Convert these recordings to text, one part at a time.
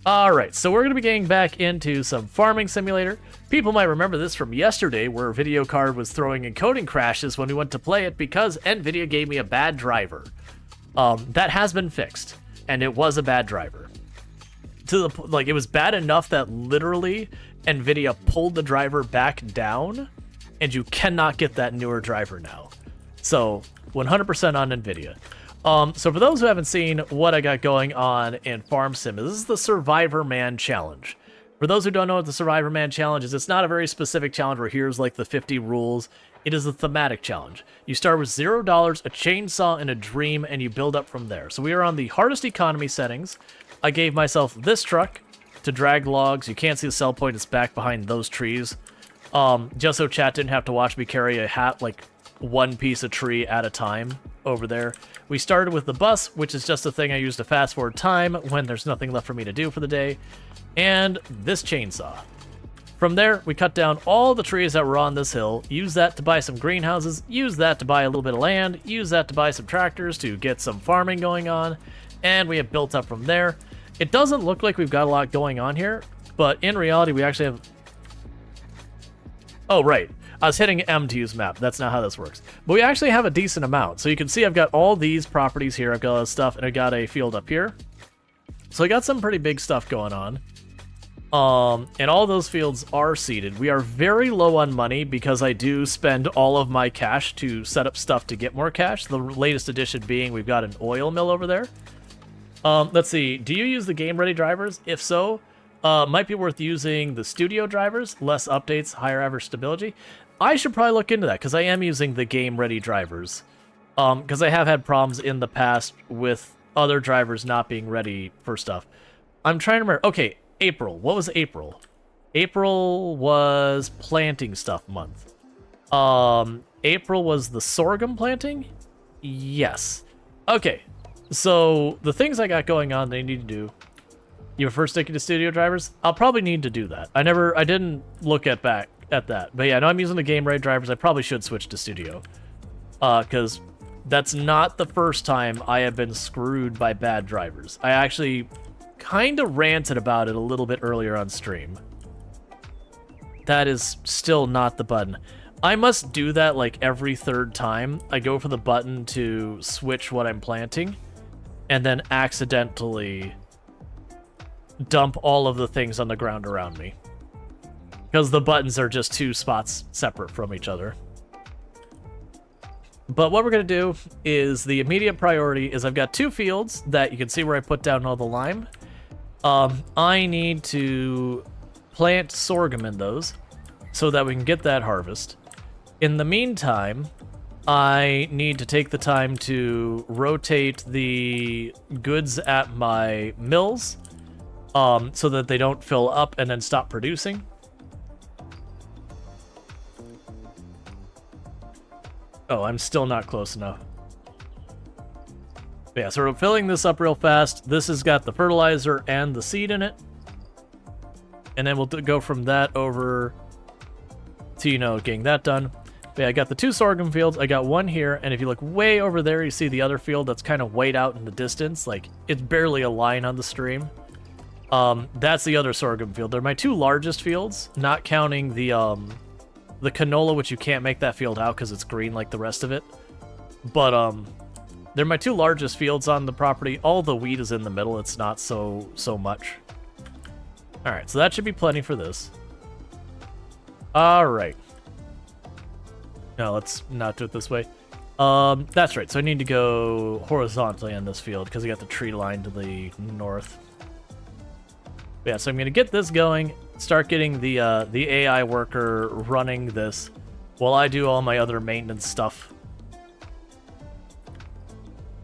Alright, so we're going to be getting back into some Farming Simulator. People might remember this from yesterday, where video card was throwing encoding crashes when we went to play it because NVIDIA gave me a bad driver. That has been fixed, and it was a bad driver. It was bad enough that literally NVIDIA pulled the driver back down, and you cannot get that newer driver now. So, 100% on NVIDIA. So for those who haven't seen what I got going on in Farm Sim, this is the Survivor Man Challenge. For those who don't know what the Survivor Man Challenge is, it's not a very specific challenge where here's like the 50 rules. It is a thematic challenge. You start with $0, a chainsaw, and a dream, and you build up from there. So we are on the hardest economy settings. I gave myself this truck to drag logs. You can't see the sell point, it's back behind those trees. Just so chat didn't have to watch me carry a hat, like one piece of tree at a time over there. We started with the bus, which is just a thing I use to fast forward time when there's nothing left for me to do for the day, and this chainsaw. From there, we cut down all the trees that were on this hill, use that to buy some greenhouses, use that to buy a little bit of land, use that to buy some tractors to get some farming going on, and we have built up from there. It doesn't look like we've got a lot going on here, but in reality, we actually have... Oh, right. I was hitting M to use map. That's not how this works. But we actually have a decent amount. So you can see I've got all these properties here. I've got all this stuff, and I got a field up here. So I got some pretty big stuff going on. And all those fields are seeded. We are very low on money because I do spend all of my cash to set up stuff to get more cash. The latest addition being we've got an oil mill over there. Let's see. Do you use the game-ready drivers? If so, might be worth using the studio drivers. Less updates, higher average stability. I should probably look into that, because I am using the game-ready drivers. Because I have had problems in the past with other drivers not being ready for stuff. I'm trying to remember. Okay, April. What was April? April was planting stuff month. April was the sorghum planting? Yes. Okay, so the things I got going on that I need to do. You prefer sticking to studio drivers? I'll probably need to do that. I didn't look at that. But yeah, I know I'm using the game ready drivers. I probably should switch to studio. Because that's not the first time I have been screwed by bad drivers. I actually kind of ranted about it a little bit earlier on stream. That is still not the button. I must do that like every third time. I go for the button to switch what I'm planting, and then accidentally dump all of the things on the ground around me. Because the buttons are just two spots separate from each other. But what we're going to do is the immediate priority is I've got two fields that you can see where I put down all the lime. I need to plant sorghum in those so that we can get that harvest. In the meantime, I need to take the time to rotate the goods at my mills so that they don't fill up and then stop producing. Oh, I'm still not close enough. But yeah, so we're filling this up real fast. This has got the fertilizer and the seed in it. And then we'll go from that over to, getting that done. But yeah, I got the two sorghum fields. I got one here, and if you look way over there, you see the other field that's kind of way out in the distance. Like, it's barely a line on the stream. That's the other sorghum field. They're my two largest fields, not counting the canola, which you can't make that field out because it's green like the rest of it. But they're my two largest fields on the property. All the wheat is in the middle. It's not so much. All right, so that should be plenty for this. All right. No, let's not do it this way. That's right. So I need to go horizontally on this field because I got the tree line to the north. Yeah, so I'm going to get this going, start getting the AI worker running this while I do all my other maintenance stuff.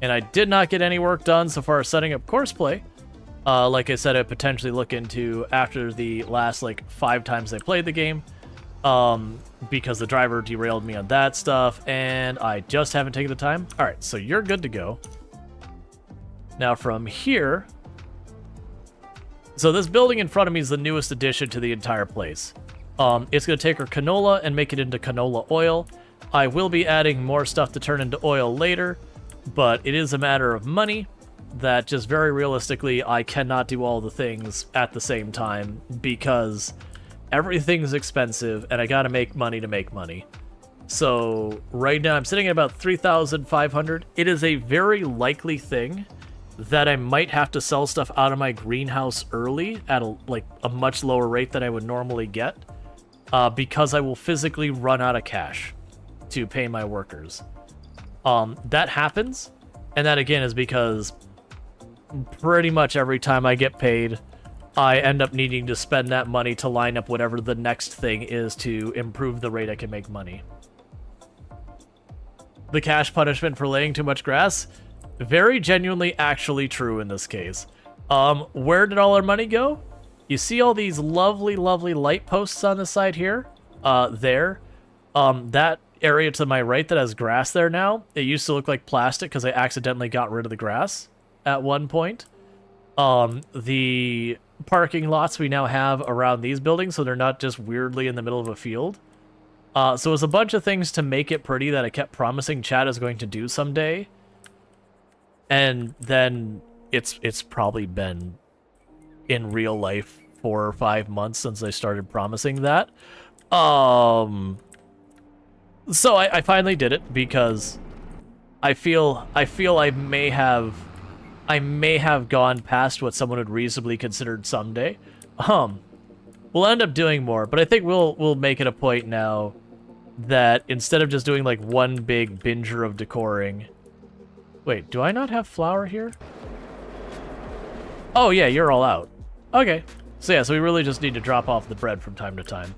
And I did not get any work done so far as setting up courseplay. Like I said, I'd potentially look into after the last, 5 times I played the game. Because the driver derailed me on that stuff, and I just haven't taken the time. All right, so you're good to go. Now from here... So this building in front of me is the newest addition to the entire place. It's going to take our canola and make it into canola oil. I will be adding more stuff to turn into oil later, but it is a matter of money. that just very realistically, I cannot do all the things at the same time because everything's expensive and I gotta make money to make money. So right now I'm sitting at about 3,500. It is a very likely thing that I might have to sell stuff out of my greenhouse early at a much lower rate than I would normally get, because I will physically run out of cash to pay my workers. That happens, and that again is because pretty much every time I get paid, I end up needing to spend that money to line up whatever the next thing is to improve the rate I can make money. The cash punishment for laying too much grass? Very genuinely actually true in this case. Where did all our money go? You see all these lovely, lovely light posts on the side here? There. That area to my right that has grass there now, it used to look like plastic because I accidentally got rid of the grass at one point. The parking lots we now have around these buildings, so they're not just weirdly in the middle of a field. So it's a bunch of things to make it pretty that I kept promising Chad is going to do someday. And then it's probably been in real life 4 or 5 months since I started promising that. So I finally did it because I feel I may have gone past what someone would reasonably consider someday. We'll end up doing more, but I think we'll make it a point now that instead of just doing like one big binger of decoring. Wait, do I not have flour here? Oh yeah, you're all out. Okay. So yeah, so we really just need to drop off the bread from time to time.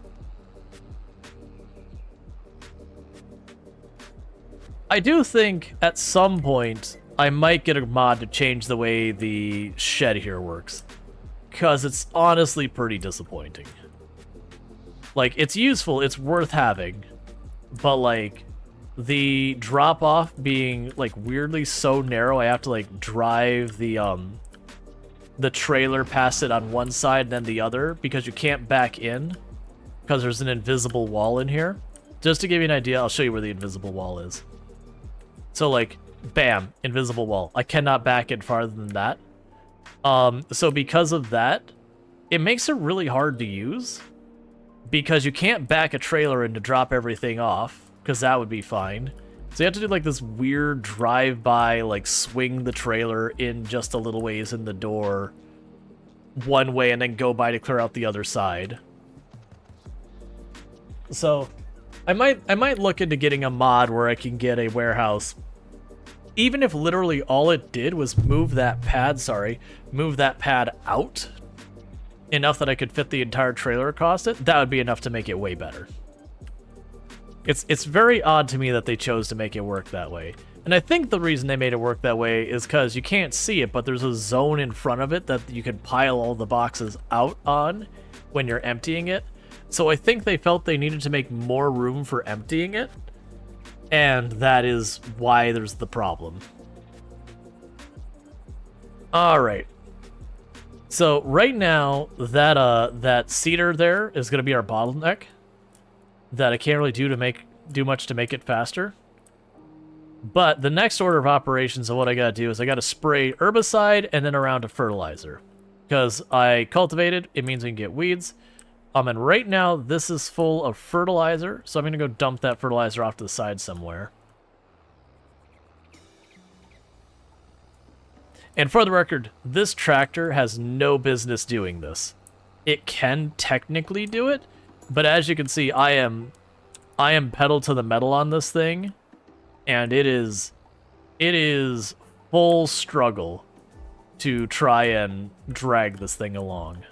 I do think at some point I might get a mod to change the way the shed here works, because it's honestly pretty disappointing. Like, it's useful, it's worth having, but like the drop off being like weirdly so narrow, I have to like drive the trailer past it on one side and then the other because you can't back in because there's an invisible wall in here. Just to give you an idea, I'll show you where the invisible wall is. So like, bam, invisible wall. I cannot back in farther than that. So because of that, it makes it really hard to use because you can't back a trailer in to drop everything off, because that would be fine. So you have to do like this weird drive-by, like swing the trailer in just a little ways in the door one way and then go by to clear out the other side. So I might look into getting a mod where I can get a warehouse, even if literally all it did was move that pad out enough that I could fit the entire trailer across it. That would be enough to make it way better. It's very odd to me that they chose to make it work that way. And I think the reason they made it work that way is because you can't see it, but there's a zone in front of it that you can pile all the boxes out on when you're emptying it. So I think they felt they needed to make more room for emptying it, and that is why there's the problem. Alright. So right now, that cedar there is going to be our bottleneck that I can't really do much to make it faster. But the next order of operations of what I gotta do is I gotta spray herbicide and then a round of fertilizer. Because I cultivated, it means we can get weeds. And right now this is full of fertilizer, so I'm gonna go dump that fertilizer off to the side somewhere. And for the record, this tractor has no business doing this. It can technically do it, but as you can see, I am pedal to the metal on this thing, and it is full struggle to try and drag this thing along.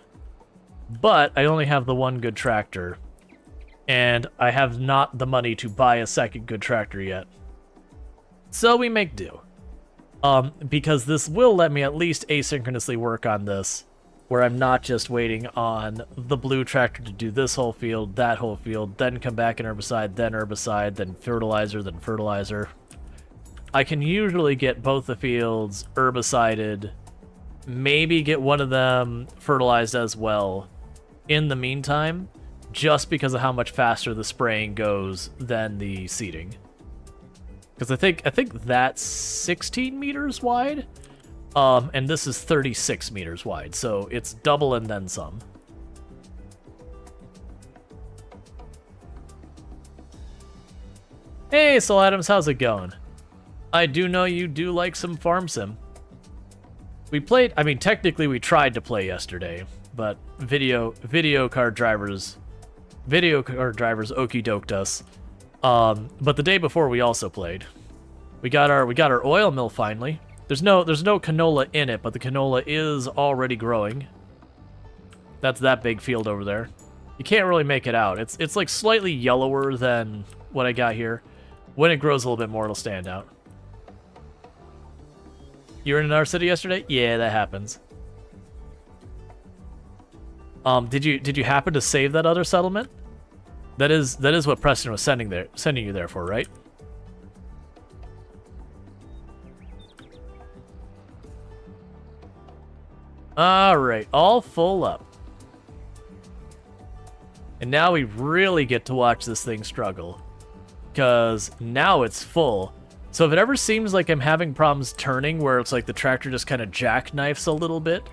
But I only have the one good tractor, and I have not the money to buy a second good tractor yet. So we make do. Because this will let me at least asynchronously work on this, where I'm not just waiting on the blue tractor to do this whole field, that whole field, then come back and herbicide, then fertilizer, then fertilizer. I can usually get both the fields herbicided, maybe get one of them fertilized as well in the meantime, just because of how much faster the spraying goes than the seeding. Because I think that's 16 meters wide. And this is 36 meters wide, so it's double and then some. Hey, Soul Adams, how's it going? I do know you do like some farm sim. We played, I mean, technically we tried to play yesterday, but video card drivers okey doked us. But the day before we also played. We got our oil mill finally. There's no canola in it, but the canola is already growing. That's that big field over there. You can't really make it out. It's like slightly yellower than what I got here. When it grows a little bit more, it'll stand out. You were in our city yesterday? Yeah, that happens. Did you happen to save that other settlement? That is what Preston was sending you there for, right? All right, all full up. And now we really get to watch this thing struggle, because now it's full. So if it ever seems like I'm having problems turning, where it's like the tractor just kind of jackknifes a little bit,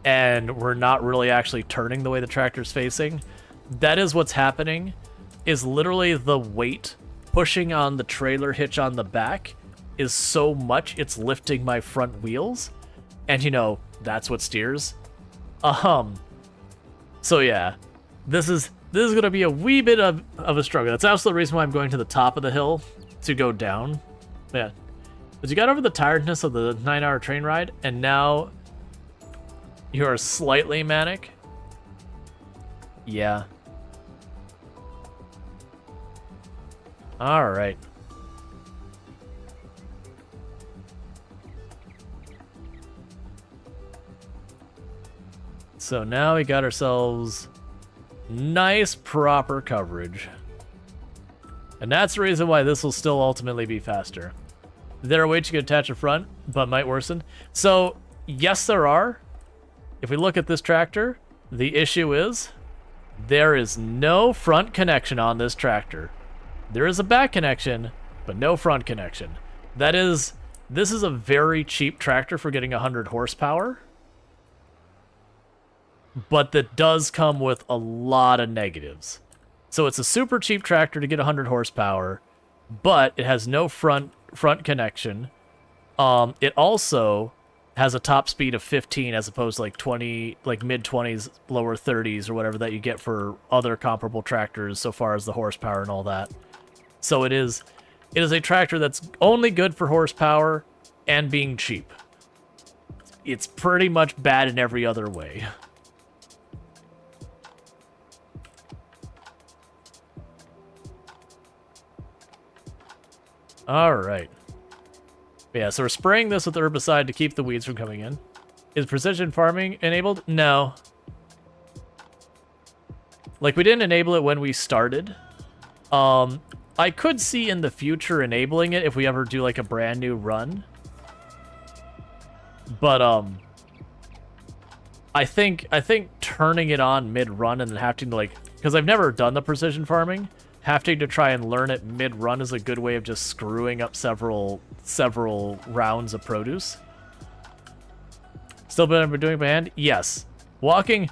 and we're not really actually turning the way the tractor's facing, that is what's happening, is literally the weight pushing on the trailer hitch on the back is so much it's lifting my front wheels, and you know, that's what steers. So yeah, this is gonna be a wee bit of a struggle. That's also the reason why I'm going to the top of the hill to go down. Yeah, because you got over the tiredness of the 9-hour train ride, and now you are slightly manic. Yeah. All right. So now we got ourselves nice proper coverage. And that's the reason why this will still ultimately be faster. There are ways you can attach a front, but might worsen. So, yes, there are. If we look at this tractor, the issue is there is no front connection on this tractor. There is a back connection, but no front connection. This is a very cheap tractor for getting 100 horsepower. But that does come with a lot of negatives. So it's a super cheap tractor to get 100 horsepower, but it has no front connection. It also has a top speed of 15 as opposed to like 20, like mid 20s, lower 30s or whatever that you get for other comparable tractors so far as the horsepower and all that. So it is a tractor that's only good for horsepower and being cheap. It's pretty much bad in every other way. All right. Yeah, so we're spraying this with herbicide to keep the weeds from coming in. Is precision farming enabled? No. Like, we didn't enable it when we started. I could see in the future enabling it if we ever do, like, a brand new run. But, I think turning it on mid-run and then having to, like... Because I've never done the precision farming. Having to try and learn it mid-run is a good way of just screwing up several rounds of produce. Still been doing it by hand? Yes. Walking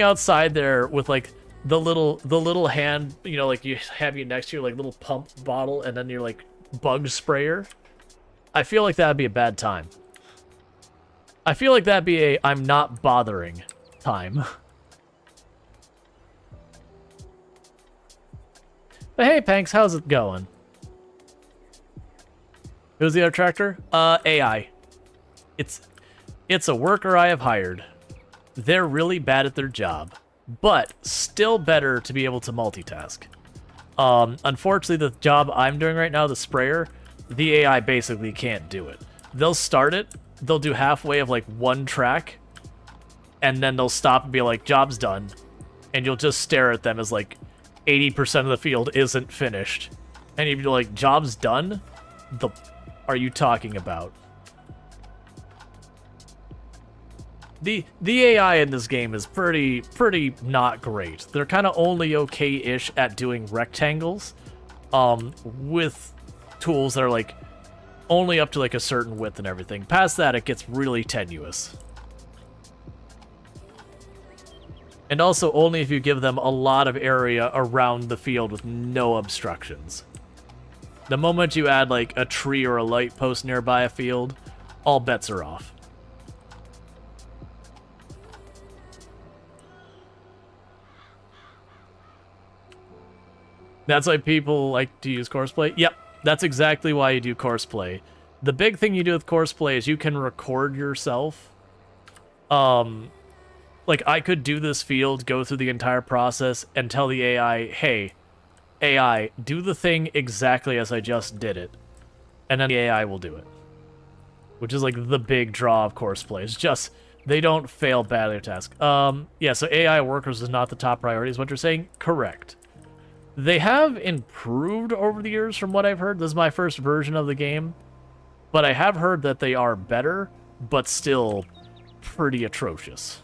outside there with like the little hand, you know, like you have you next to your like little pump bottle and then your like bug sprayer. I feel like that'd be a bad time. I feel like that'd be a I'm not bothering time. But hey, Panks, how's it going? Who's the other tractor? AI. It's a worker I have hired. They're really bad at their job, but still better to be able to multitask. Unfortunately, the job I'm doing right now, the sprayer, the AI basically can't do it. They'll start it, they'll do halfway of like one track, and then they'll stop and be like, job's done. And you'll just stare at them as like 80% of the field isn't finished. And you'd be like, job's done? The are you talking about? The AI in this game is pretty not great. They're kind of only okay-ish at doing rectangles, with tools that are like only up to like a certain width and everything. Past that, it gets really tenuous. And also only if you give them a lot of area around the field with no obstructions. The moment you add like a tree or a light post nearby a field, all bets are off. That's why people like to use courseplay? Yep, that's exactly why you do courseplay. The big thing you do with courseplay is you can record yourself. Like, I could do this field, go through the entire process, and tell the AI, hey, AI, do the thing exactly as I just did it. And then the AI will do it. Which is, like, the big draw of courseplay. It's just, they don't fail badly at task. Yeah, so AI workers is not the top priority, is what you're saying? Correct. They have improved over the years, from what I've heard. This is my first version of the game. But I have heard that they are better, but still pretty atrocious.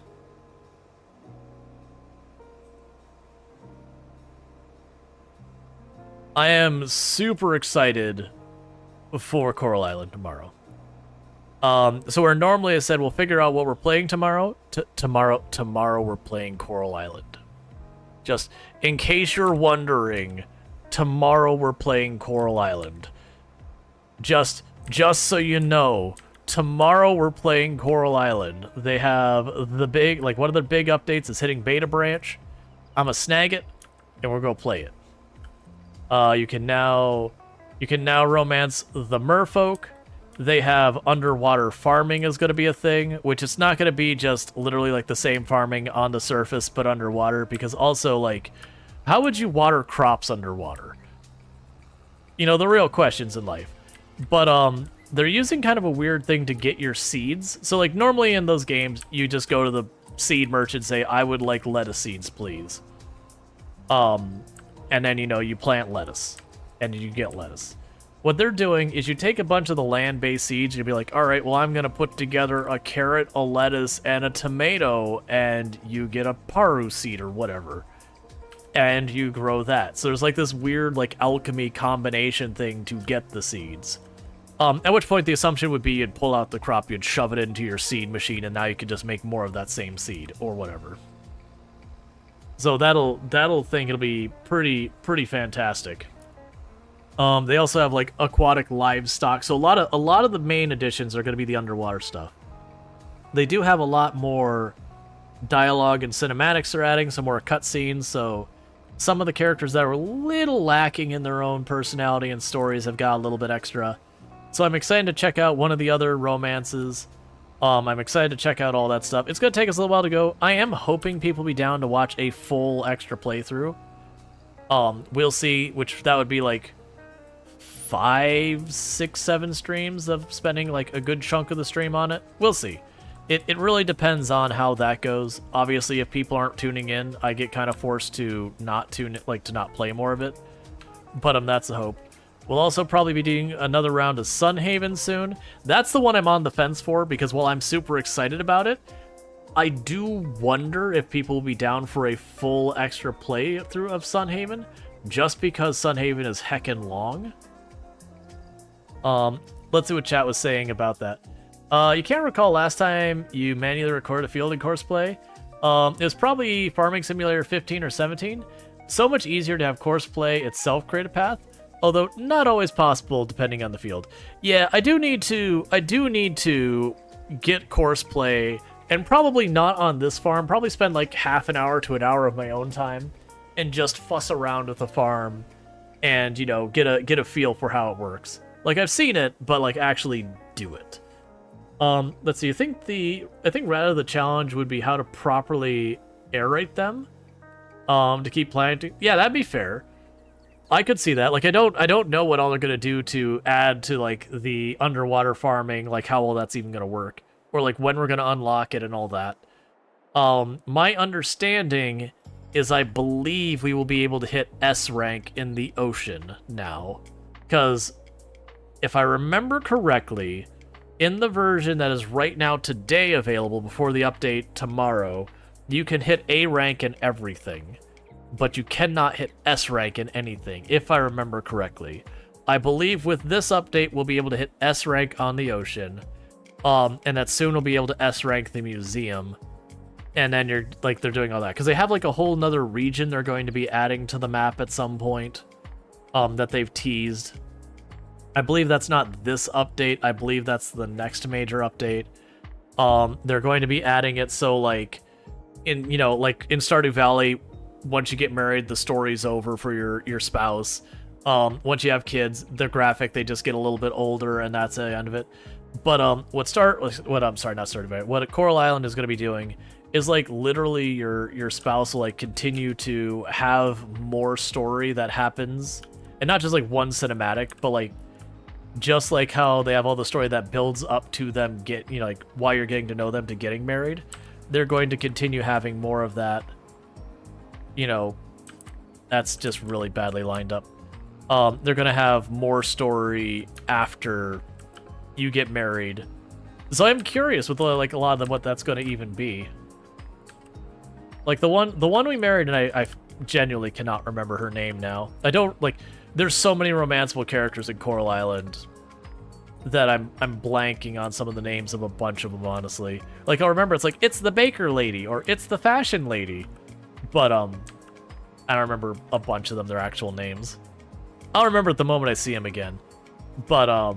I am super excited for Coral Island tomorrow. So where normally I said we'll figure out what we're playing tomorrow, tomorrow we're playing Coral Island. Just in case you're wondering, tomorrow we're playing Coral Island. Just so you know, tomorrow we're playing Coral Island. They have the big, like one of the big updates is hitting beta branch. I'm gonna snag it, and we're gonna play it. You can now romance the merfolk. They have underwater farming is going to be a thing, which is not going to be just literally like the same farming on the surface but underwater, because also, like, how would you water crops underwater? You know, the real questions in life. But they're using kind of a weird thing to get your seeds. So like normally in those games, you just go to the seed merchant and say, I would like lettuce seeds, please. And then, you know, you plant lettuce, and you get lettuce. What they're doing is you take a bunch of the land-based seeds, and you'll be like, all right, well, I'm going to put together a carrot, a lettuce, and a tomato, and you get a paru seed or whatever. And you grow that. So there's like this weird, like, alchemy combination thing to get the seeds. At which point the assumption would be you'd pull out the crop, you'd shove it into your seed machine, and now you could just make more of that same seed, or whatever. So that'll think it'll be pretty fantastic. They also have like aquatic livestock. So a lot of the main additions are going to be the underwater stuff. They do have a lot more dialogue and cinematics they're adding, some more cutscenes. So some of the characters that were a little lacking in their own personality and stories have got a little bit extra. So I'm excited to check out one of the other romances. I'm excited to check out all that stuff. It's going to take us a little while to go. I am hoping people be down to watch a full extra playthrough. We'll see, which that would be like 5, 6, 7 streams of spending like a good chunk of the stream on it. We'll see. It really depends on how that goes. Obviously, if people aren't tuning in, I get kind of forced to not tune it, like to not play more of it. But that's the hope. We'll also probably be doing another round of Sunhaven soon. That's the one I'm on the fence for, because while I'm super excited about it, I do wonder if people will be down for a full extra playthrough of Sunhaven, just because Sunhaven is heckin' long. Let's see what chat was saying about that. You can't recall last time you manually recorded a field in courseplay. It was probably Farming Simulator 15 or 17. So much easier to have courseplay itself create a path, although not always possible depending on the field. Yeah, I do need to get courseplay, and probably not on this farm. Probably spend like half an hour to an hour of my own time and just fuss around with the farm and, you know, get a feel for how it works. Like, I've seen it, but like actually do it. Let's see. I think rather the challenge would be how to properly aerate them. To keep planting. Yeah, that'd be fair. I could see that. Like, I don't know what all they're gonna do to add to like the underwater farming, like how all that's even gonna work, or like when we're gonna unlock it and all that. My understanding is I believe we will be able to hit S rank in the ocean now, because if I remember correctly, in the version that is right now today available before the update tomorrow, you can hit A rank in everything, but you cannot hit S rank in anything, if I remember correctly. I believe with this update, we'll be able to hit S rank on the ocean. And that soon we'll be able to S rank the museum. And then you're like, they're doing all that. Because they have like a whole nother region they're going to be adding to the map at some point. That they've teased. I believe that's not this update. I believe that's the next major update. They're going to be adding it so like in, you know, like in Stardew Valley, once you get married, the story's over for your spouse. Once you have kids, the graphic, they just get a little bit older and that's the end of it. But what Coral Island is going to be doing is like literally your spouse will like continue to have more story that happens, and not just like one cinematic, but like just like how they have all the story that builds up to them get, you know, like while you're getting to know them to getting married, they're going to continue having more of that. You know, that's just really badly lined up. They're gonna have more story after you get married, so I'm curious with like a lot of them what that's going to even be. Like the one we married, and I genuinely cannot remember her name now. I don't like. There's so many romanceable characters in Coral Island that I'm blanking on some of the names of a bunch of them, honestly. Like I'll remember it's like it's the baker lady or it's the fashion lady, but I don't remember a bunch of them, their actual names. I'll remember it the moment I see him again. But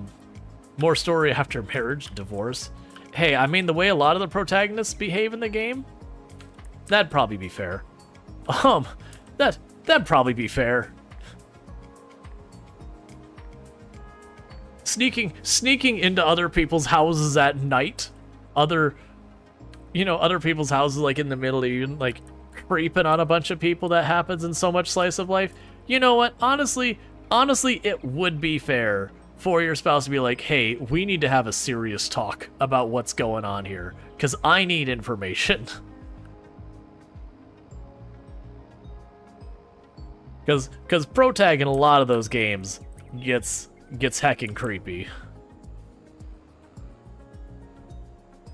more story after marriage, divorce. Hey, I mean the way a lot of the protagonists behave in the game, that'd probably be fair. That'd probably be fair. Sneaking into other people's houses at night, other people's houses like in the middle evening, like creeping on a bunch of people. That happens in so much slice of life. You know what? Honestly, it would be fair for your spouse to be like, hey, we need to have a serious talk about what's going on here, because I need information. Because protag in a lot of those games gets heckin' creepy.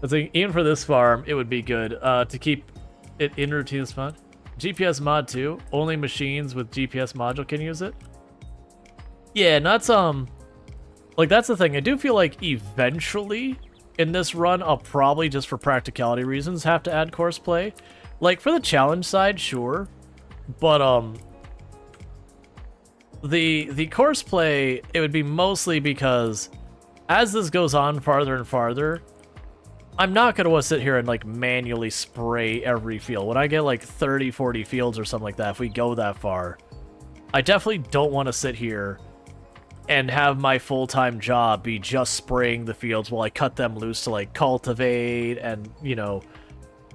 I think even for this farm, it would be good to keep it in routine spot. GPS mod too. Only machines with GPS module can use it. Yeah, and that's like that's the thing. I do feel like eventually in this run, I'll probably just for practicality reasons have to add course play. Like for the challenge side, sure, but the course play, it would be mostly because as this goes on farther and farther, I'm not going to want to sit here and like manually spray every field. When I get like 30, 40 fields or something like that, if we go that far, I definitely don't want to sit here and have my full-time job be just spraying the fields while I cut them loose to like cultivate and, you know,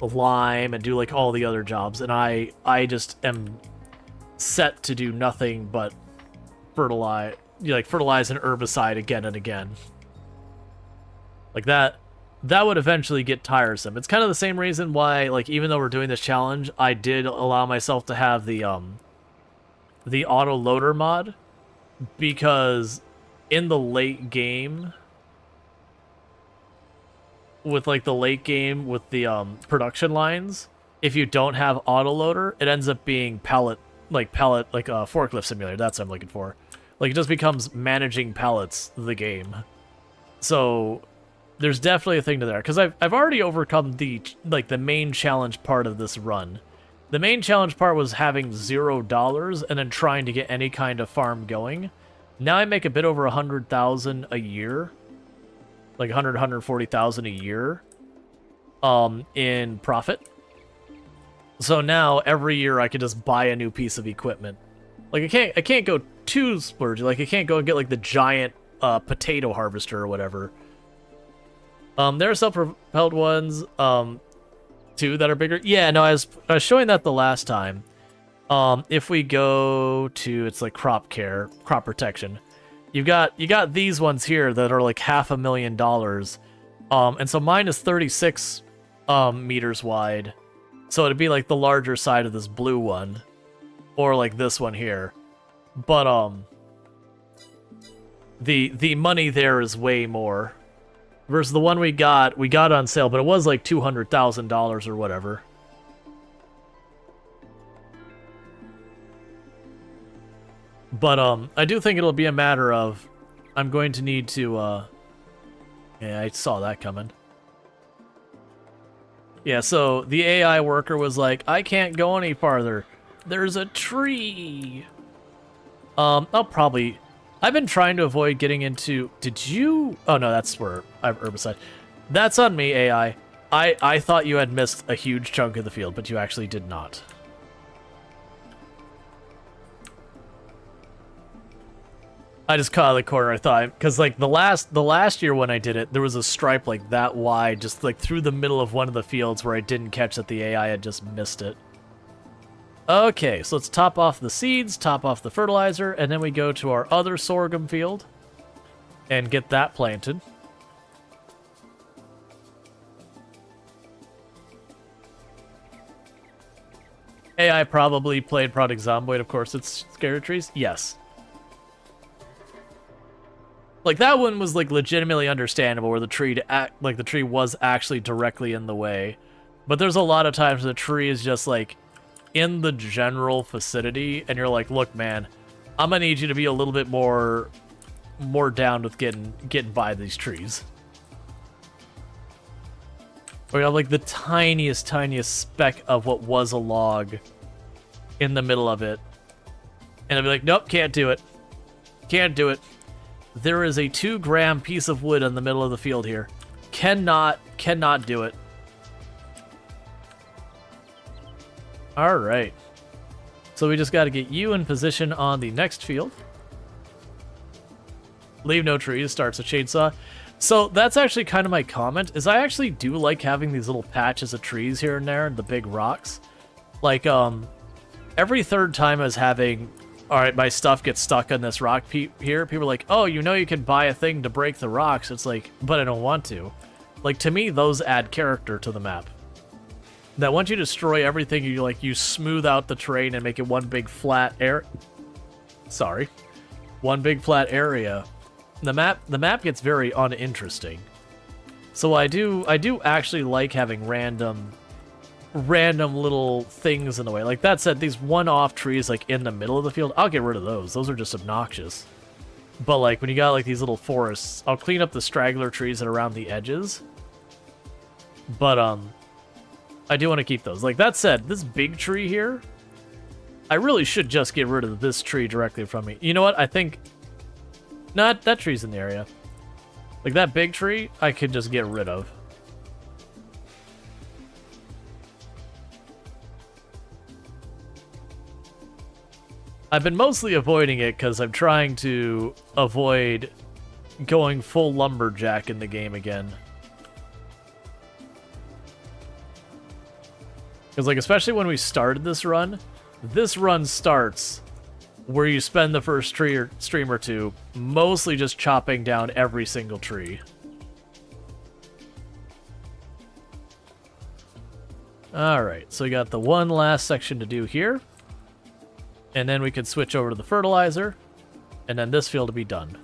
lime and do like all the other jobs. And I just am set to do nothing but fertilize and herbicide again and again. Like that would eventually get tiresome. It's kind of the same reason why, like, even though we're doing this challenge, I did allow myself to have the auto loader mod, because in the late game with the production lines, if you don't have auto loader, it ends up being forklift simulator. That's what I'm looking for. Like, it just becomes managing pallets the game. So there's definitely a thing to there, because I've already overcome the main challenge part of this run. The main challenge part was having $0 and then trying to get any kind of farm going. Now I make a bit over 100,000 a year, like 140,000 a year, in profit. So now every year I can just buy a new piece of equipment. Like I can't go too splurgy. Like I can't go and get like the giant potato harvester or whatever. There are self-propelled ones, too, that are bigger. Yeah, no, I was showing that the last time. If we go to, it's like crop protection, you got these ones here that are like $500,000. And so mine is 36 meters wide. So it'd be like the larger side of this blue one, or like this one here. But the money there is way more. Versus the one we got on sale, but it was like $200,000 or whatever. But I do think it'll be a matter of I'm going to need to yeah, I saw that coming. Yeah, so the AI worker was like, I can't go any farther. There's a tree. I've been trying to avoid getting into, oh no, that's where I'm herbicide. That's on me, AI. I thought you had missed a huge chunk of the field, but you actually did not. I just caught the corner, I thought, because like the last year when I did it, there was a stripe like that wide, just like through the middle of one of the fields where I didn't catch that the AI had just missed it. Okay, so let's top off the seeds, top off the fertilizer, and then we go to our other sorghum field and get that planted. AI probably played Project Zomboid, of course it's scared of trees. Yes. Like, that one was, like, legitimately understandable, where the tree was actually directly in the way. But there's a lot of times the tree is just, like, in the general vicinity, and you're like, look, man, I'm gonna need you to be a little bit more down with getting by these trees. We have, like, the tiniest speck of what was a log in the middle of it. And I'd be like, nope, can't do it. Can't do it. There is a 2-gram piece of wood in the middle of the field here. Cannot do it. Alright. So we just got to get you in position on the next field. Leave no trees, starts a chainsaw. So that's actually kind of my comment, is I actually do like having these little patches of trees here and there, and the big rocks. Like, every third time I was having... Alright, my stuff gets stuck on this rock here. People are like, oh, you know you can buy a thing to break the rocks. It's like, but I don't want to. Like, to me, those add character to the map. That once you destroy everything, you smooth out the terrain and make it one big flat area. Sorry. One big flat area. The map gets very uninteresting. So I do actually like having random little things in the way. Like, that said, these one-off trees, like, in the middle of the field, I'll get rid of those. Those are just obnoxious. But, like, when you got, like, these little forests, I'll clean up the straggler trees that are around the edges. But, I do want to keep those. Like, that said, this big tree here, I really should just get rid of this tree directly from me. You know what? I think... Not that tree's in the area. Like, that big tree, I could just get rid of. I've been mostly avoiding it because I'm trying to avoid going full lumberjack in the game again. Because, like, especially when we started this run starts where you spend the first stream or two mostly just chopping down every single tree. Alright, so we got the one last section to do here. And then we could switch over to the fertilizer, and then this field will be done.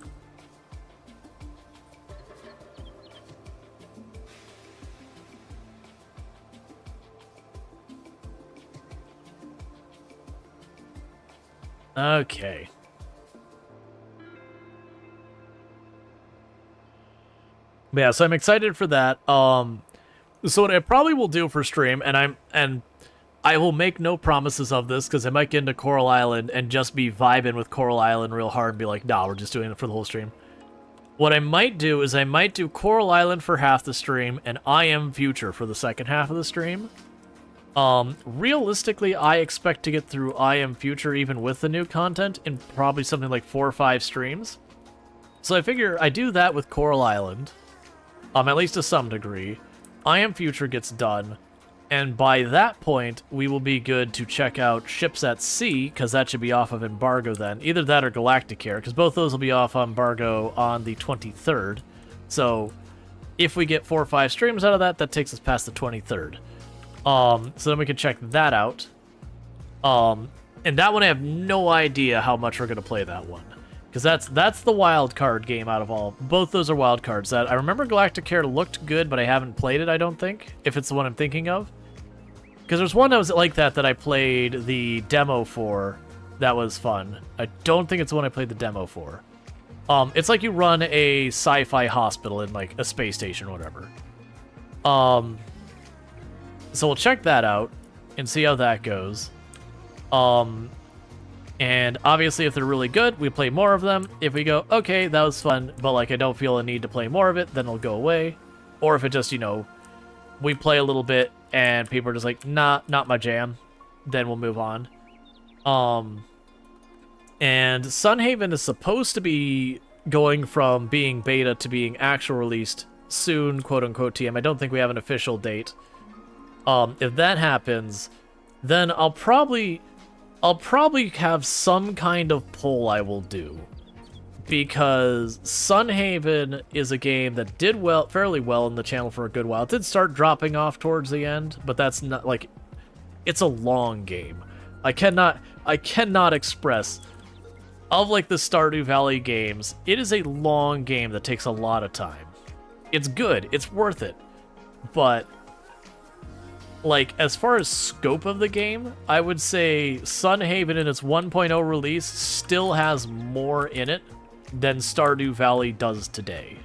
Okay. But yeah, so I'm excited for that. So what I probably will do for stream, and I will make no promises of this, because I might get into Coral Island and just be vibing with Coral Island real hard and be like, nah, we're just doing it for the whole stream. What I might do is I might do Coral Island for half the stream and I Am Future for the second half of the stream. Realistically, I expect to get through I Am Future even with the new content in probably something like 4 or 5 streams. So I figure I do that with Coral Island, at least to some degree. I Am Future gets done. And by that point, we will be good to check out Ships at Sea, because that should be off of embargo then. Either that or Galactic Air, because both those will be off embargo on the 23rd. So, if we get 4 or 5 streams out of that, that takes us past the 23rd. So then we can check that out. And that one I have no idea how much we're going to play that one. Because that's the wild card game out of all. Both those are wild cards. I remember Galactic Air looked good, but I haven't played it, I don't think. If it's the one I'm thinking of. Because there's one that was like that I played the demo for that was fun. I don't think it's the one I played the demo for. It's like you run a sci-fi hospital in like a space station or whatever. So we'll check that out and see how that goes. And obviously if they're really good, we play more of them. If we go, okay, that was fun, but like I don't feel a need to play more of it, then it'll go away. Or if it just, you know, we play a little bit and people are just like, nah, not my jam, then we'll move on. And Sunhaven is supposed to be going from being beta to being actual released soon, quote-unquote TM. I don't think we have an official date. If that happens, then I'll probably have some kind of poll I will do. Because Sunhaven is a game that did fairly well in the channel for a good while. It did start dropping off towards the end, but that's not, like, it's a long game. I cannot express, of like the Stardew Valley games, it is a long game that takes a lot of time. It's good, it's worth it, but like as far as scope of the game, I would say Sunhaven in its 1.0 release still has more in it than Stardew Valley does today.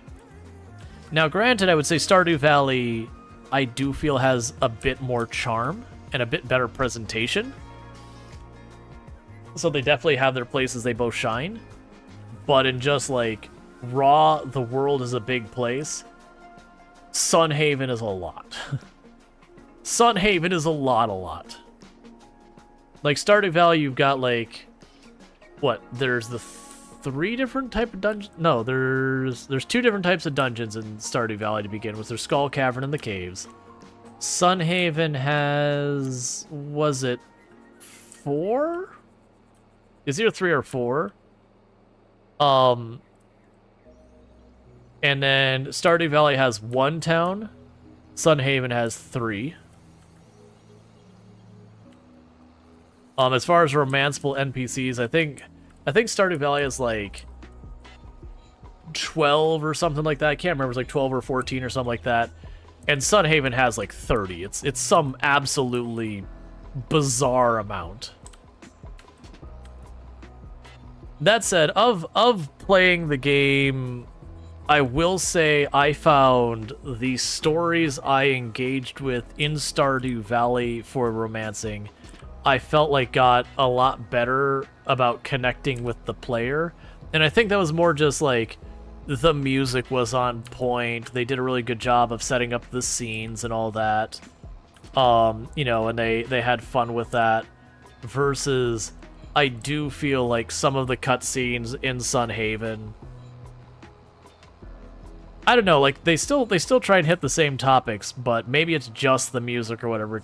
Now granted, I would say Stardew Valley I do feel has a bit more charm and a bit better presentation. So they definitely have their places they both shine. But in just like raw, the world is a big place, Sunhaven is a lot. Sunhaven is a lot. Like Stardew Valley, you've got like, what? There's the 3 different type of dungeons. No, there's 2 different types of dungeons in Stardew Valley to begin with. There's Skull Cavern and the caves. Sunhaven has, was it 4? Is either 3 or 4. And then Stardew Valley has 1 town. Sunhaven has 3. As far as romanceable NPCs, I think Stardew Valley is like 12 or something like that. I can't remember. It's like 12 or 14 or something like that. And Sunhaven has like 30. It's some absolutely bizarre amount. That said, of playing the game, I will say I found the stories I engaged with in Stardew Valley for romancing, I felt like got a lot better about connecting with the player. And I think that was more just like the music was on point. They did a really good job of setting up the scenes and all that. You know, and they had fun with that. Versus, I do feel like some of the cutscenes in Sunhaven, I don't know, like they still try and hit the same topics, but maybe it's just the music or whatever.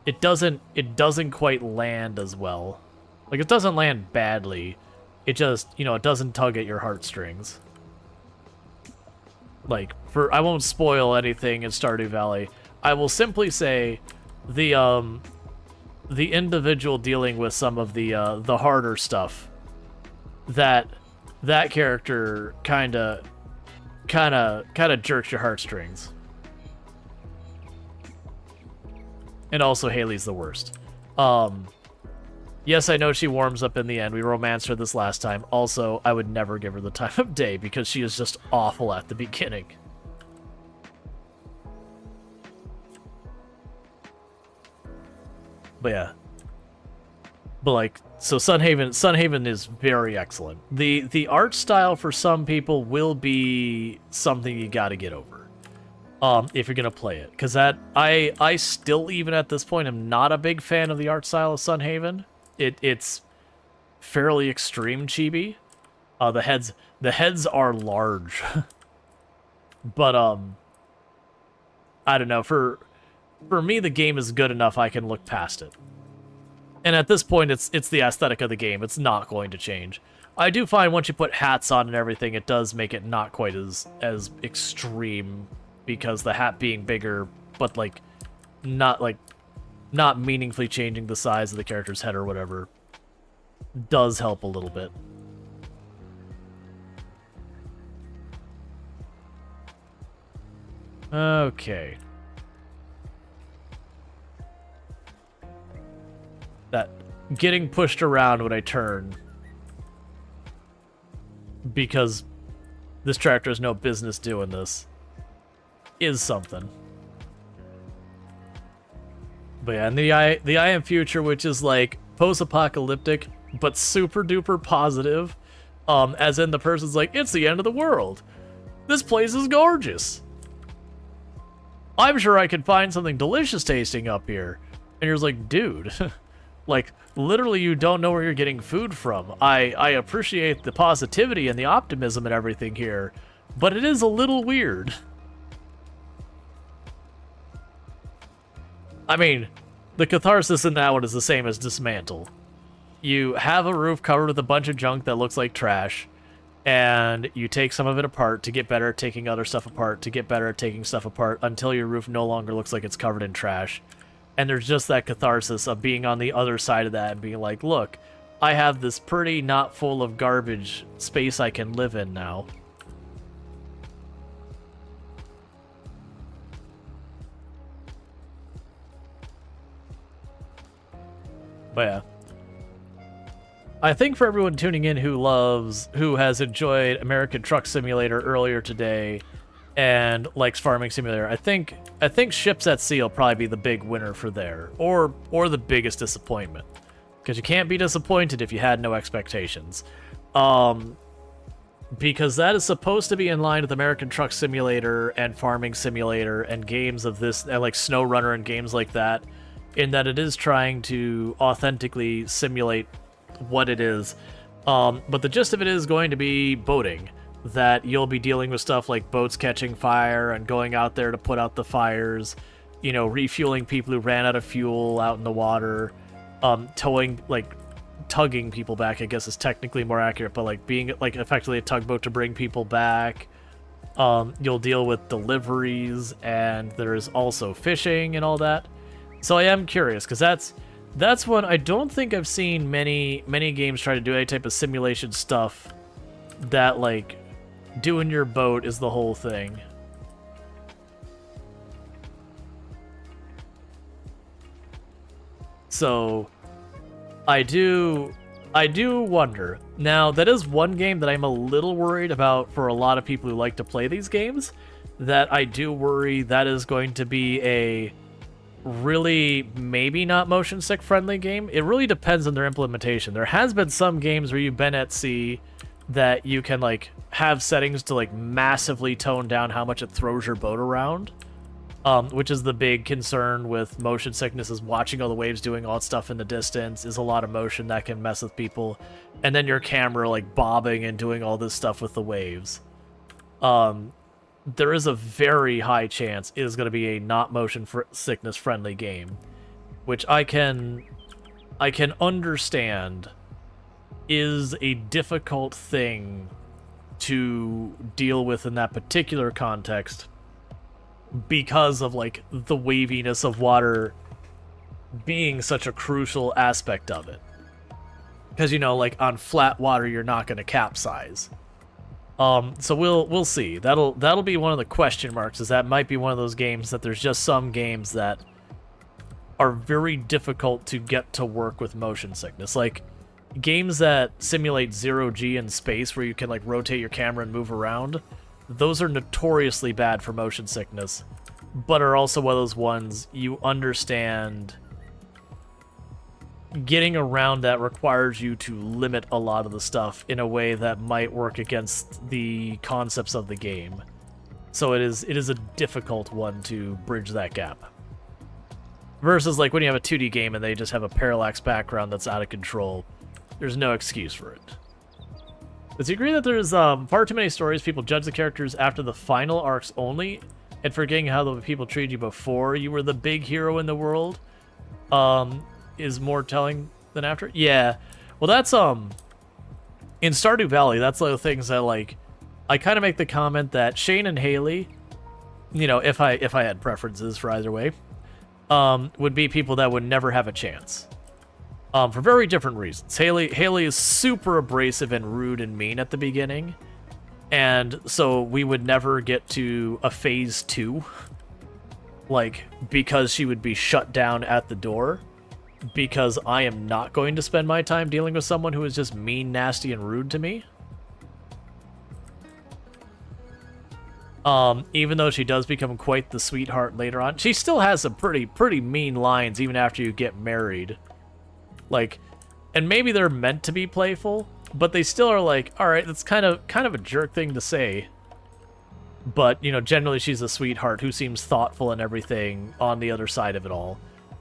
It doesn't quite land as well. Like it doesn't land badly. It just, you know, it doesn't tug at your heartstrings. Like I won't spoil anything in Stardew Valley. I will simply say the individual dealing with some of the harder stuff, that character kind of jerks your heartstrings. And also Haley's the worst. Yes, I know she warms up in the end. We romanced her this last time. Also, I would never give her the time of day because she is just awful at the beginning. But yeah. But like, so Sunhaven is very excellent. The art style for some people will be something you got to get over. If you're gonna play it, because I still, even at this point, am not a big fan of the art style of Sunhaven. It's fairly extreme chibi. The heads are large, but I don't know. For me, the game is good enough I can look past it. And at this point, it's the aesthetic of the game. It's not going to change. I do find once you put hats on and everything, it does make it not quite as extreme, because the hat being bigger, but like not meaningfully changing the size of the character's head or whatever, does help a little bit. Okay. getting pushed around when I turn because this tractor has no business doing this is something. But yeah, and the I Am Future, which is like post-apocalyptic but super duper positive, as in the person's like, it's the end of the world. This place is gorgeous. I'm sure I could find something delicious tasting up here. And you're just like, dude, like, literally you don't know where you're getting food from. I appreciate the positivity and the optimism and everything here, but it is a little weird. I mean, the catharsis in that one is the same as Dismantle. You have a roof covered with a bunch of junk that looks like trash, and you take some of it apart to get better at taking other stuff apart, to get better at taking stuff apart, until your roof no longer looks like it's covered in trash. And there's just that catharsis of being on the other side of that and being like, look, I have this pretty not full of garbage space I can live in now. But yeah. I think for everyone tuning in who has enjoyed American Truck Simulator earlier today and likes Farming Simulator, I think Ships at Sea will probably be the big winner for there, or the biggest disappointment, because you can't be disappointed if you had no expectations, because that is supposed to be in line with American Truck Simulator and Farming Simulator and games of this, and like Snow Runner and games like that, in that it is trying to authentically simulate what it is, but the gist of it is going to be boating. That you'll be dealing with stuff like boats catching fire and going out there to put out the fires, you know, refueling people who ran out of fuel out in the water, tugging people back, I guess is technically more accurate, but like being like effectively a tugboat to bring people back. You'll deal with deliveries, and there's also fishing and all that. So I am curious, because that's one I don't think I've seen many games try to do any type of simulation stuff that like doing your boat is the whole thing. So I do wonder. Now, that is one game that I'm a little worried about for a lot of people who like to play these games, that I do worry that is going to be a really maybe not motion sick friendly game. It really depends on their implementation. There has been some games where you've been at sea that you can like have settings to like massively tone down how much it throws your boat around, which is the big concern with motion sickness, is watching all the waves doing all that stuff in the distance is a lot of motion that can mess with people, and then your camera like bobbing and doing all this stuff with the waves. There is a very high chance it is going to be a not motion sickness friendly game, which I can understand is a difficult thing to deal with in that particular context, because of like the waviness of water being such a crucial aspect of it. Because, you know, like on flat water you're not going to capsize. So we'll see. That'll be one of the question marks, is that might be one of those games that there's just some games that are very difficult to get to work with motion sickness. Like games that simulate 0G in space where you can like rotate your camera and move around, those are notoriously bad for motion sickness, but are also one of those ones you understand getting around that requires you to limit a lot of the stuff in a way that might work against the concepts of the game. So it is a difficult one to bridge that gap. Versus like when you have a 2D game and they just have a parallax background that's out of control, there's no excuse for it. Does you agree that there's far too many stories people judge the characters after the final arcs only, and forgetting how the people treated you before you were the big hero in the world is more telling than after? Yeah. Well, that's in Stardew Valley, that's one of the things that like I kind of make the comment that Shane and Haley, you know, if I had preferences for either way, would be people that would never have a chance. For very different reasons. Haley is super abrasive and rude and mean at the beginning, and so we would never get to a phase 2, like, because she would be shut down at the door. because I am not going to spend my time dealing with someone who is just mean, nasty, and rude to me. Even though she does become quite the sweetheart later on, she still has some pretty mean lines even after you get married. Like, and maybe they're meant to be playful, but they still are like, all right, that's kind of a jerk thing to say. But, you know, generally she's a sweetheart who seems thoughtful and everything on the other side of it all.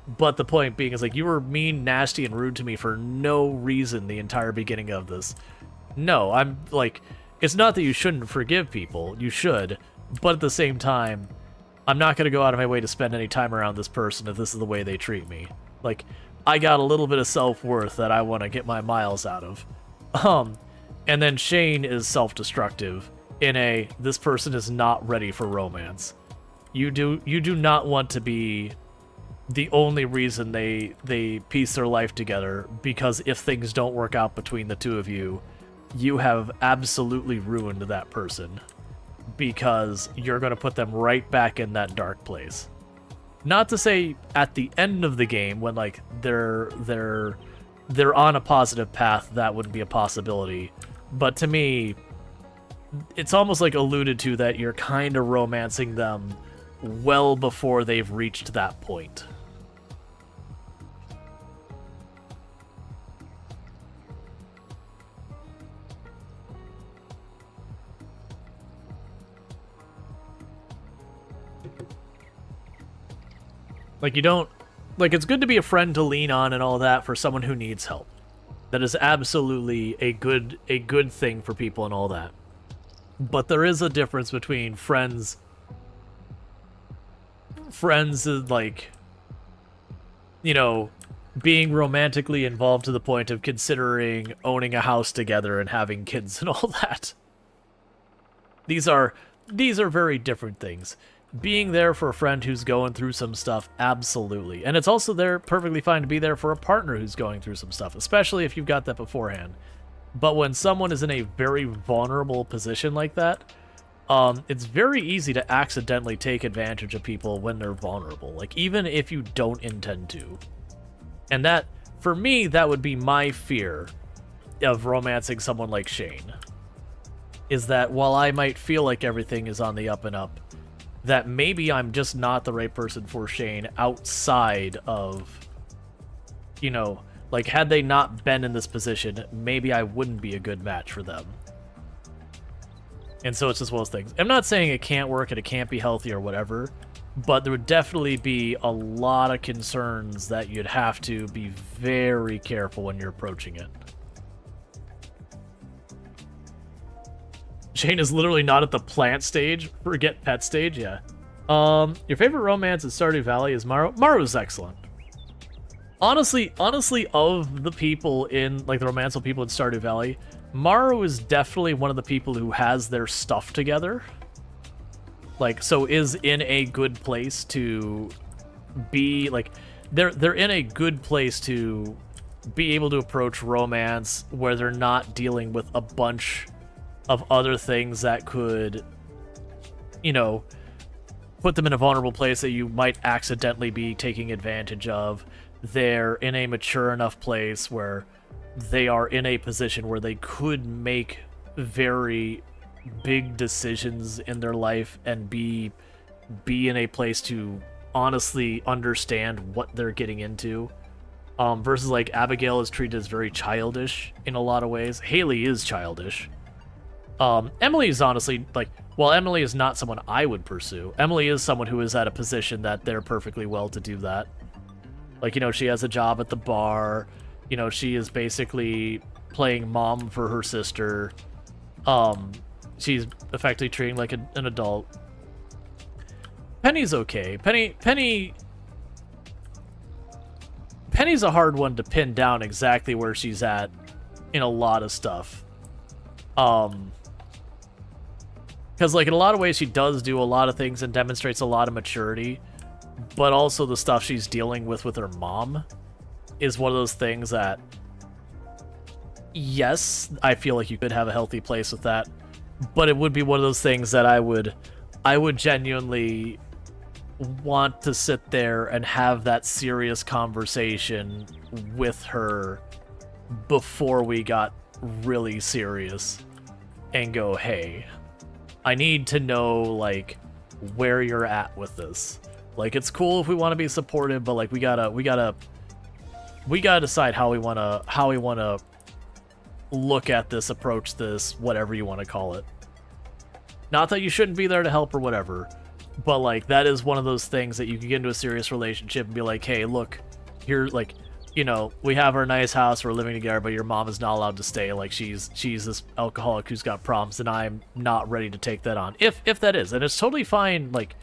But the point being is, like, you were mean, nasty, and rude to me for no reason the entire beginning of this. No, I'm, like, it's not that you shouldn't forgive people. You should. But at the same time, I'm not going to go out of my way to spend any time around this person if this is the way they treat me. Like, I got a little bit of self-worth that I want to get my miles out of. And then Shane is self-destructive in a, this person is not ready for romance. You do not want to be the only reason they piece their life together, because if things don't work out between the two of you, you have absolutely ruined that person, because you're going to put them right back in that dark place. Not to say at the end of the game when, like, they're on a positive path, that wouldn't be a possibility, but to me it's almost like alluded to that you're kind of romancing them well before they've reached that point. Like, you don't... Like, it's good to be a friend to lean on and all that for someone who needs help. That is absolutely a good thing for people and all that. But there is a difference between friends, like, you know, being romantically involved to the point of considering owning a house together and having kids and all that. These are very different things. Being there for a friend who's going through some stuff, absolutely. And it's also perfectly fine to be there for a partner who's going through some stuff, especially if you've got that beforehand. But when someone is in a very vulnerable position like that, it's very easy to accidentally take advantage of people when they're vulnerable, like, even if you don't intend to. And that, for me, that would be my fear of romancing someone like Shane. Is that while I might feel like everything is on the up and up, that maybe I'm just not the right person for Shane outside of, you know, like, had they not been in this position, maybe I wouldn't be a good match for them. And so it's just one of those things. I'm not saying it can't work and it can't be healthy or whatever, but there would definitely be a lot of concerns that you'd have to be very careful when you're approaching it. Shane is literally not at the plant stage. Forget pet stage, yeah. Your favorite romance in Stardew Valley is Maru. Maru's excellent. Honestly, of the people in, like, the romanceable people in Stardew Valley, Maru is definitely one of the people who has their stuff together. Like, so is in a good place to be, like, they're in a good place to be able to approach romance where they're not dealing with a bunch of other things that could, you know, put them in a vulnerable place that you might accidentally be taking advantage of. They're in a mature enough place where they are in a position where they could make very big decisions in their life and be in a place to honestly understand what they're getting into. Versus, like, Abigail is treated as very childish in a lot of ways. Haley is childish. Emily is honestly, like, while Emily is not someone I would pursue, Emily is someone who is at a position that they're perfectly well to do that. Like, you know, she has a job at the bar. You know, she is basically playing mom for her sister. She's effectively treating like an adult. Penny's okay. Penny's a hard one to pin down exactly where she's at in a lot of stuff. Because, like, in a lot of ways, she does do a lot of things and demonstrates a lot of maturity, but also the stuff she's dealing with her mom is one of those things that, yes, I feel like you could have a healthy place with that, but it would be one of those things that I would genuinely want to sit there and have that serious conversation with her before we got really serious and go, hey, I need to know, like, where you're at with this. Like, it's cool if we want to be supportive, but like we gotta decide how we wanna look at this, approach this, whatever you want to call it. Not that you shouldn't be there to help or whatever, but like that is one of those things that you can get into a serious relationship and be like, hey, look, here, like, you know, we have our nice house, we're living together, but your mom is not allowed to stay. Like, she's this alcoholic who's got problems, and I'm not ready to take that on. If that is, and it's totally fine. Like,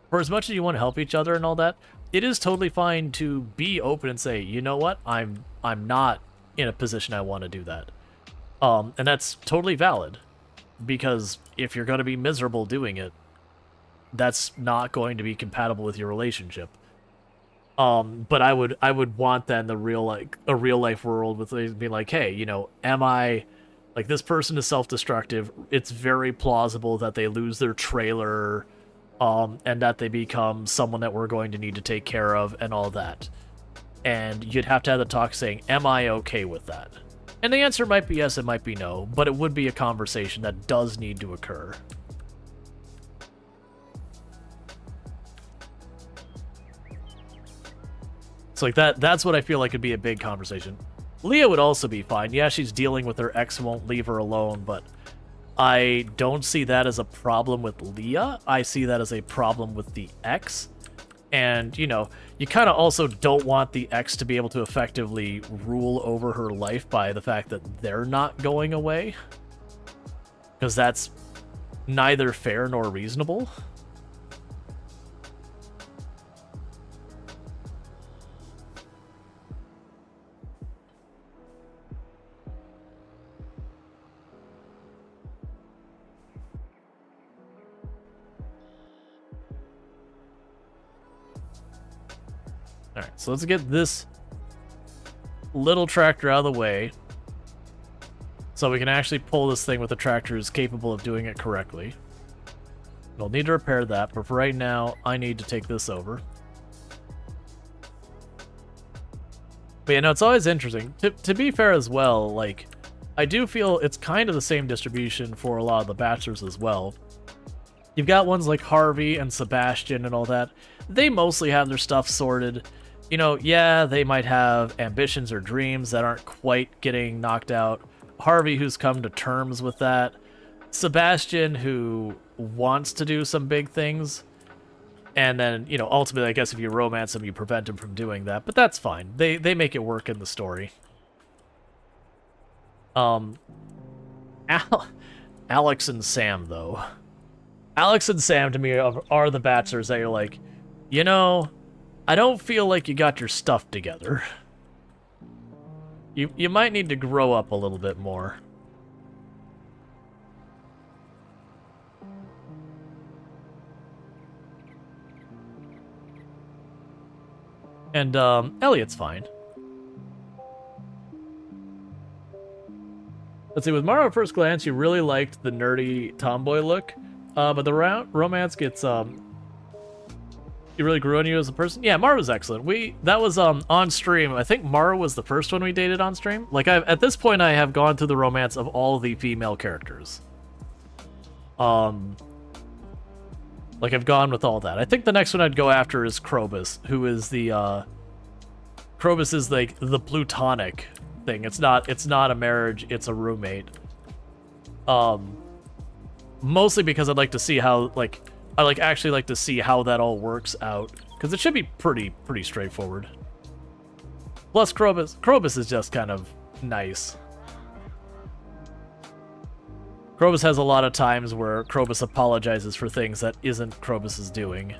for as much as you want to help each other and all that, it is totally fine to be open and say, you know what, I'm not in a position I want to do that. And that's totally valid, because if you're going to be miserable doing it, that's not going to be compatible with your relationship. But I would want that in the real life world, with be like, hey, you know, am I, like, this person is self-destructive. It's very plausible that they lose their trailer, and that they become someone that we're going to need to take care of and all that. And you'd have to have the talk saying, am I okay with that? And the answer might be yes, it might be no, but it would be a conversation that does need to occur. So like that's what I feel like would be a big conversation. Leah would also be fine. Yeah, she's dealing with her ex, won't leave her alone, but I don't see that as a problem with Leah. I see that as a problem with the ex. And, you know, you kind of also don't want the ex to be able to effectively rule over her life by the fact that they're not going away, because that's neither fair nor reasonable. Alright, so let's get this little tractor out of the way so we can actually pull this thing with the tractor is capable of doing it correctly. We'll need to repair that, but for right now, I need to take this over. But yeah, no, it's always interesting. To be fair as well, like, I do feel it's kind of the same distribution for a lot of the bachelors as well. You've got ones like Harvey and Sebastian and all that. They mostly have their stuff sorted. You know, yeah, they might have ambitions or dreams that aren't quite getting knocked out. Harvey, who's come to terms with that. Sebastian, who wants to do some big things. And then, you know, ultimately, I guess if you romance him, you prevent him from doing that. But that's fine. They make it work in the story. Alex and Sam, though. Alex and Sam, to me, are the bachelors that you're like, you know, I don't feel like you got your stuff together. You might need to grow up a little bit more. And, Elliot's fine. Let's see, with Mara at first glance, you really liked the nerdy tomboy look. But the romance gets, it really grew on you as a person. Yeah, Mara was excellent. That was, on stream. I think Mara was the first one we dated on stream. Like, at this point, I have gone through the romance of all the female characters. Like, I've gone with all that. I think the next one I'd go after is Krobus, who is the, Krobus is, like, the plutonic thing. It's not a marriage, it's a roommate. Mostly because I'd like to see how, like, actually like to see how that all works out. Because it should be pretty straightforward. Plus, Krobus is just kind of nice. Krobus has a lot of times where Krobus apologizes for things that isn't Krobus's doing.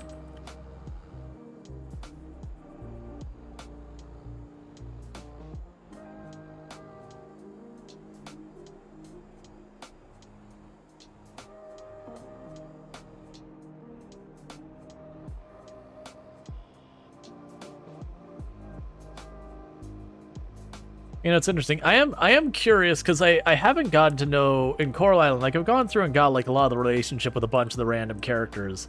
You know, it's interesting. I am curious because I haven't gotten to know in Coral Island. Like, I've gone through and got like a lot of the relationship with a bunch of the random characters.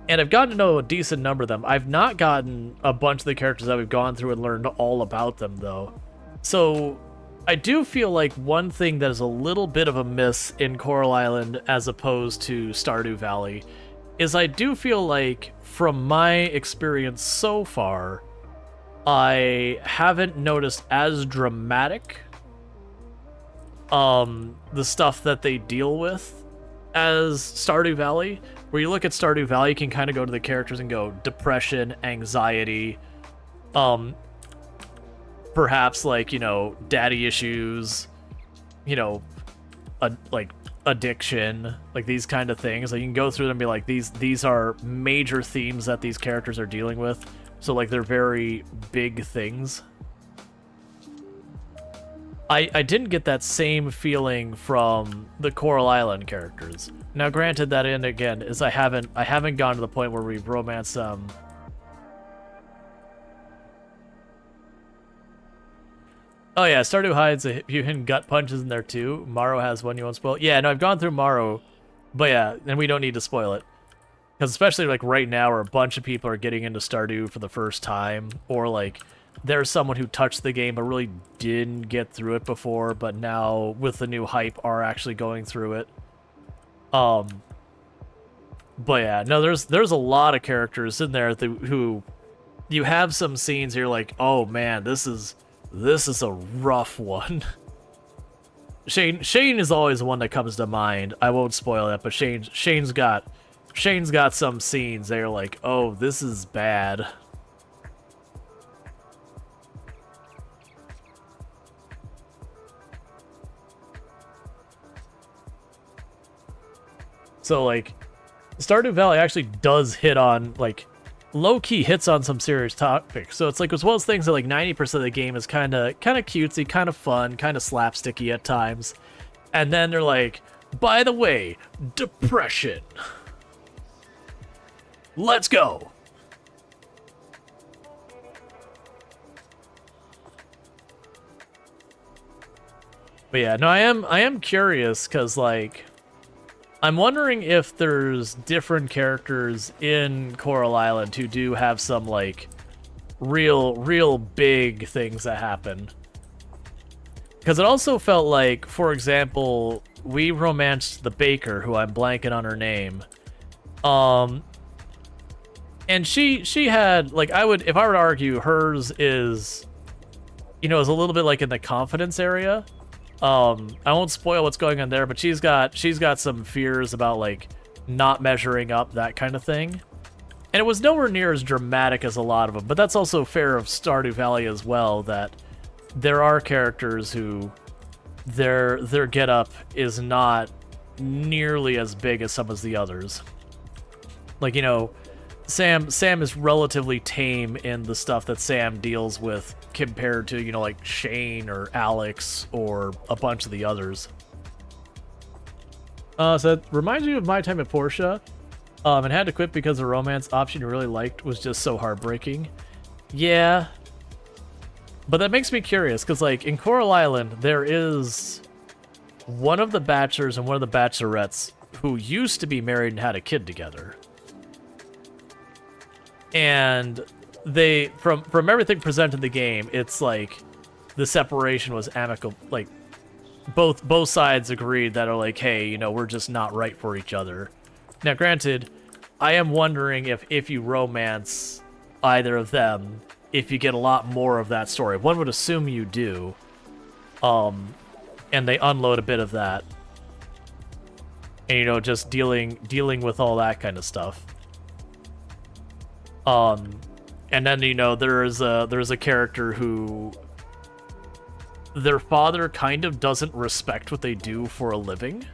And I've gotten to know a decent number of them. I've not gotten a bunch of the characters that we've gone through and learned all about them, though. So I do feel like one thing that is a little bit of a miss in Coral Island as opposed to Stardew Valley is I do feel like, from my experience so far, I haven't noticed as dramatic the stuff that they deal with as Stardew Valley. Where you look at Stardew Valley, you can kind of go to the characters and go depression, anxiety, perhaps like, you know, daddy issues, you know, like addiction, like these kind of things. Like you can go through them and be like, these are major themes that these characters are dealing with. So like they're very big things. I didn't get that same feeling from the Coral Island characters. Now, granted, that in again is I haven't gotten to the point where we've romanced them. Oh yeah, Stardew hides a few hidden gut punches in there too. Morrow has one you won't spoil. Yeah, no, I've gone through Morrow, but yeah, and we don't need to spoil it. Because especially like right now where a bunch of people are getting into Stardew for the first time, or like there's someone who touched the game but really didn't get through it before, but now with the new hype are actually going through it. But yeah, no, there's a lot of characters in there who you have some scenes here like, oh man, this is a rough one. Shane is always the one that comes to mind. I won't spoil that, but Shane's got some scenes they're like, oh, this is bad. So, like, Stardew Valley actually does hit on, like, low-key hits on some serious topics. So it's like, as well as things that, like, 90% of the game is kind of cutesy, kind of fun, kind of slapsticky at times. And then they're like, by the way, depression. Let's go. But yeah, no, I am curious, because, like, I'm wondering if there's different characters in Coral Island who do have some, like, real big things that happen. Because it also felt like, for example, we romanced the baker, who I'm blanking on her name. And she had, like, if I were to argue, hers is, you know, is a little bit like in the confidence area. I won't spoil what's going on there, but she's got some fears about, like, not measuring up, that kind of thing. And it was nowhere near as dramatic as a lot of them, but that's also fair of Stardew Valley as well, that there are characters who their get-up is not nearly as big as some of the others. Like, you know, Sam is relatively tame in the stuff that Sam deals with compared to, you know, like Shane or Alex or a bunch of the others. So it reminds me of my time at Portia, and had to quit because the romance option you really liked was just so heartbreaking. Yeah, but that makes me curious, because, like, in Coral Island, there is one of the bachelors and one of the bachelorettes who used to be married and had a kid together. And they, from everything presented in the game, it's like the separation was amicable. Like, both sides agreed that are like, hey, you know, we're just not right for each other. Now, granted, I am wondering if you romance either of them, if you get a lot more of that story. One would assume you do. And they unload a bit of that. And, you know, just dealing with all that kind of stuff. And then, you know, there's a character who their father kind of doesn't respect what they do for a living,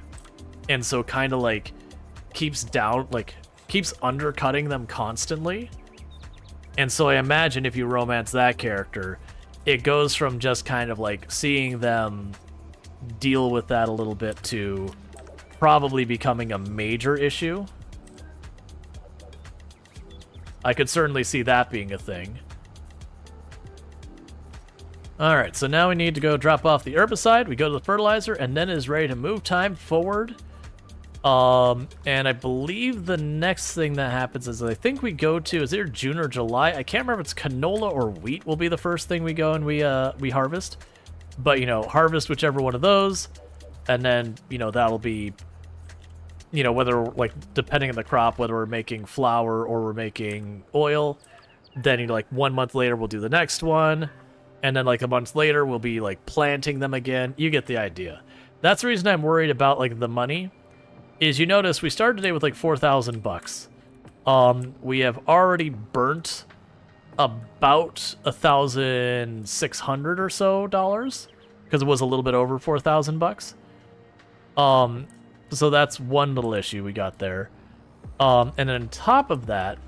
and so kind of like keeps undercutting them constantly. And so I imagine if you romance that character, it goes from just kind of like seeing them deal with that a little bit to probably becoming a major issue. I could certainly see that being a thing. Alright, so now we need to go drop off the herbicide, we go to the fertilizer, and then it is ready to move time forward. And I believe the next thing that happens is I think we go to, is either June or July. I can't remember if it's canola or wheat will be the first thing we go and we harvest. But, you know, harvest whichever one of those. And then, you know, that'll be, you know, whether, like, depending on the crop, whether we're making flour or we're making oil. Then, you know, like, 1 month later, we'll do the next one. And then, like, a month later, we'll be, like, planting them again. You get the idea. That's the reason I'm worried about, like, the money. Is you notice we started today with like 4,000 bucks. We have already burnt about 1,600 or so dollars because it was a little bit over 4,000 bucks. So that's one little issue we got there. And then on top of that,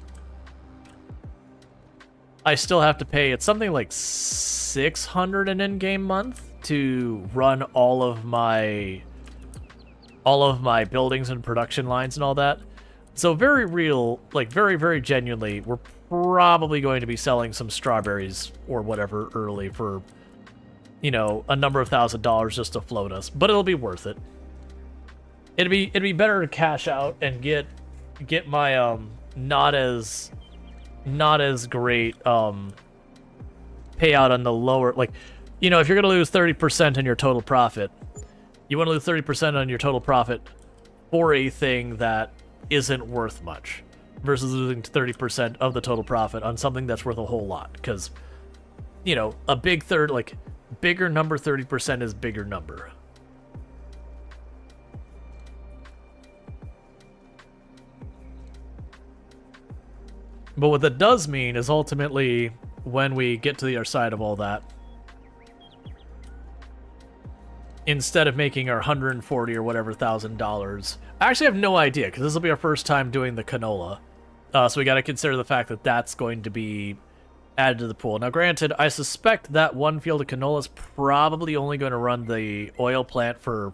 I still have to pay, it's something like 600 an in-game month to run all of my buildings and production lines and all that. So very real, like very, very genuinely, we're probably going to be selling some strawberries or whatever early for, you know, a number of $1,000s just to float us, but it'll be worth it. It'd be better to cash out and get my not as great payout on the lower, like, you know, if you're gonna lose 30% on your total profit, you want to lose 30% on your total profit for a thing that isn't worth much versus losing 30% of the total profit on something that's worth a whole lot. Because, you know, a big third, like, bigger number 30% is bigger number. But what that does mean is ultimately when we get to the other side of all that, instead of making our 140 or whatever $1,000, I actually have no idea because this will be our first time doing the canola, so we got to consider the fact that that's going to be added to the pool. Now, granted, I suspect that one field of canola is probably only going to run the oil plant for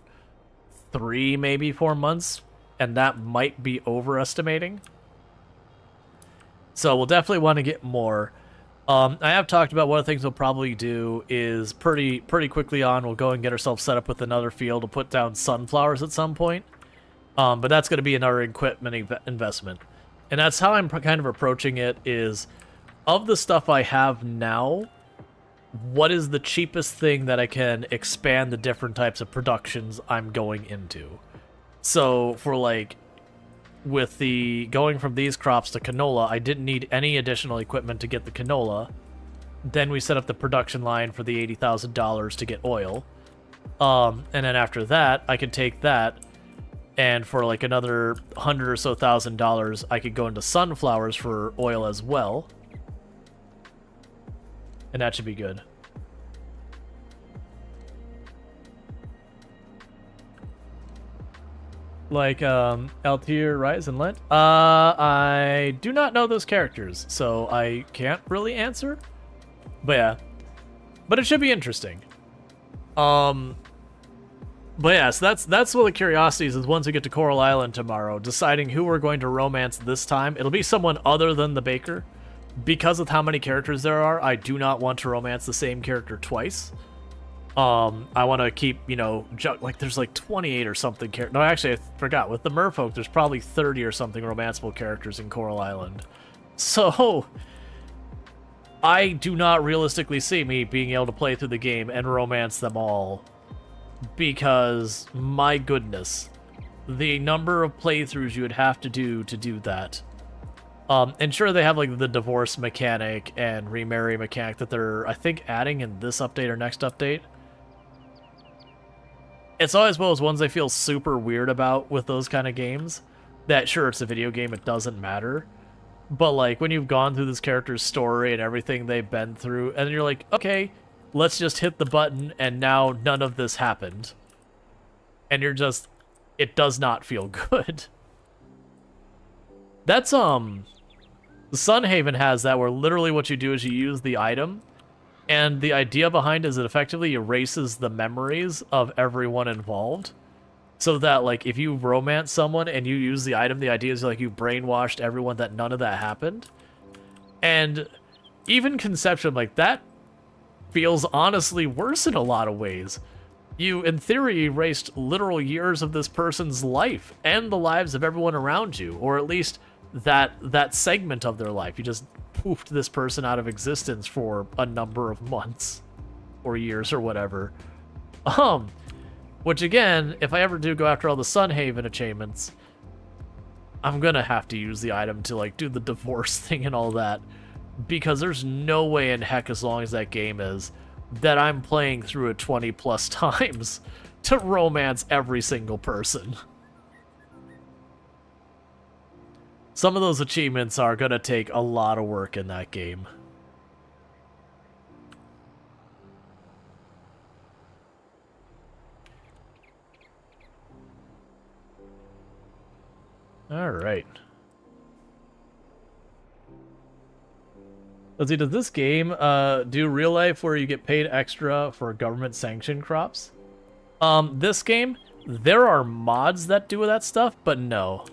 3, maybe 4 months, and that might be overestimating. So we'll definitely want to get more. I have talked about one of the things we'll probably do is pretty quickly on, we'll go and get ourselves set up with another field to put down sunflowers at some point. But that's going to be another equipment investment. And that's how I'm kind of approaching it is, of the stuff I have now, what is the cheapest thing that I can expand the different types of productions I'm going into? So for like, with the going from these crops to canola, I didn't need any additional equipment to get the canola. Then we set up the production line for the $80,000 to get oil. And then after that, I could take that, and for like another $100,000 or so, I could go into sunflowers for oil as well. And that should be good. Like, Altair, Rise, and Lent? I do not know those characters, so I can't really answer. But yeah. But it should be interesting. But yeah, so that's one of the curiosities is once we get to Coral Island tomorrow, deciding who we're going to romance this time. It'll be someone other than the baker. Because of how many characters there are, I do not want to romance the same character twice. I want to keep, you know, like there's like 28 or something. No, actually, I forgot. With the merfolk, there's probably 30 or something romanceable characters in Coral Island. So, I do not realistically see me being able to play through the game and romance them all. Because, my goodness, the number of playthroughs you would have to do that. And sure, they have like the divorce mechanic and remarry mechanic that they're, I think, adding in this update or next update. It's always one of those ones I feel super weird about with those kind of games. That, sure, it's a video game, it doesn't matter. But, like, when you've gone through this character's story and everything they've been through, and you're like, okay, let's just hit the button, and now none of this happened. And you're just... it does not feel good. That's, Sunhaven has that, where literally what you do is you use the item, and the idea behind it is it effectively erases the memories of everyone involved. So that, like, if you romance someone and you use the item, the idea is, like, you brainwashed everyone that none of that happened. And even conception, like, that feels honestly worse in a lot of ways. you, in theory, erased literal years of this person's life and the lives of everyone around you, or at least that segment of their life. You just poofed this person out of existence for a number of months or years or whatever. Which again, if I ever do go after all the Sunhaven achievements, I'm gonna have to use the item to like do the divorce thing and all that, because there's no way in heck, as long as that game is, that I'm playing through it 20 plus times to romance every single person. Some of those achievements are gonna take a lot of work in that game. Alright. Let's see, does this game do real life where you get paid extra for government sanctioned crops? This game, there are mods that do that stuff, but no.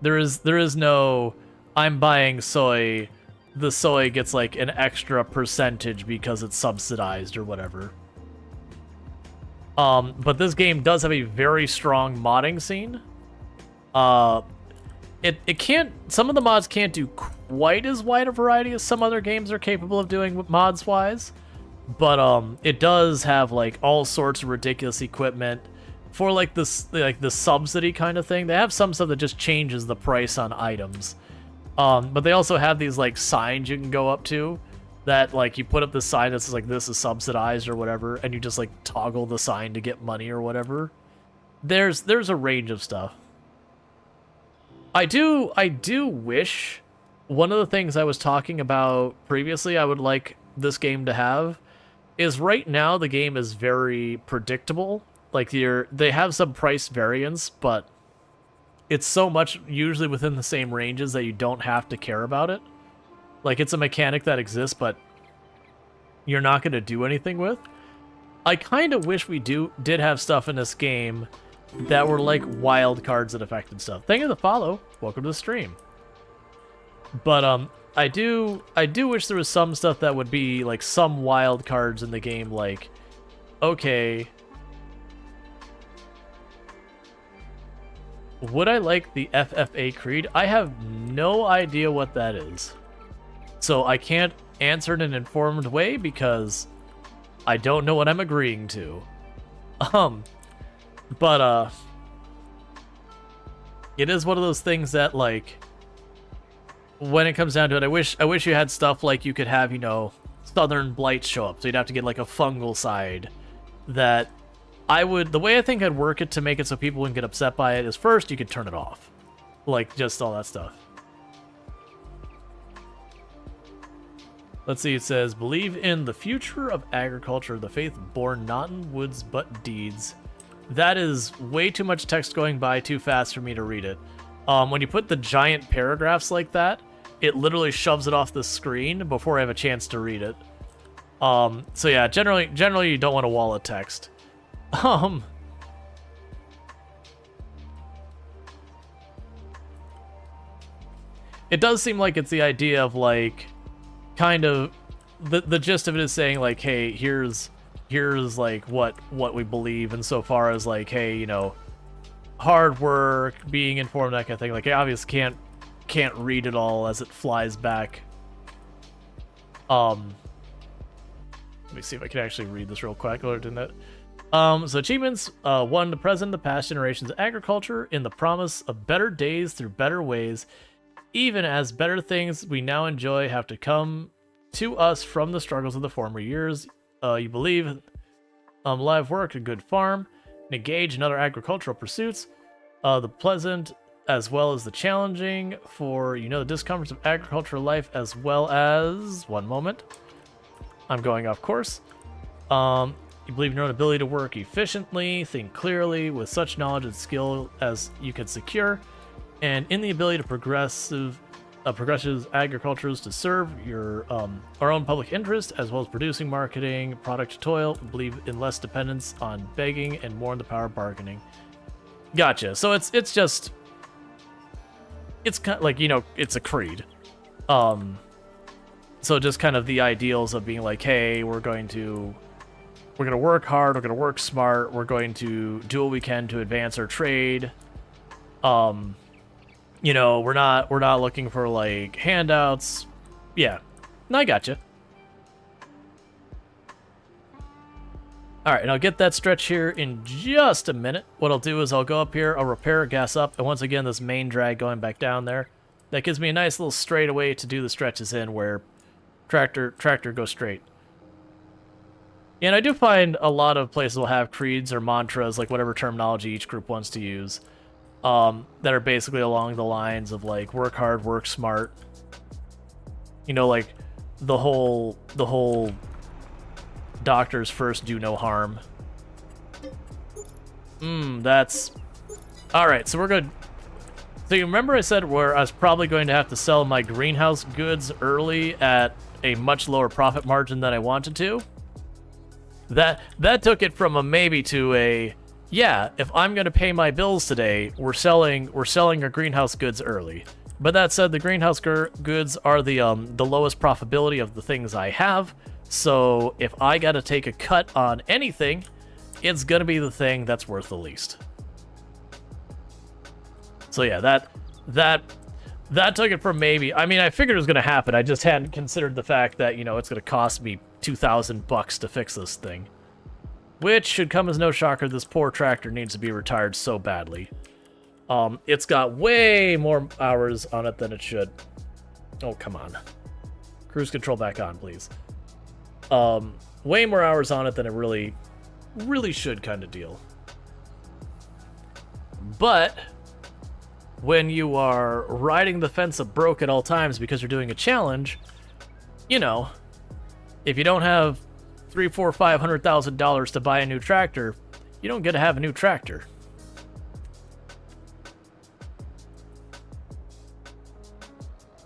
There is no, I'm buying soy, the soy gets like an extra percentage because it's subsidized or whatever. But this game does have a very strong modding scene. It can't, some of the mods can't do quite as wide a variety as some other games are capable of doing mods wise, but it does have like all sorts of ridiculous equipment for like this, like the subsidy kind of thing. They have some stuff that just changes the price on items, but they also have these like signs you can go up to that like you put up the sign that's like this is subsidized or whatever, and you just like toggle the sign to get money or whatever. There's a range of stuff. I do wish, one of the things I was talking about previously I would like this game to have is right now the game is very predictable. Like they have some price variance, but it's so much usually within the same ranges that you don't have to care about it. Like it's a mechanic that exists, but you're not going to do anything with. I kind of wish we did have stuff in this game that were like wild cards that affected stuff. Thank you for the follow. Welcome to the stream. But I do wish there was some stuff that would be like some wild cards in the game, like, okay, would I like the FFA Creed? I have no idea what that is. So I can't answer in an informed way because I don't know what I'm agreeing to. But it is one of those things that, like, when it comes down to it, I wish you had stuff like you could have, you know, Southern Blight show up, so you'd have to get like a fungal side. That the way I think I'd work it to make it so people wouldn't get upset by it is, first you could turn it off, like just all that stuff. Let's see, it says, believe in the future of agriculture, the faith born not in woods but deeds. That is way too much text going by too fast for me to read it. When you put the giant paragraphs like that, it literally shoves it off the screen before I have a chance to read it. So yeah, generally you don't want a wall of text. It does seem like it's the idea of like, kind of, the gist of it is saying like, hey, here's like what we believe insofar as like, hey, you know, hard work, being informed, that kind of thing. Like, I obviously can't read it all as it flies back. Let me see if I can actually read this real quick, or didn't it? So achievements, 1, the present, the past generations of agriculture, in the promise of better days through better ways, even as better things we now enjoy have to come to us from the struggles of the former years. You believe live work, a good farm, and engage in other agricultural pursuits, the pleasant as well as the challenging, for you know the discomforts of agricultural life, as well as, one moment, I'm going off course. You believe in your own ability to work efficiently, think clearly, with such knowledge and skill as you can secure, and in the ability to progressive agricultures to serve your our own public interest, as well as producing, marketing, product to toil. Believe in less dependence on begging and more in the power of bargaining. Gotcha. So it's just, it's kind of like, you know, it's a creed. So just kind of the ideals of being like, hey, we're going to We're going to work hard. We're going to work smart. We're going to do what we can to advance our trade. You know, we're not looking for, like, handouts. Yeah. No, I gotcha. Alright, and I'll get that stretch here in just a minute. What I'll do is I'll go up here, I'll repair, gas up, and once again, this main drag going back down there. That gives me a nice little straightaway to do the stretches in where tractor goes straight. And I do find a lot of places will have creeds or mantras, like whatever terminology each group wants to use, that are basically along the lines of, like, work hard, work smart. You know, like, the whole doctors first, do no harm. That's... Alright, so we're good. So you remember I said where I was probably going to have to sell my greenhouse goods early at a much lower profit margin than I wanted to? That took it from a maybe to a, yeah, if I'm going to pay my bills today, we're selling our greenhouse goods early. But that said, the greenhouse goods are the lowest profitability of the things I have. So if I got to take a cut on anything, it's going to be the thing that's worth the least. So yeah, that took it from maybe. I mean, I figured it was going to happen. I just hadn't considered the fact that, you know, it's going to cost me $2,000 to fix this thing. Which should come as no shocker. This poor tractor needs to be retired so badly. It's got way more hours on it than it should. Oh, come on. Cruise control back on, please. Way more hours on it than it really should, kind of deal. But when you are riding the fence of broke at all times because you're doing a challenge, you know, if you don't have $300,000, $400,000, $500,000 to buy a new tractor, you don't get to have a new tractor.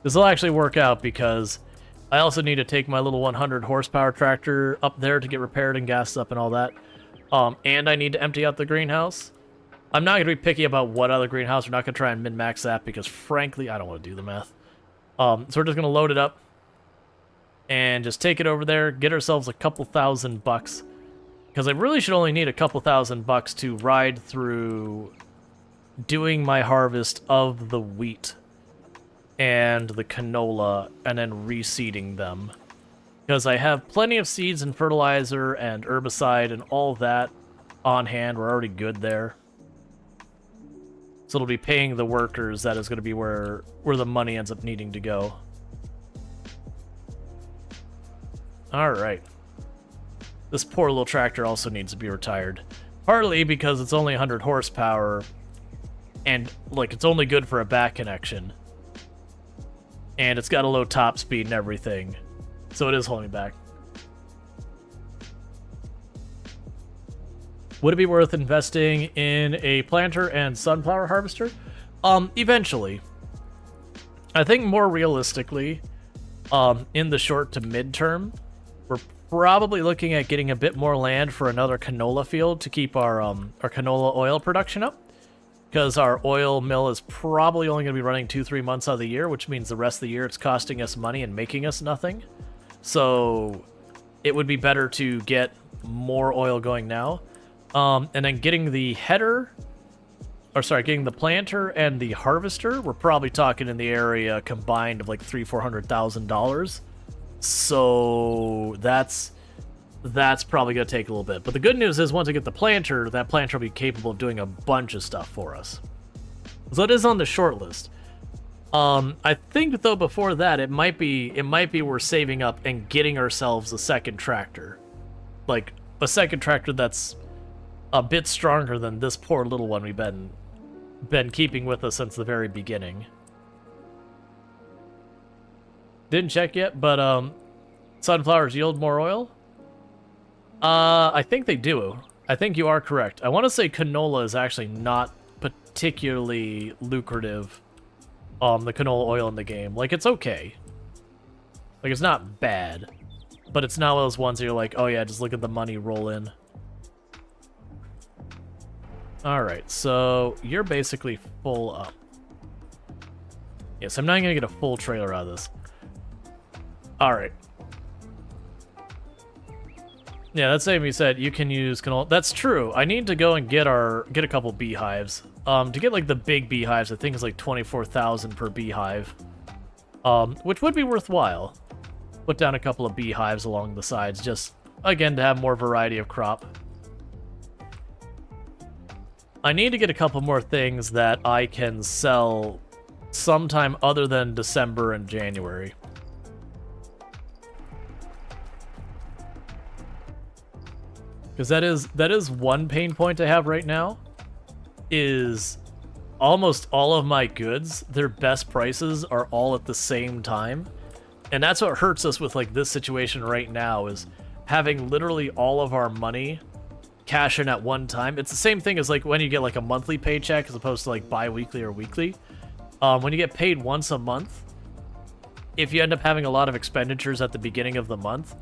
This will actually work out because I also need to take my little 100 horsepower tractor up there to get repaired and gassed up and all that. And I need to empty out the greenhouse. I'm not going to be picky about what other greenhouse. We're not going to try and min-max that because, frankly, I don't want to do the math. So we're just going to load it up and just take it over there, get ourselves a couple $1,000. Because I really should only need a couple $1,000 to ride through doing my harvest of the wheat and the canola and then reseeding them. Because I have plenty of seeds and fertilizer and herbicide and all that on hand. We're already good there. So it'll be paying the workers. That is going to be where the money ends up needing to go. Alright. This poor little tractor also needs to be retired. Partly because it's only 100 horsepower and, like, it's only good for a back connection. And it's got a low top speed and everything. So it is holding back. Would it be worth investing in a planter and sunflower harvester? Eventually. I think more realistically, in the short to mid-term, we're probably looking at getting a bit more land for another canola field to keep our canola oil production up. Because our oil mill is probably only going to be running 2-3 months out of the year, which means the rest of the year it's costing us money and making us nothing. So it would be better to get more oil going now. And then getting the header, getting the planter and the harvester, we're probably talking in the area combined of like $300,000-$400,000. So that's probably going to take a little bit. But the good news is once I get the planter, that planter will be capable of doing a bunch of stuff for us. So it is on the short list. I think, though, before that, it might be we're saving up and getting ourselves a second tractor. Like, a second tractor that's a bit stronger than this poor little one we've been keeping with us since the very beginning. Didn't check yet, but sunflowers yield more oil? I think they do. I think you are correct. I want to say canola is actually not particularly lucrative, the canola oil in the game. Like, it's okay. Like, it's not bad. But it's not one of those ones that you're like, oh yeah, just look at the money roll in. Alright, so you're basically full up. Yes, I'm not going to get a full trailer out of this. Alright. Yeah, that's same you said. You can use canola. That's true. I need to go and get a couple beehives. To get like the big beehives, I think it's like 24,000 per beehive. Which would be worthwhile. Put down a couple of beehives along the sides, just again to have more variety of crop. I need to get a couple more things that I can sell sometime other than December and January. Because that is one pain point I have right now, is almost all of my goods, their best prices are all at the same time. And that's what hurts us with like this situation right now, is having literally all of our money cash in at one time. It's the same thing as like when you get like a monthly paycheck as opposed to like bi-weekly or weekly. When you get paid once a month, if you end up having a lot of expenditures at the beginning of the month,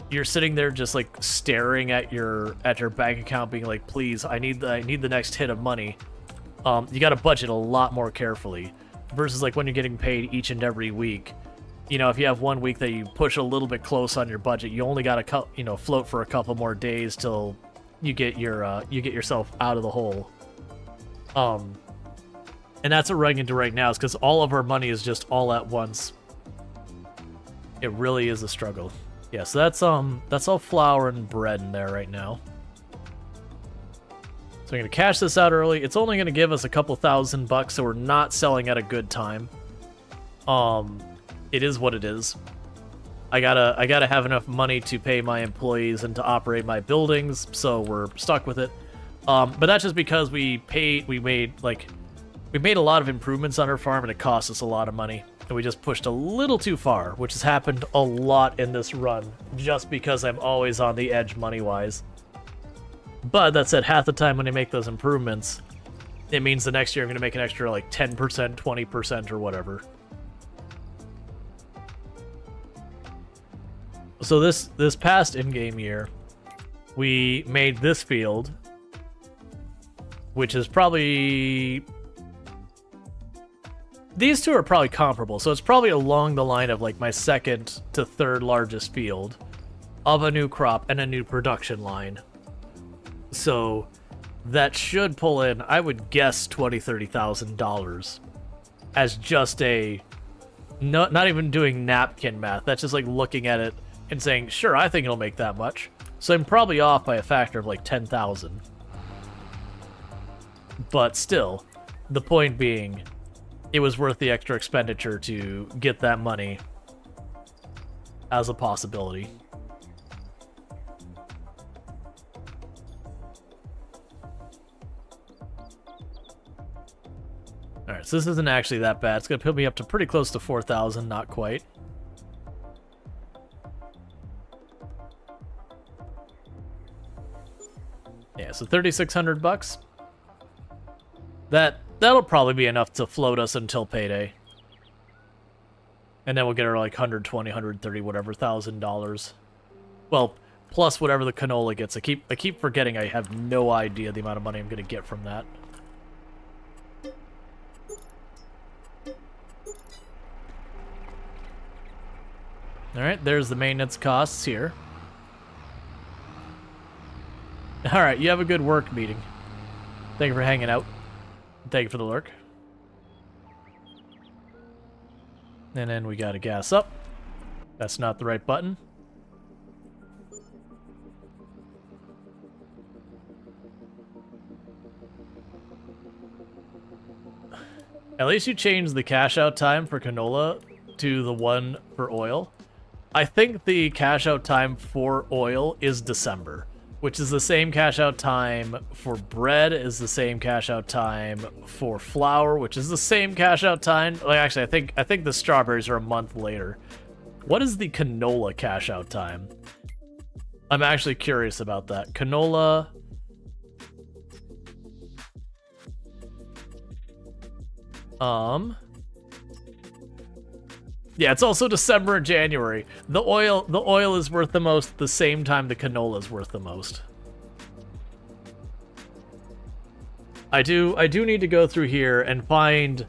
you're sitting there just like staring at your bank account being like, please, I need the next hit of money. You got to budget a lot more carefully versus like when you're getting paid each and every week. You know, if you have one week that you push a little bit close on your budget, you only got to float for a couple more days till you get yourself out of the hole. And that's what we're running into right now, is because all of our money is just all at once. It really is a struggle. Yeah, so that's all flour and bread in there right now. So I'm gonna cash this out early. It's only gonna give us a couple $1,000, so we're not selling at a good time. It is what it is. I gotta have enough money to pay my employees and to operate my buildings, so we're stuck with it. But that's just because we made a lot of improvements on our farm, and it cost us a lot of money. And we just pushed a little too far, which has happened a lot in this run, just because I'm always on the edge money-wise. But that said, half the time when I make those improvements, it means the next year I'm going to make an extra like 10%, 20%, or whatever. So this past in-game year, we made this field, which is probably... These two are probably comparable, so it's probably along the line of like my second to third largest field of a new crop and a new production line. So that should pull in, I would guess, $20,000, $30,000 as just a, not even doing napkin math. That's just like looking at it and saying, sure, I think it'll make that much. So I'm probably off by a factor of like 10,000. But still, the point being, it was worth the extra expenditure to get that money as a possibility. Alright, so this isn't actually that bad. It's going to put me up to pretty close to 4,000, not quite. Yeah, so $3,600. That'll probably be enough to float us until payday. And then we'll get our like 120, 130, whatever, $1,000. Well, plus whatever the canola gets. I keep forgetting I have no idea the amount of money I'm going to get from that. Alright, there's the maintenance costs here. Alright, you have a good work meeting. Thank you for hanging out. Thank you for the lurk. And then we gotta gas up. That's not the right button. At least you changed the cash out time for canola to the one for oil. I think the cash out time for oil is December, which is the same cash out time for bread, is the same cash out time for flour, which is the same cash out time. Like, actually, I think the strawberries are a month later. What is the canola cash out time? I'm actually curious about that. Canola. Yeah, it's also December and January. The oil is worth the most the same time the canola is worth the most. I do need to go through here and find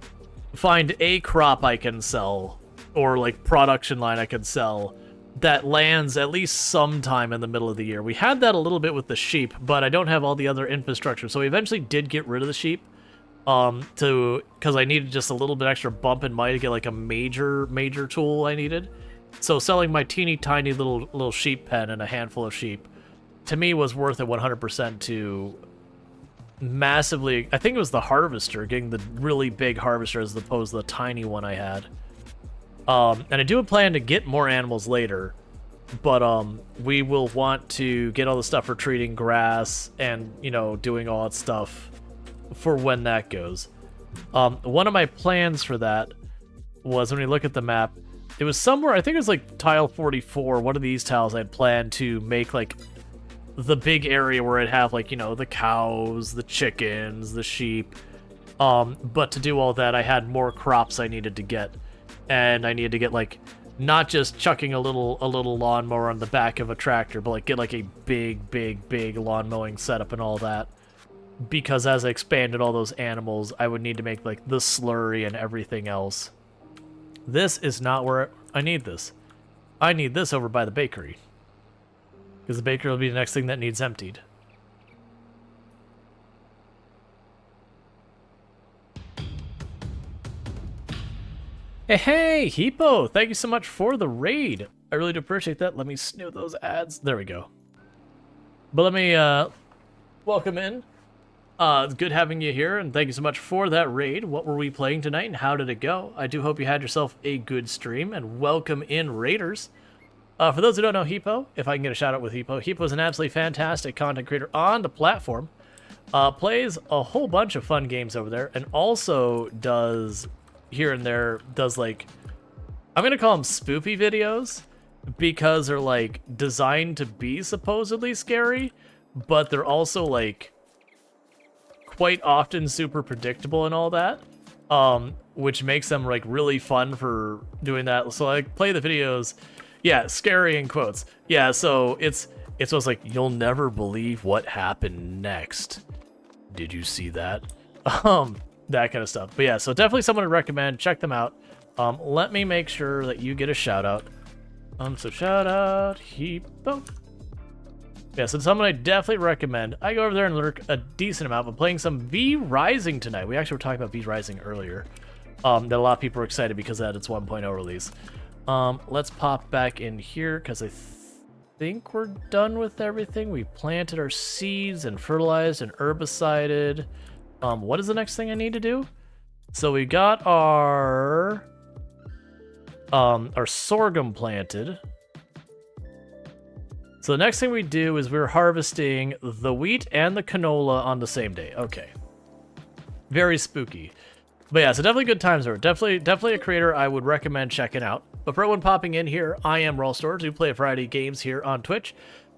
a crop I can sell, or like production line I can sell that lands at least sometime in the middle of the year. We had that a little bit with the sheep, but I don't have all the other infrastructure. So we eventually did get rid of the sheep because I needed just a little bit extra bump in money to get like a major tool I needed. So selling my teeny tiny little sheep pen and a handful of sheep to me was worth it 100% to massively. I think it was the harvester, getting the really big harvester as opposed to the tiny one I had. And I do plan to get more animals later, but we will want to get all the stuff for treating grass and, you know, doing all that stuff for when that goes. One of my plans for that was, when we look at the map, it was somewhere, I think it was like tile 44, one of these tiles I had planned to make like the big area where I'd have like, you know, the cows, the chickens, the sheep. But to do all that, I had more crops I needed to get. And I needed to get like, not just chucking a little lawnmower on the back of a tractor, but like get like a big lawn mowing setup and all that. Because as I expanded all those animals, I would need to make like the slurry and everything else. This is not where I need this. I need this over by the bakery. Because the bakery will be the next thing that needs emptied. Hey, Hippo! Thank you so much for the raid. I really do appreciate that. Let me snoo those ads. There we go. But let me welcome in. It's good having you here, and thank you so much for that raid. What were we playing tonight, and how did it go? I do hope you had yourself a good stream, and welcome in, raiders. For those who don't know Hippo, if I can get a shout out with Hippo, Hippo is an absolutely fantastic content creator on the platform. Plays a whole bunch of fun games over there, and also does here and there, does like, I'm gonna call them spoopy videos, because they're like designed to be supposedly scary, but they're also like quite often super predictable and all that, which makes them like really fun for doing that. So I play the videos, yeah, scary in quotes, yeah, so it's almost like, you'll never believe what happened next. Did you see that? That kind of stuff. But yeah, so definitely someone to recommend. Check them out. Let me make sure that you get a shout out. So shout out Hippo. Yeah, so someone I definitely recommend. I go over there and lurk a decent amount, but playing some V Rising tonight. We actually were talking about V Rising earlier. That a lot of people are excited because of that its 1.0 release. Let's pop back in here because I think we're done with everything. We planted our seeds and fertilized and herbicided. What is the next thing I need to do? So we got our sorghum planted. So the next thing we do is we're harvesting the wheat and the canola on the same day. Okay. Very spooky. But yeah, so definitely good times over. Definitely a creator I would recommend checking out. But for everyone popping in here, I am Rual Storge. We play a variety of games here on Twitch.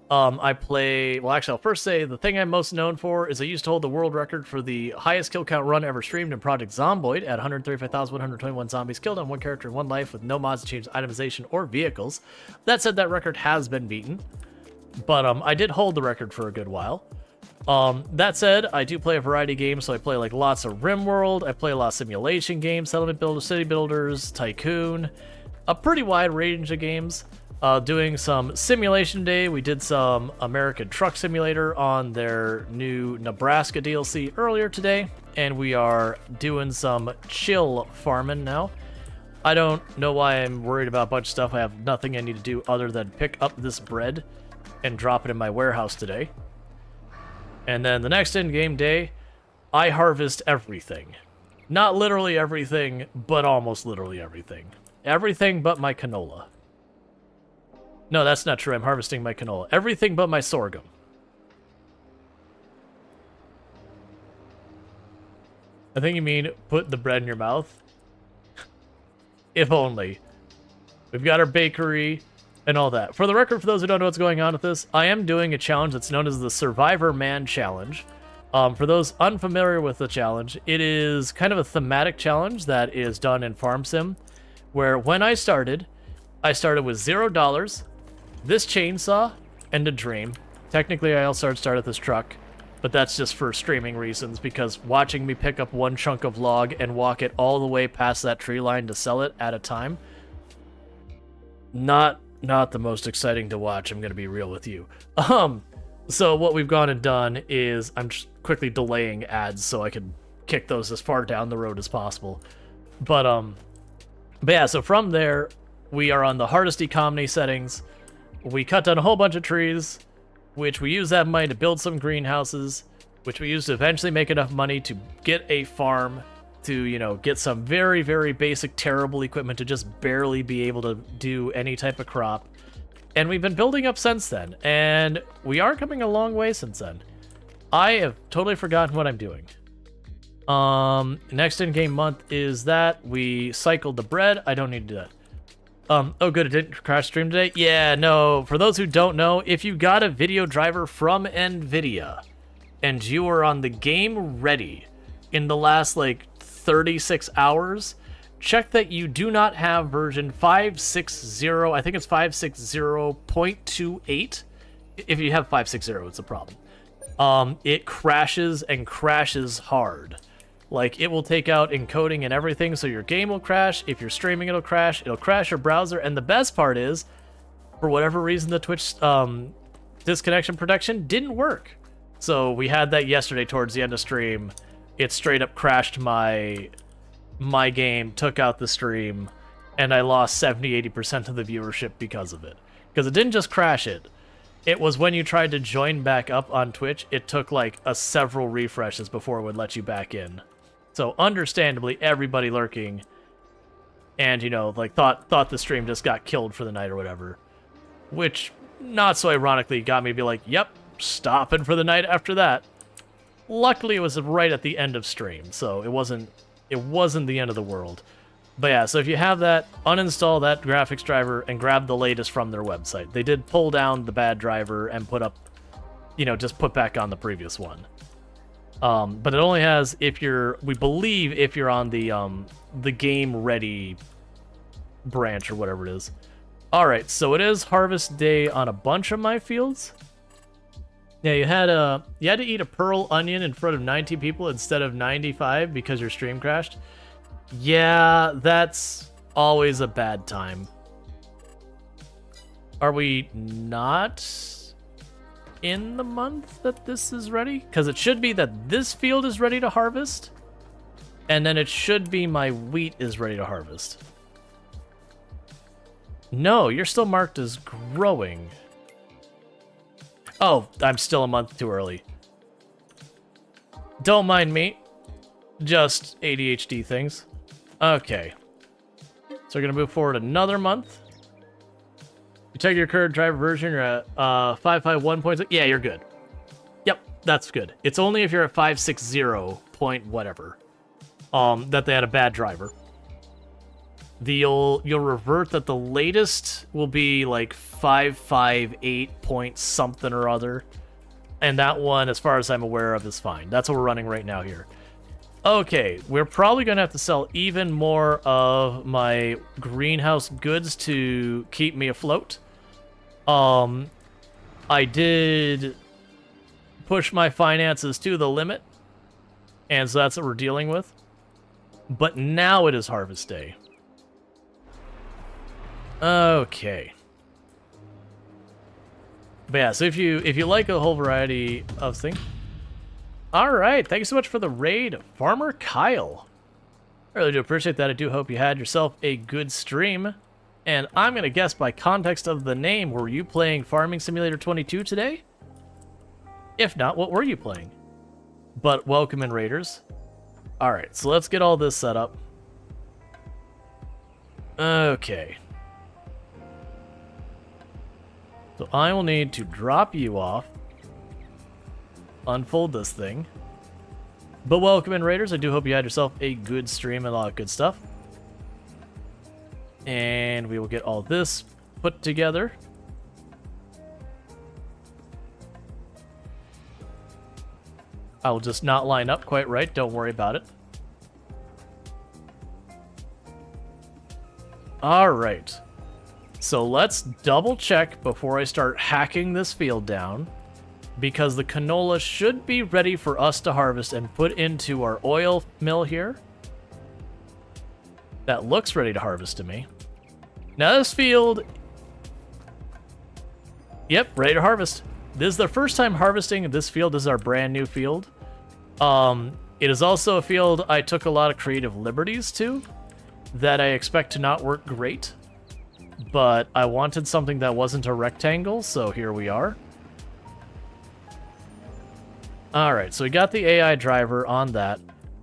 I play, well, actually, I'll first say the thing I'm most known for is I used to hold the world record for the highest kill count run ever streamed in Project Zomboid at 135,121 zombies killed on one character in one life with no mods to change itemization or vehicles. That said, that record has been beaten, but I did hold the record for a good while. That said, I do play a variety of games, so I play like lots of RimWorld, I play a lot of simulation games, settlement builders, city builders, Tycoon, a pretty wide range of games. Doing some simulation day. We did some American Truck Simulator on their new Nebraska DLC earlier today, and we are doing some chill farming now. I don't know why I'm worried about a bunch of stuff. I have nothing I need to do other than pick up this bread and drop it in my warehouse today. And then the next in-game day, I harvest everything. Not literally everything, but almost literally everything. Everything but my canola. No, that's not true. I'm harvesting my canola. Everything but my sorghum. I think you mean put the bread in your mouth. If only. We've got our bakery and all that. For the record, for those who don't know what's going on with this, I am doing a challenge that's known as the Survivor Man Challenge. For those unfamiliar with the challenge, it is kind of a thematic challenge that is done in Farm Sim, where when I started with $0, this chainsaw, and a dream. Technically, I also started this truck, but that's just for streaming reasons, because watching me pick up one chunk of log and walk it all the way past that tree line to sell it at a time, not not the most exciting to watch. I'm gonna be real with you. So what we've gone and done is I'm just quickly delaying ads so I can kick those as far down the road as possible. But yeah, so from there, we are on the hardest economy settings. We cut down a whole bunch of trees, which we use that money to build some greenhouses, which we use to eventually make enough money to get a farm, to, you know, get some very, very basic, terrible equipment to just barely be able to do any type of crop. And we've been building up since then, and we are coming a long way since then. I have totally forgotten what I'm doing. Next in-game month is that we cycled the bread. I don't need to do that. Oh good, it didn't crash stream today? Yeah, no, for those who don't know, if you got a video driver from NVIDIA, and you were on the game ready in the last, like, 36 hours, check that you do not have version 560, I think it's 560.28. If you have 560, it's a problem. It crashes and crashes hard. Like, it will take out encoding and everything, so your game will crash. If you're streaming, it'll crash your browser, and the best part is, for whatever reason, the Twitch disconnection protection didn't work. So we had that yesterday towards the end of stream. It straight up crashed my game, took out the stream, and I lost 70-80% of the viewership because of it. Because it didn't just crash it. It was when you tried to join back up on Twitch, it took like several refreshes before it would let you back in. So understandably, everybody lurking and, you know, like thought the stream just got killed for the night or whatever. Which, not so ironically, got me to be like, yep, stopping for the night after that. Luckily, it was right at the end of stream, so it wasn't the end of the world. But yeah, so if you have that, uninstall that graphics driver and grab the latest from their website. They did pull down the bad driver and put up, you know, just put back on the previous one. But it only has we believe if you're on the game ready branch or whatever it is. All right, so it is harvest day on a bunch of my fields. Yeah, you had to eat a pearl onion in front of 90 people instead of 95 because your stream crashed. Yeah, that's always a bad time. Are we not in the month that this is ready? Because it should be that this field is ready to harvest, and then it should be my wheat is ready to harvest. No, you're still marked as growing. Oh, I'm still a month too early. Don't mind me. Just ADHD things. Okay. So we're going to move forward another month. You take your current driver version, you're at 551.6. Yeah, you're good. Yep, that's good. It's only if you're at 560 point whatever that they had a bad driver. You'll revert that the latest will be like 558 point something or other. And that one, as far as I'm aware of, is fine. That's what we're running right now here. Okay, we're probably going to have to sell even more of my greenhouse goods to keep me afloat. I did push my finances to the limit, and so that's what we're dealing with. But now it is harvest day. Okay. But yeah, so if you like a whole variety of things. Alright, thank you so much for the raid, Farmer Kyle. I really do appreciate that. I do hope you had yourself a good stream. And I'm going to guess by context of the name, were you playing Farming Simulator 22 today? If not, what were you playing? But welcome in, Raiders. Alright, so let's get all this set up. Okay. So I will need to drop you off. Unfold this thing. But welcome in, Raiders. I do hope you had yourself a good stream and a lot of good stuff. And we will get all this put together. I will just not line up quite right. Don't worry about it. All right. So let's double check before I start hacking this field down, because the canola should be ready for us to harvest and put into our oil mill here. That looks ready to harvest to me. Now this field Yep, ready to harvest. This is the first time harvesting this field. This is our brand new field. It is also a field I took a lot of creative liberties to that I expect to not work great. But I wanted something that wasn't a rectangle, so here we are. Alright, so we got the AI driver on that.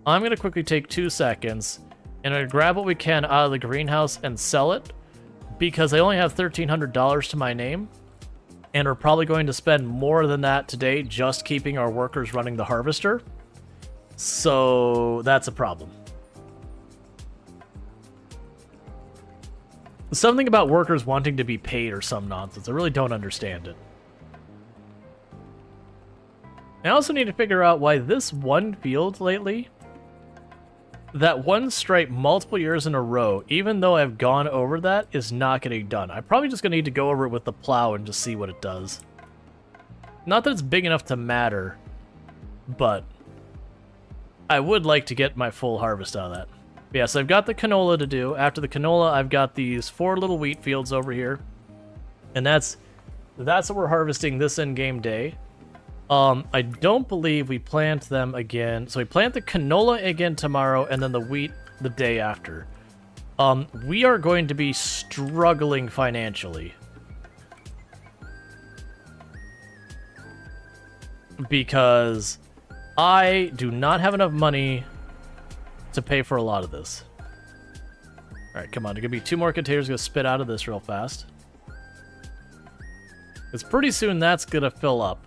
I'm going to quickly take 2 seconds and I'm going to grab what we can out of the greenhouse and sell it because I only have $1,300 to my name. And we're probably going to spend more than that today just keeping our workers running the harvester. So that's a problem. Something about workers wanting to be paid or some nonsense. I really don't understand it. I also need to figure out why this one field lately, that one stripe multiple years in a row, even though I've gone over that, is not getting done. I'm probably just going to need to go over it with the plow and just see what it does. Not that it's big enough to matter, but I would like to get my full harvest out of that. Yeah, so I've got the canola to do. After the canola, I've got these 4 little wheat fields over here. And that's what we're harvesting this in-game day. I don't believe we plant them again. So we plant the canola again tomorrow, and then the wheat the day after. We are going to be struggling financially. Because I do not have enough money to pay for a lot of this. Alright, come on. There's going to be 2 more containers going to spit out of this real fast. Because pretty soon that's going to fill up.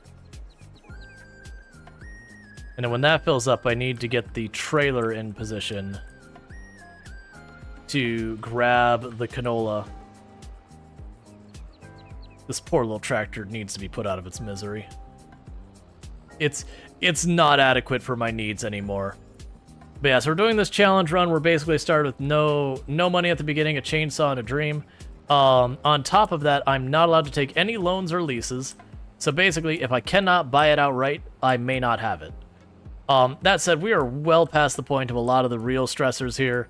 And then when that fills up, I need to get the trailer in position to grab the canola. This poor little tractor needs to be put out of its misery. It's not adequate for my needs anymore. But yeah, so we're doing this challenge run. We're basically started with no money at the beginning, a chainsaw and a dream. On top of that, I'm not allowed to take any loans or leases. So basically, if I cannot buy it outright, I may not have it. That said, we are well past the point of a lot of the real stressors here.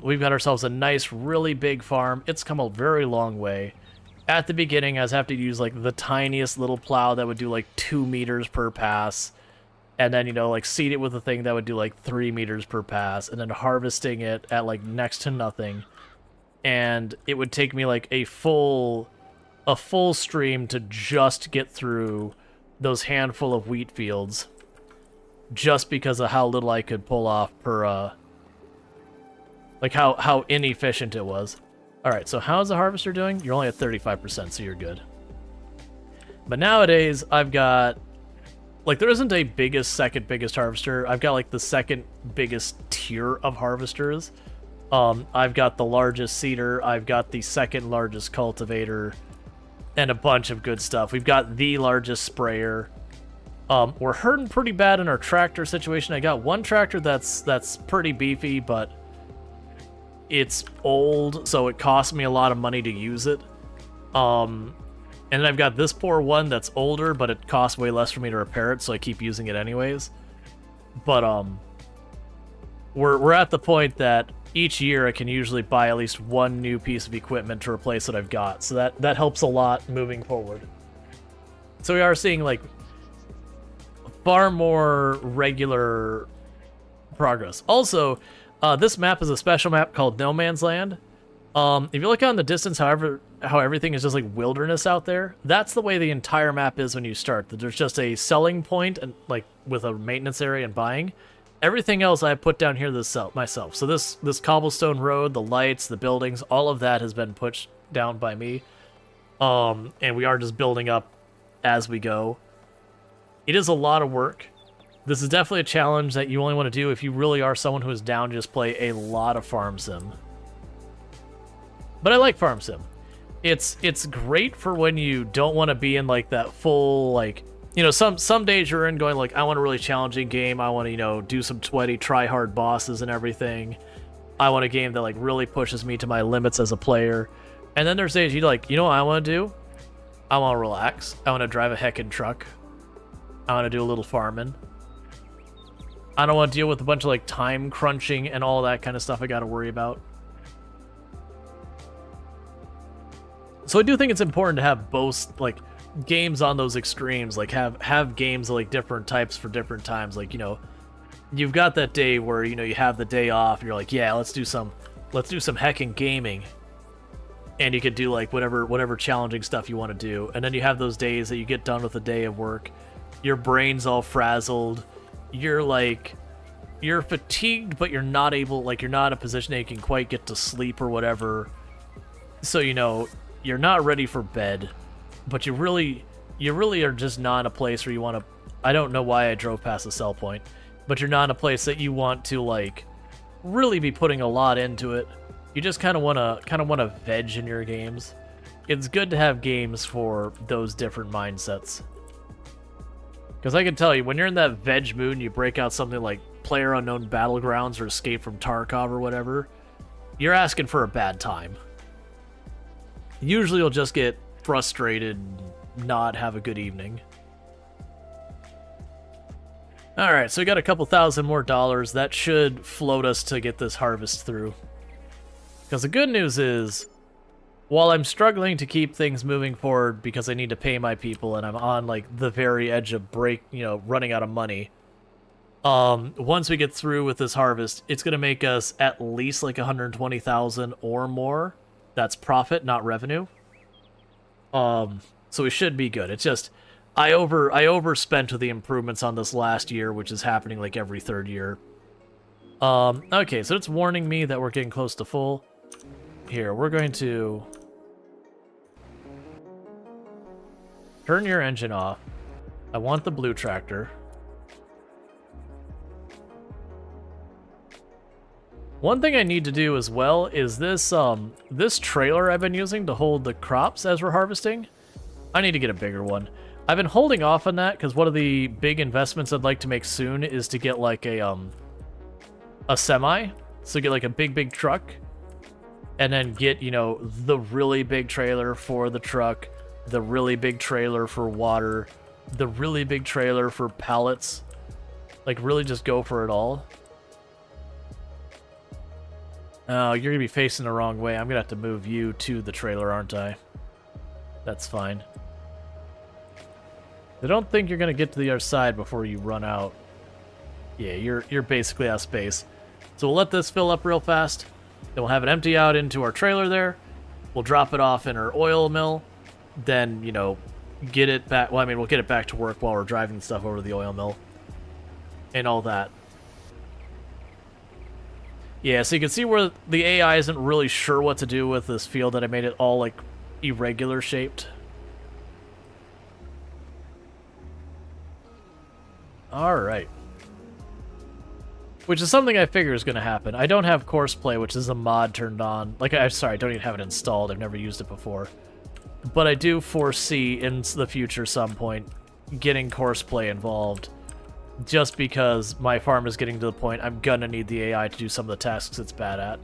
We've got ourselves a nice, really big farm. It's come a very long way. At the beginning, I was having to use like the tiniest little plow that would do like 2 meters per pass. And then, you know, like seed it with a thing that would do like 3 meters per pass. And then harvesting it at like next to nothing. And it would take me like a full stream to just get through those handful of wheat fields. Just because of how little I could pull off per, like how inefficient it was. Alright, so how's the harvester doing? You're only at 35%, so you're good. But nowadays, I've got, like, there isn't a second biggest harvester. I've got, like, the second biggest tier of harvesters. I've got the largest seeder, I've got the second largest cultivator, and a bunch of good stuff. We've got the largest sprayer. We're hurting pretty bad in our tractor situation. I got one tractor that's pretty beefy, but it's old, so it costs me a lot of money to use it. And then I've got this poor one that's older, but it costs way less for me to repair it, so I keep using it anyways. But we're at the point that each year I can usually buy at least one new piece of equipment to replace what I've got, so that helps a lot moving forward. So we are seeing like far more regular progress. Also, this map is a special map called No Man's Land. If you look out in the distance, how everything is just like wilderness out there, that's the way the entire map is when you start. There's just a selling point and like with a maintenance area and buying. Everything else I put down here myself. So this cobblestone road, the lights, the buildings, all of that has been put down by me. And we are just building up as we go. It is a lot of work. This is definitely a challenge that you only want to do if you really are someone who is down to just play a lot of Farm Sim. But I like Farm Sim. It's great for when you don't want to be in like that full, like, you know, some days you're in going like, I want a really challenging game. I want to, you know, do some sweaty, try hard bosses and everything. I want a game that like really pushes me to my limits as a player. And then there's days you're like, you know what I want to do? I want to relax. I want to drive a heckin' truck. I want to do a little farming. I don't want to deal with a bunch of like time crunching and all that kind of stuff I got to worry about. So I do think it's important to have both, like, games on those extremes, like have games like different types for different times. Like, you know, you've got that day where, you know, you have the day off and you're like, yeah, let's do some heckin' gaming. And you could do like whatever challenging stuff you want to do. And then you have those days that you get done with a day of work, your brain's all frazzled, you're fatigued, but you're not able, like, you're not in a position that you can quite get to sleep or whatever. So, you know, you're not ready for bed, but you really are just not in a place where you want to. I don't know why I drove past the sell point, but you're not in a place that you want to, like, really be putting a lot into it. You just kind of want to veg in your games. It's good to have games for those different mindsets. Because I can tell you, when you're in that veg mood and you break out something like PlayerUnknown Battlegrounds or Escape from Tarkov or whatever, you're asking for a bad time. Usually you'll just get frustrated and not have a good evening. Alright, so we got a couple $1,000 more. That should float us to get this harvest through. Because the good news is, while I'm struggling to keep things moving forward because I need to pay my people and I'm on like the very edge of running out of money, once we get through with this harvest, it's going to make us at least like 120,000 or more. That's profit, not revenue. So we should be good. It's just I overspent with the improvements on this last year, which is happening like every third year. Okay, so it's warning me that we're getting close to full. Here, we're going to turn your engine off. I want the blue tractor. One thing I need to do as well is this this trailer I've been using to hold the crops as we're harvesting. I need to get a bigger one. I've been holding off on that because one of the big investments I'd like to make soon is to get like a semi. So get like a big truck. And then get, you know, the really big trailer for the truck, the really big trailer for water, the really big trailer for pallets. Like, really just go for it all. Oh, you're going to be facing the wrong way. I'm going to have to move you to the trailer, aren't I? That's fine. I don't think you're going to get to the other side before you run out. Yeah, you're basically out of space. So we'll let this fill up real fast. Then we'll have it empty out into our trailer there. We'll drop it off in our oil mill. Then, you know, get it back. Well, I mean, we'll get it back to work while we're driving stuff over to the oil mill. And all that. Yeah, so you can see where the AI isn't really sure what to do with this field that I made it all, like, irregular shaped. Alright. Which is something I figure is going to happen. I don't have Courseplay, which is a mod turned on. Like, I'm sorry, I don't even have it installed. I've never used it before. But I do foresee in the future some point getting Courseplay involved. Just because my farm is getting to the point I'm going to need the AI to do some of the tasks it's bad at.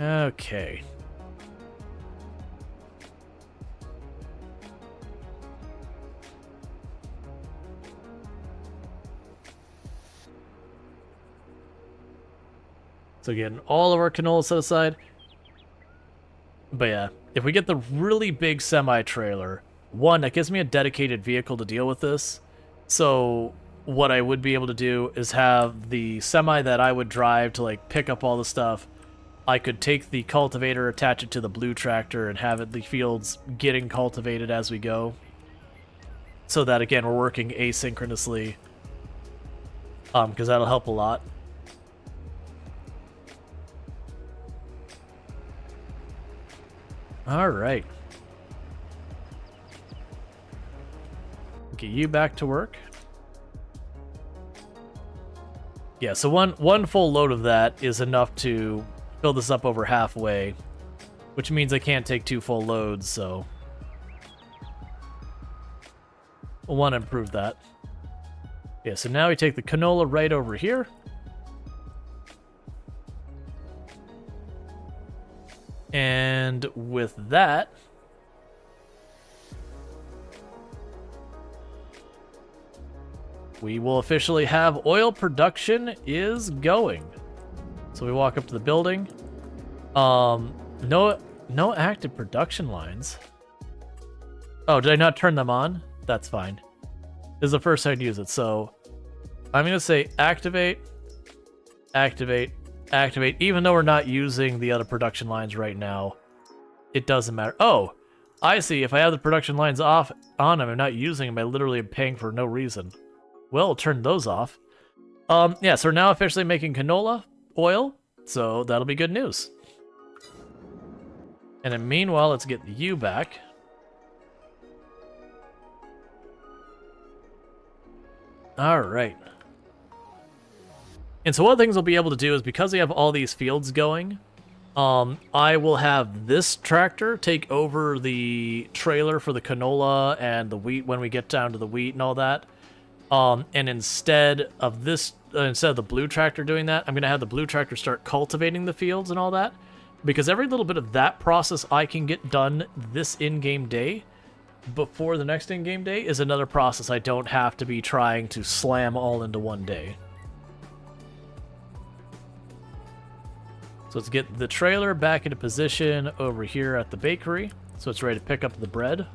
Okay. So again, all of our canola set aside. But yeah, if we get the really big semi-trailer, one, that gives me a dedicated vehicle to deal with this. So what I would be able to do is have the semi that I would drive to like pick up all the stuff. I could take the cultivator, attach it to the blue tractor, and have it the fields getting cultivated as we go. So that again, we're working asynchronously. Because that'll help a lot. Alright. Get you back to work. Yeah, so one full load of that is enough to fill this up over halfway, which means I can't take 2 full loads, so we'll want to improve that. Yeah, so now we take the canola right over here. And with that, we will officially have oil production is going. So we walk up to the building. No active production lines. Oh, did I not turn them on? That's fine. This is the first time I use it, so I'm gonna say activate, activate, activate. Even though we're not using the other production lines right now, it doesn't matter. Oh, I see. If I have the production lines off on them, I'm not using them. I literally am paying for no reason. Well, I'll turn those off. Yeah, so we're now officially making canola oil, so that'll be good news. And then meanwhile, let's get you back. All right. And so one of the things we'll be able to do is, because we have all these fields going, I will have this tractor take over the trailer for the canola and the wheat when we get down to the wheat and all that. And instead of the blue tractor doing that, I'm going to have the blue tractor start cultivating the fields and all that. Because every little bit of that process I can get done this in-game day before the next in-game day is another process I don't have to be trying to slam all into one day. So let's get the trailer back into position over here at the bakery, so it's ready to pick up the bread.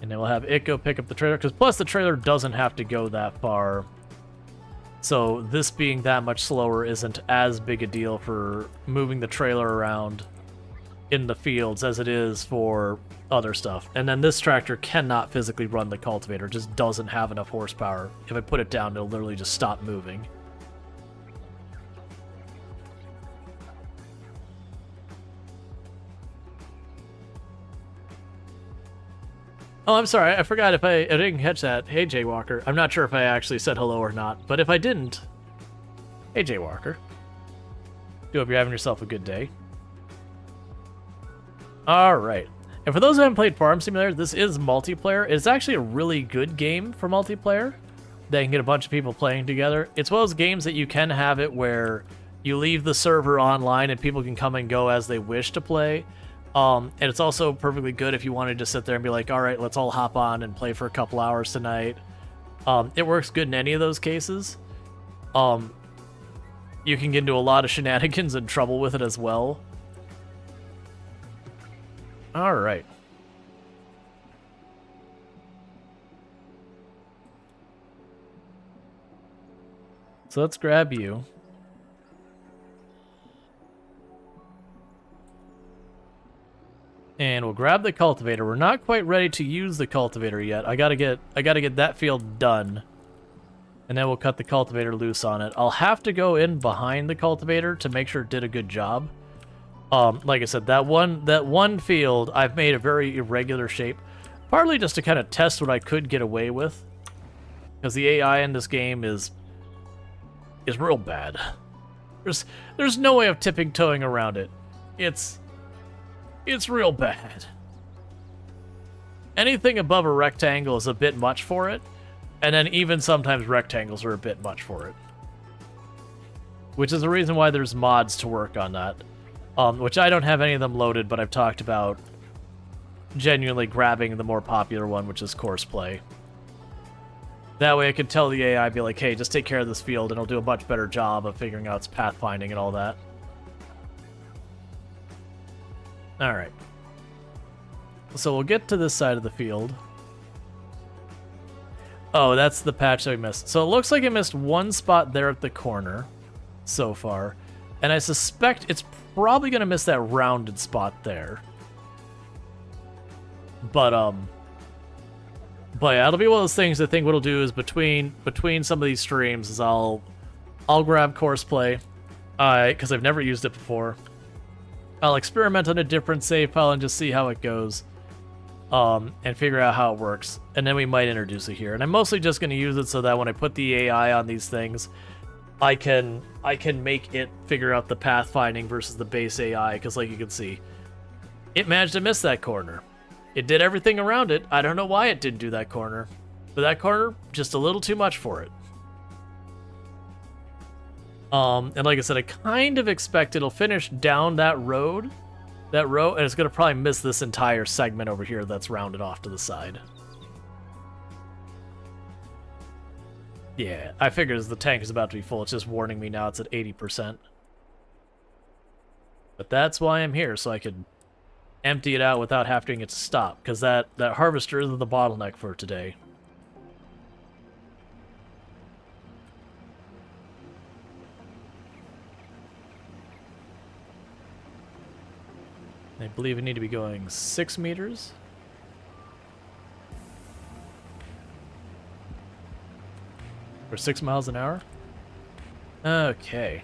And then we'll have it go pick up the trailer, because plus the trailer doesn't have to go that far. So this being that much slower isn't as big a deal for moving the trailer around in the fields as it is for other stuff. And then this tractor cannot physically run the cultivator, it just doesn't have enough horsepower. If I put it down, it'll literally just stop moving. Oh, I'm sorry, I forgot if I didn't catch that. Hey, Jaywalker. I'm not sure if I actually said hello or not, but if I didn't, hey, Jaywalker. Do hope you're having yourself a good day. Alright. And for those who haven't played Farm Simulator, this is multiplayer. It's actually a really good game for multiplayer that can get a bunch of people playing together. It's one of those games that you can have it where you leave the server online and people can come and go as they wish to play. And it's also perfectly good if you wanted to sit there and be like, all right, let's all hop on and play for a couple hours tonight. It works good in any of those cases. You can get into a lot of shenanigans and trouble with it as well. All right. So let's grab you. And we'll grab the cultivator. We're not quite ready to use the cultivator yet. I gotta get that field done. And then we'll cut the cultivator loose on it. I'll have to go in behind the cultivator to make sure it did a good job. Like I said, that one field I've made a very irregular shape, partly just to kind of test what I could get away with, because the AI in this game is real bad. There's no way of tipping-toeing around it. It's real bad. Anything above a rectangle is a bit much for it, and then even sometimes rectangles are a bit much for it. Which is the reason why there's mods to work on that. Which I don't have any of them loaded, but I've talked about genuinely grabbing the more popular one, which is Courseplay. That way I can tell the AI, be like, hey, just take care of this field, and it'll do a much better job of figuring out its pathfinding and all that. Alright. So we'll get to this side of the field. Oh, that's the patch that we missed. So it looks like I missed one spot there at the corner so far. And I suspect it's probably going to miss that rounded spot there. But yeah, it'll be one of those things. I think what I'll do is between some of these streams is I'll grab Courseplay, because I've never used it before. I'll experiment on a different save file and just see how it goes, and figure out how it works, and then we might introduce it here. And I'm mostly just going to use it so that when I put the AI on these things, I can make it figure out the pathfinding versus the base AI, because like you can see, it managed to miss that corner. It did everything around it. I don't know why it didn't do that corner, but that corner, just a little too much for it. And like I said, I kind of expect it'll finish down that road that row, and it's going to probably miss this entire segment over here that's rounded off to the side. Yeah, I figured as the tank is about to be full, it's just warning me now it's at 80%. But that's why I'm here, so I could empty it out without having it to stop, because that harvester is the bottleneck for today. I believe we need to be going 6 meters. Or 6 miles an hour? Okay.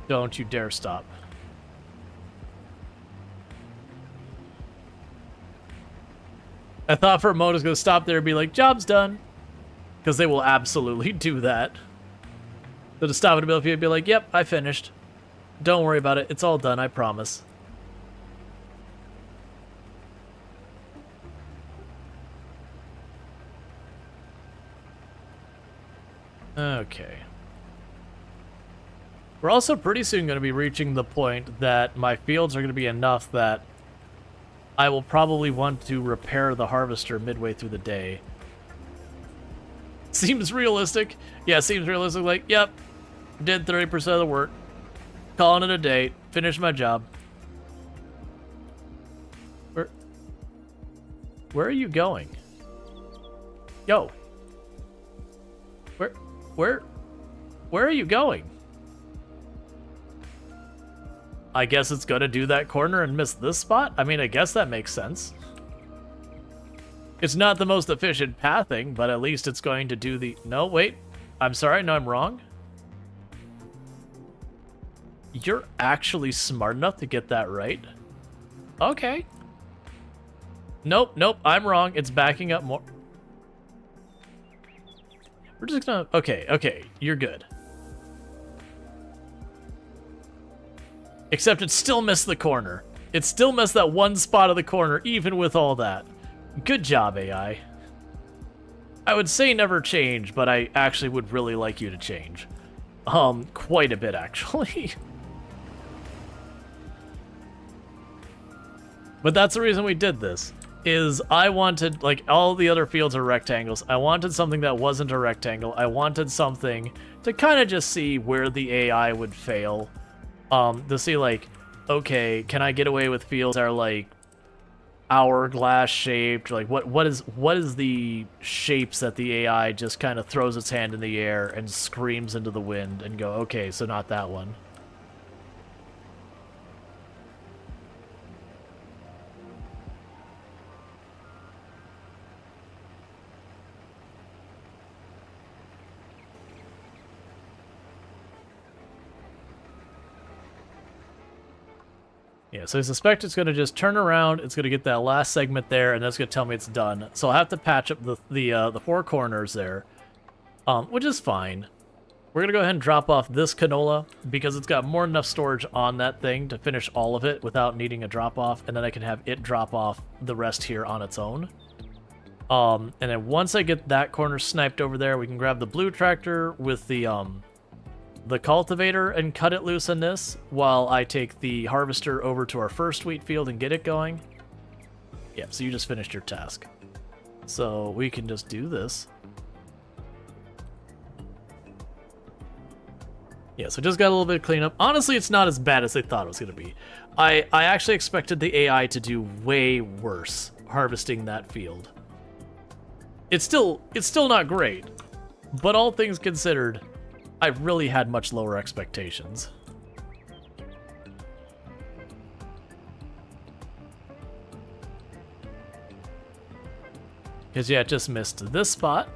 Don't you dare stop. I thought for a moment it was going to stop there and be like, job's done. Because they will absolutely do that. So to stop in the middle of you and be like, yep, I finished. Don't worry about it. It's all done, I promise. Okay. We're also pretty soon going to be reaching the point that my fields are going to be enough that I will probably want to repair the harvester midway through the day. Seems realistic. Yeah, seems realistic. Like, yep, did 30% of the work. Calling it a day. Finished my job. Where are you going? Yo. Where are you going? I guess it's gonna do that corner and miss this spot? I mean, I guess that makes sense. It's not the most efficient pathing, but at least it's going to do the... No, wait. I'm sorry, no, I'm wrong. You're actually smart enough to get that right? Okay. Nope, I'm wrong. It's backing up more. We're just gonna... Okay, you're good. Except it still missed the corner. It still missed that one spot of the corner, even with all that. Good job, AI. I would say never change, but I actually would really like you to change. Quite a bit, actually. But that's the reason we did this, is I wanted, like, all the other fields are rectangles. I wanted something that wasn't a rectangle. I wanted something to kind of just see where the AI would fail. To see, like, okay, can I get away with fields that are, like, hourglass shaped? Like, what is the shapes that the AI just kind of throws its hand in the air and screams into the wind and go, okay, so not that one. Yeah, so I suspect it's going to just turn around, it's going to get that last segment there, and that's going to tell me it's done. So I'll have to patch up the four corners there, which is fine. We're going to go ahead and drop off this canola, because it's got more than enough storage on that thing to finish all of it without needing a drop-off, and then I can have it drop off the rest here on its own. And then once I get that corner sniped over there, we can grab the blue tractor with the cultivator and cut it loose on this while I take the harvester over to our first wheat field and get it going. Yep, so you just finished your task. So we can just do this. Yeah, so just got a little bit of cleanup. Honestly, it's not as bad as they thought it was going to be. I actually expected the AI to do way worse harvesting that field. It's still not great, but all things considered, I really had much lower expectations. Because, yeah, it just missed this spot.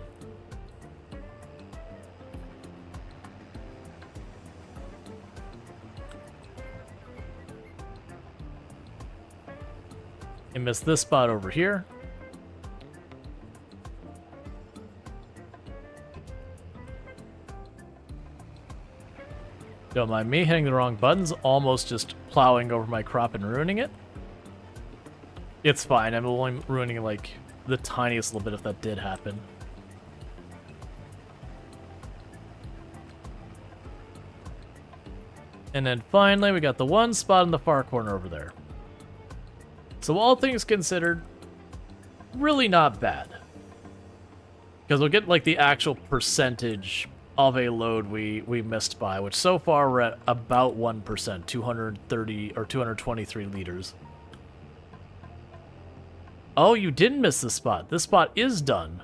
It missed this spot over here. Don't mind me hitting the wrong buttons, almost just plowing over my crop and ruining it. It's fine, I'm only ruining like the tiniest little bit if that did happen. And then finally, we got the one spot in the far corner over there. So all things considered, really not bad. Because we'll get like the actual percentage of a load we missed by, which so far we're at about 1%, 230 or 223 liters. Oh, you didn't miss this spot. This spot is done.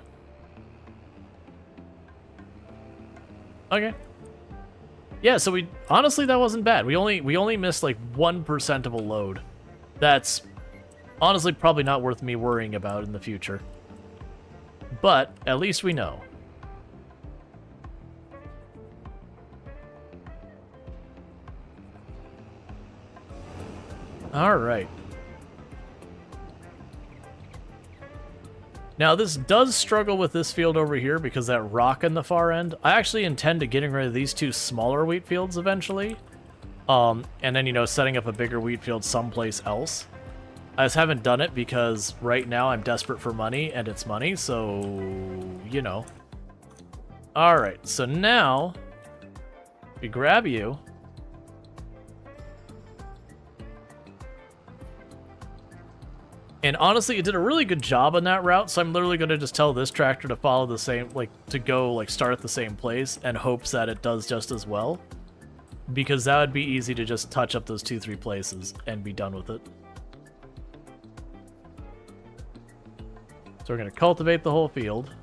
Okay. Yeah, so we honestly that wasn't bad. We only missed like 1% of a load. That's honestly probably not worth me worrying about in the future. But at least we know. All right. Now, this does struggle with this field over here because that rock in the far end. I actually intend to getting rid of these two smaller wheat fields eventually. And then, you know, setting up a bigger wheat field someplace else. I just haven't done it because right now I'm desperate for money, and it's money, so, you know. Alright, so now, we grab you. And honestly, it did a really good job on that route, so I'm literally going to just tell this tractor to follow the same, like, to go, like, start at the same place, and hopes that it does just as well. Because that would be easy to just touch up those 2-3 places and be done with it. So we're going to cultivate the whole field.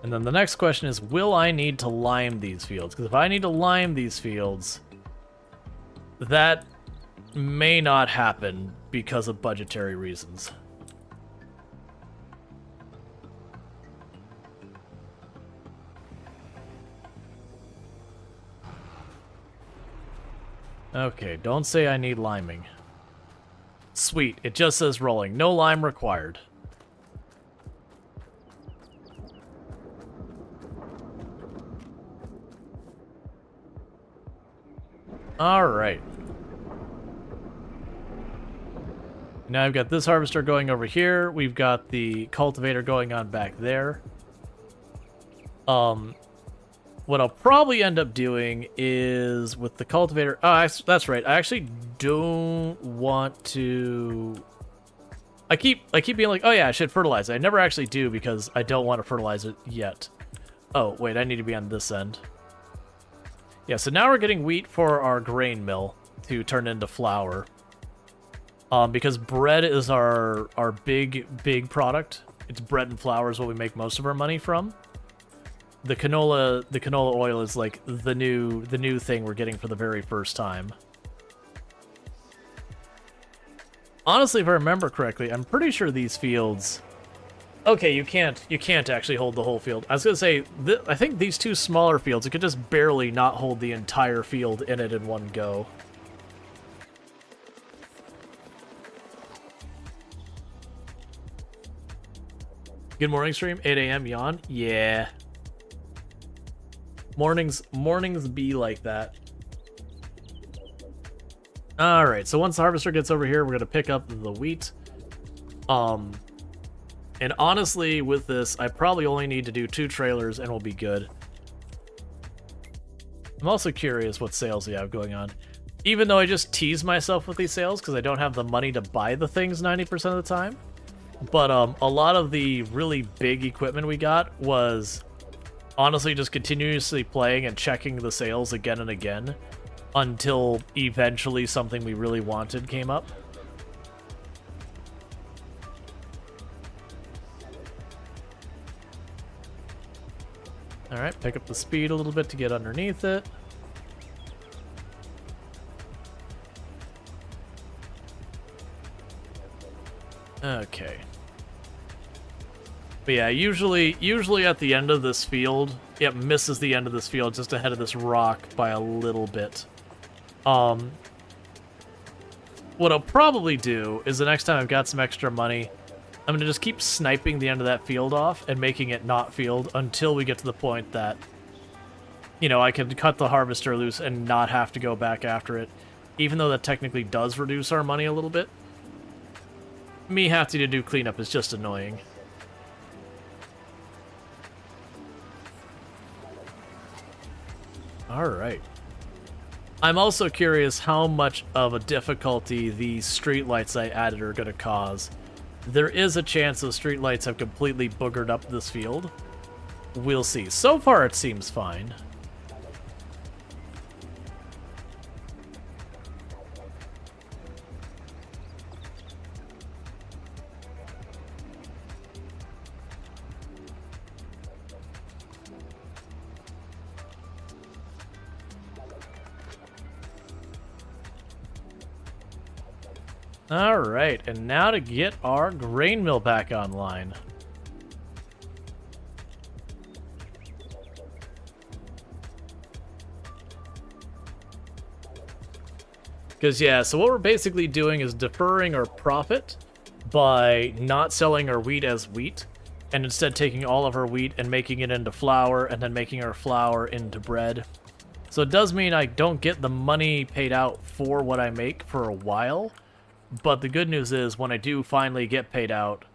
And then the next question is, will I need to lime these fields? Because if I need to lime these fields, that may not happen because of budgetary reasons. Okay, don't say I need liming. Sweet, it just says rolling. No lime required. Alright. Now I've got this harvester going over here. We've got the cultivator going on back there. What I'll probably end up doing is with the cultivator... Oh, that's right. I actually don't want to... I keep being like, oh yeah, I should fertilize it. I never actually do because I don't want to fertilize it yet. Oh, wait, I need to be on this end. Yeah, so now we're getting wheat for our grain mill to turn into flour. Because bread is our big product. It's bread and flour is what we make most of our money from. The canola oil is like the new thing we're getting for the very first time. Honestly, if I remember correctly, I'm pretty sure these fields... Okay, you can't actually hold the whole field. I was gonna say, I think these two smaller fields, you could just barely not hold the entire field in it in one go. Good morning stream, 8 a.m. yawn? Yeah. Mornings be like that. Alright, so once the harvester gets over here, we're gonna pick up the wheat. And honestly, with this, I probably only need to do 2 trailers and we'll be good. I'm also curious what sales we have going on. Even though I just tease myself with these sales because I don't have the money to buy the things 90% of the time. But a lot of the really big equipment we got was honestly just continuously playing and checking the sales again and again until eventually something we really wanted came up. Alright, pick up the speed a little bit to get underneath it. Okay. But yeah, usually at the end of this field, it misses the end of this field just ahead of this rock by a little bit. What I'll probably do is the next time I've got some extra money, I'm going to just keep sniping the end of that field off and making it not field until we get to the point that you know, I could cut the harvester loose and not have to go back after it, even though that technically does reduce our money a little bit. Me having to do cleanup is just annoying. Alright. I'm also curious how much of a difficulty these streetlights I added are going to cause. There is a chance those streetlights have completely boogered up this field. We'll see. So far, it seems fine. Alright, and now to get our grain mill back online. Because, yeah, so what we're basically doing is deferring our profit by not selling our wheat as wheat, and instead taking all of our wheat and making it into flour, and then making our flour into bread. So it does mean I don't get the money paid out for what I make for a while. But the good news is, when I do finally get paid out...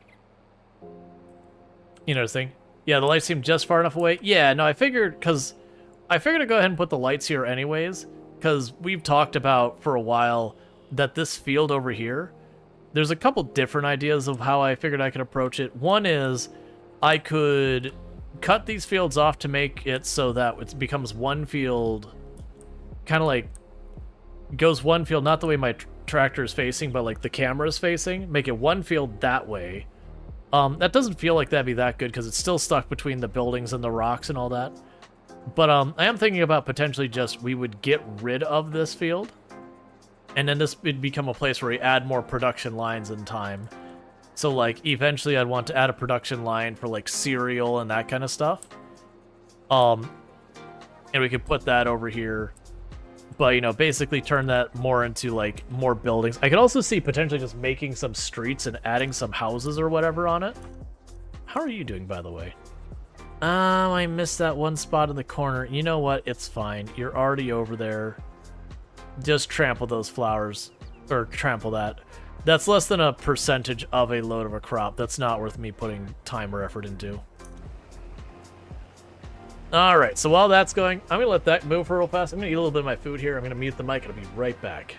You know this thing? Yeah, the lights seem just far enough away. Yeah, no, I figured to go ahead and put the lights here anyways, because we've talked about for a while that this field over here, there's a couple different ideas of how I figured I could approach it. One is, I could cut these fields off to make it so that it becomes one field, kind of like, goes one field, not the way my tractor is facing, but like the camera is facing, make it one field that way. That doesn't feel like that'd be that good because it's still stuck between the buildings and the rocks and all that. But I am thinking about potentially just we would get rid of this field, and then this would become a place where we add more production lines in time. So like eventually I'd want to add a production line for like cereal and that kind of stuff. And we could put that over here. But, you know, basically turn that more into, like, more buildings. I could also see potentially just making some streets and adding some houses or whatever on it. How are you doing, by the way? I missed that one spot in the corner. You know what? It's fine. You're already over there. Just trample those flowers. Or trample that. That's less than a percentage of a load of a crop. That's not worth me putting time or effort into. Alright, so while that's going, I'm going to let that move for real fast. I'm going to eat a little bit of my food here. I'm going to mute the mic, and I'll be right back.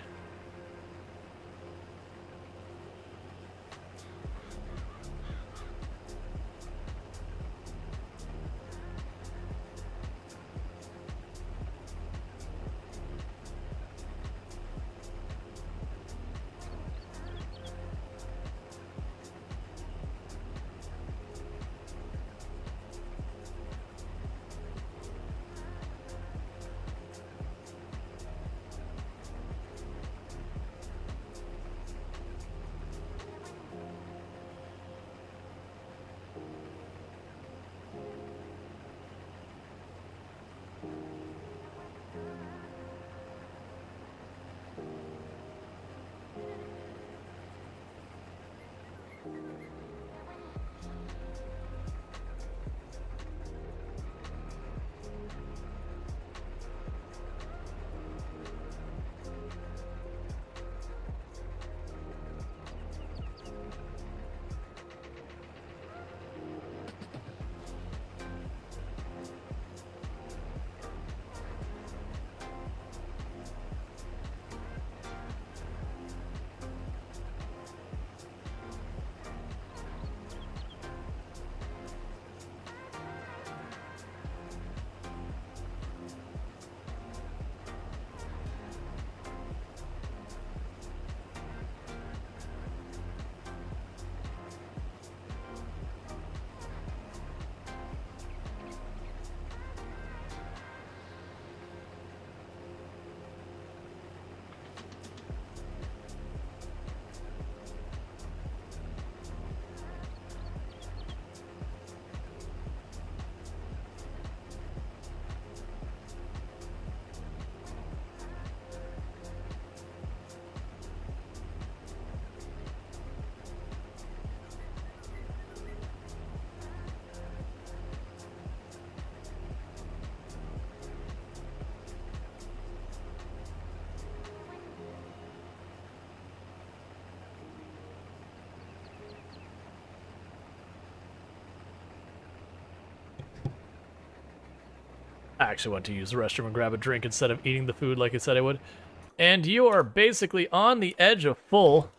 I actually went to use the restroom and grab a drink instead of eating the food like I said I would. And you are basically on the edge of full.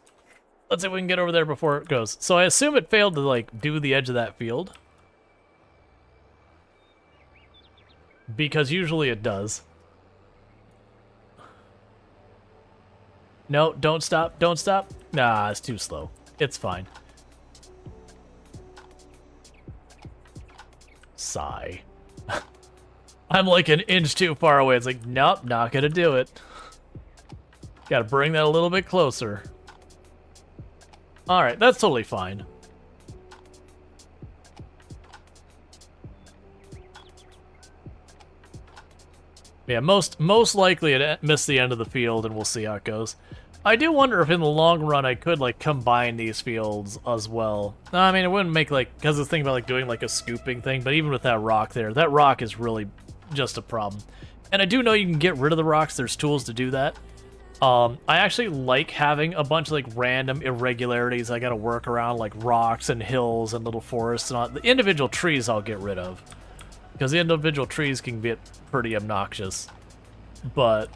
Let's see if we can get over there before it goes. So I assume it failed to, like, do the edge of that field. Because usually it does. No, don't stop, don't stop. Nah, it's too slow. It's fine. Sigh. I'm like an inch too far away. It's like, nope, not gonna do it. Gotta bring that a little bit closer. Alright, that's totally fine. Yeah, most likely it missed the end of the field, and we'll see how it goes. I do wonder if in the long run I could, like, combine these fields as well. I mean, it wouldn't make, like, because I was thinking about, like, doing, like, a scooping thing, but even with that rock there, that rock is really just a problem. And I do know you can get rid of the rocks. There's tools to do that. I actually like having a bunch of, like, random irregularities I gotta work around, like rocks and hills and little forests and all. The individual trees I'll get rid of, because the individual trees can get pretty obnoxious. But,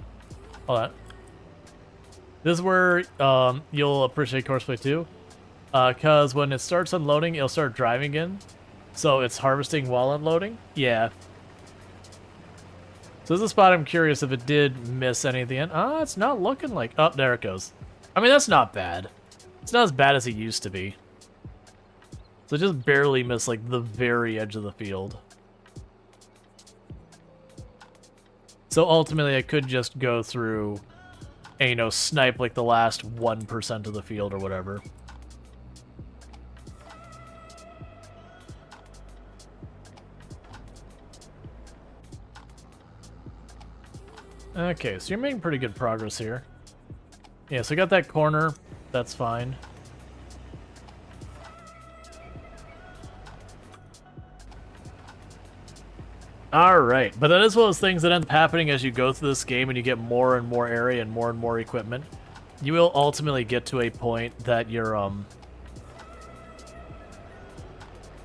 hold on. This is where you'll appreciate Courseplay too, because when it starts unloading, it'll start driving again. So it's harvesting while unloading? Yeah. So this is a spot I'm curious if it did miss any at the end. Ah, it's not looking like... Oh, there it goes. I mean, that's not bad. It's not as bad as it used to be. So it just barely missed, like, the very edge of the field. So ultimately, I could just go through and, you know, snipe, like, the last 1% of the field or whatever. Okay, so you're making pretty good progress here. Yeah, so I got that corner. That's fine. Alright, but that is one of those things that end up happening as you go through this game and you get more and more area and more equipment. You will ultimately get to a point that you're,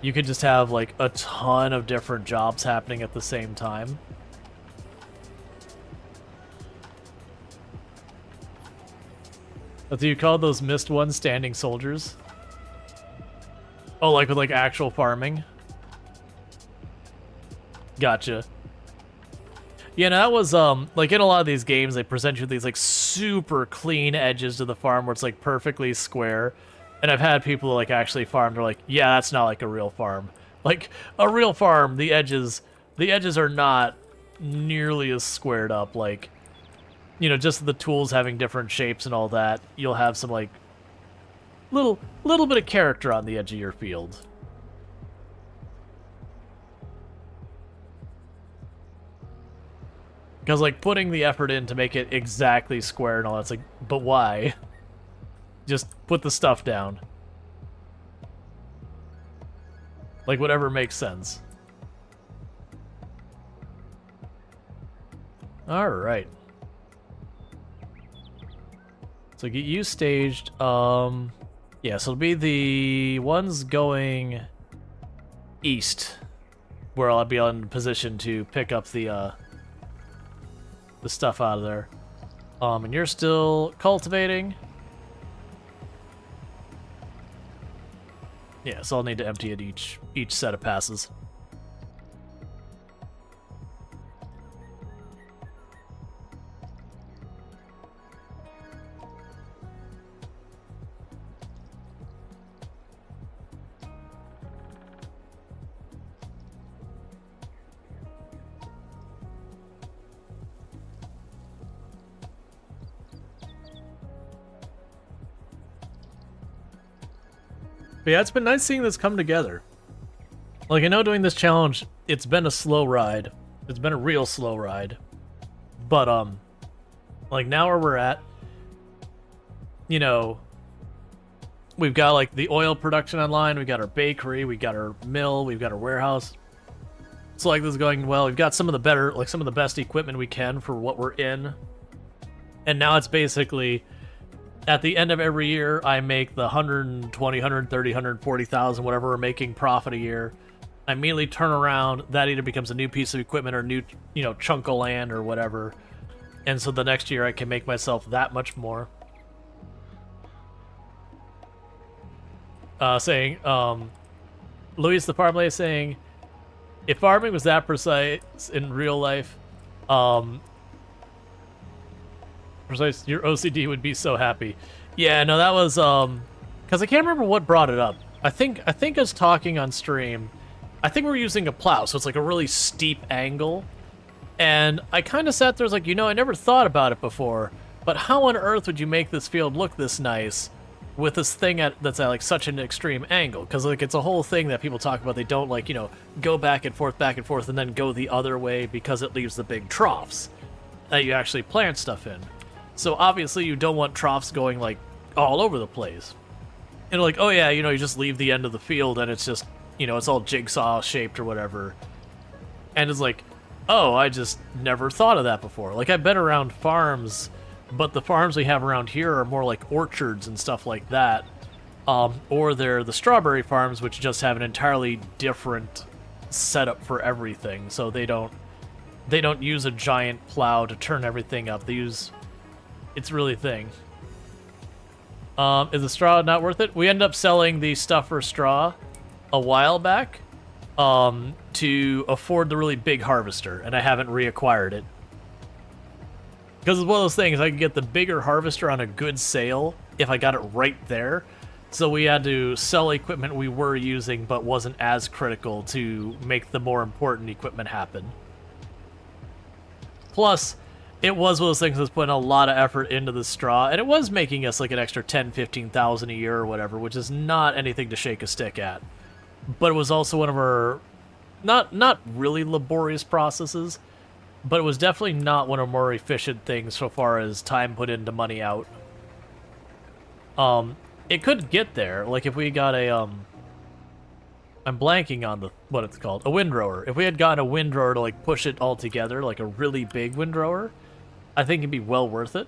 you could just have, like, a ton of different jobs happening at the same time. What do you call those missed ones standing soldiers? Oh, like with, like, actual farming? Gotcha. Yeah, no, that was, like, in a lot of these games, they present you with these, like, super clean edges to the farm where it's, like, perfectly square. And I've had people who, like, actually farm, they're like, yeah, that's not like a real farm. Like, a real farm, the edges are not nearly as squared up, like, you know, just the tools having different shapes and all that, you'll have some, like, little bit of character on the edge of your field. Because, like, putting the effort in to make it exactly square and all that's like, but why? Just put the stuff down. Like, whatever makes sense. Alright. So get you staged. Yeah, so it'll be the ones going east, where I'll be in position to pick up the stuff out of there. And you're still cultivating. Yeah, so I'll need to empty it each set of passes. But yeah, it's been nice seeing this come together. Like, I know doing this challenge, it's been a slow ride. It's been a real slow ride. But, like, now where we're at, you know, we've got, like, the oil production online, we got our bakery, we got our mill, we've got our warehouse. So, like, this is going well. We've got some of the better, like, some of the best equipment we can for what we're in. And now it's basically... At the end of every year, I make the 120, 130, 140,000, whatever we're making profit a year. I immediately turn around, that either becomes a new piece of equipment or new, chunk of land or whatever. And so the next year I can make myself that much more. Saying, Luis the Farm Lady saying, if farming was that precise in real life, precise, your OCD would be so happy. Yeah, no, that was, because I can't remember what brought it up. I think us talking on stream, I think we're using a plow, so it's like a really steep angle. And I kind of sat there, was like, I never thought about it before, but how on earth would you make this field look this nice with this thing that's at like such an extreme angle? Because like it's a whole thing that people talk about. They don't like, go back and forth, and then go the other way because it leaves the big troughs that you actually plant stuff in. So obviously you don't want troughs going like all over the place. And like, oh yeah, you just leave the end of the field and it's just, it's all jigsaw shaped or whatever. And it's like, oh, I just never thought of that before. Like, I've been around farms, but the farms we have around here are more like orchards and stuff like that. Or they're the strawberry farms, which just have an entirely different setup for everything. So they don't use a giant plow to turn everything up. They use... It's really a thing. Is the straw not worth it? We ended up selling the stuff for straw a while back. To afford the really big harvester, and I haven't reacquired it. Because it's one of those things, I can get the bigger harvester on a good sale if I got it right there. So we had to sell equipment we were using but wasn't as critical to make the more important equipment happen. Plus, it was one of those things that's putting a lot of effort into the straw, and it was making us like an extra 10, 15,000 a year or whatever, which is not anything to shake a stick at. But it was also one of our, not really laborious processes, but it was definitely not one of our more efficient things so far as time put into money out. It could get there, like if we got a, I'm blanking on what it's called, a windrower. If we had gotten a windrower to like push it all together, like a really big windrower, I think it'd be well worth it.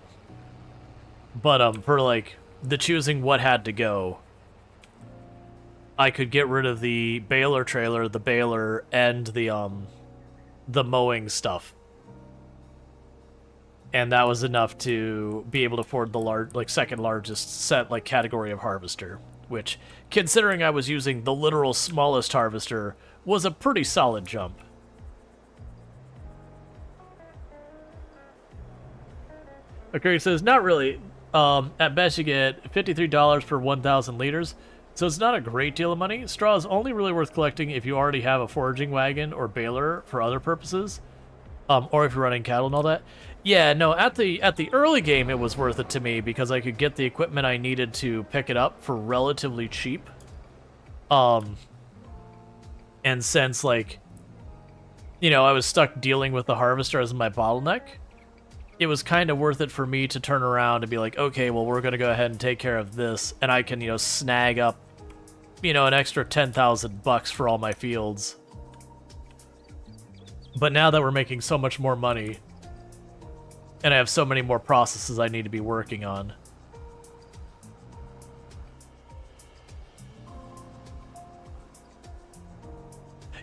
But for like the choosing what had to go, I could get rid of the baler trailer, the baler, and the mowing stuff. And that was enough to be able to afford the second largest category of harvester, which, considering I was using the literal smallest harvester, was a pretty solid jump. Okay, says, not really. At best you get $53 per 1,000 liters. So it's not a great deal of money. Straw is only really worth collecting if you already have a foraging wagon or baler for other purposes, or if you're running cattle and all that. Yeah, no, at the early game it was worth it to me because I could get the equipment I needed to pick it up for relatively cheap. And since I was stuck dealing with the harvester as my bottleneck, it was kind of worth it for me to turn around and be like, okay, well, we're going to go ahead and take care of this, and I can, snag up, an extra $10,000 for all my fields. But now that we're making so much more money, and I have so many more processes I need to be working on.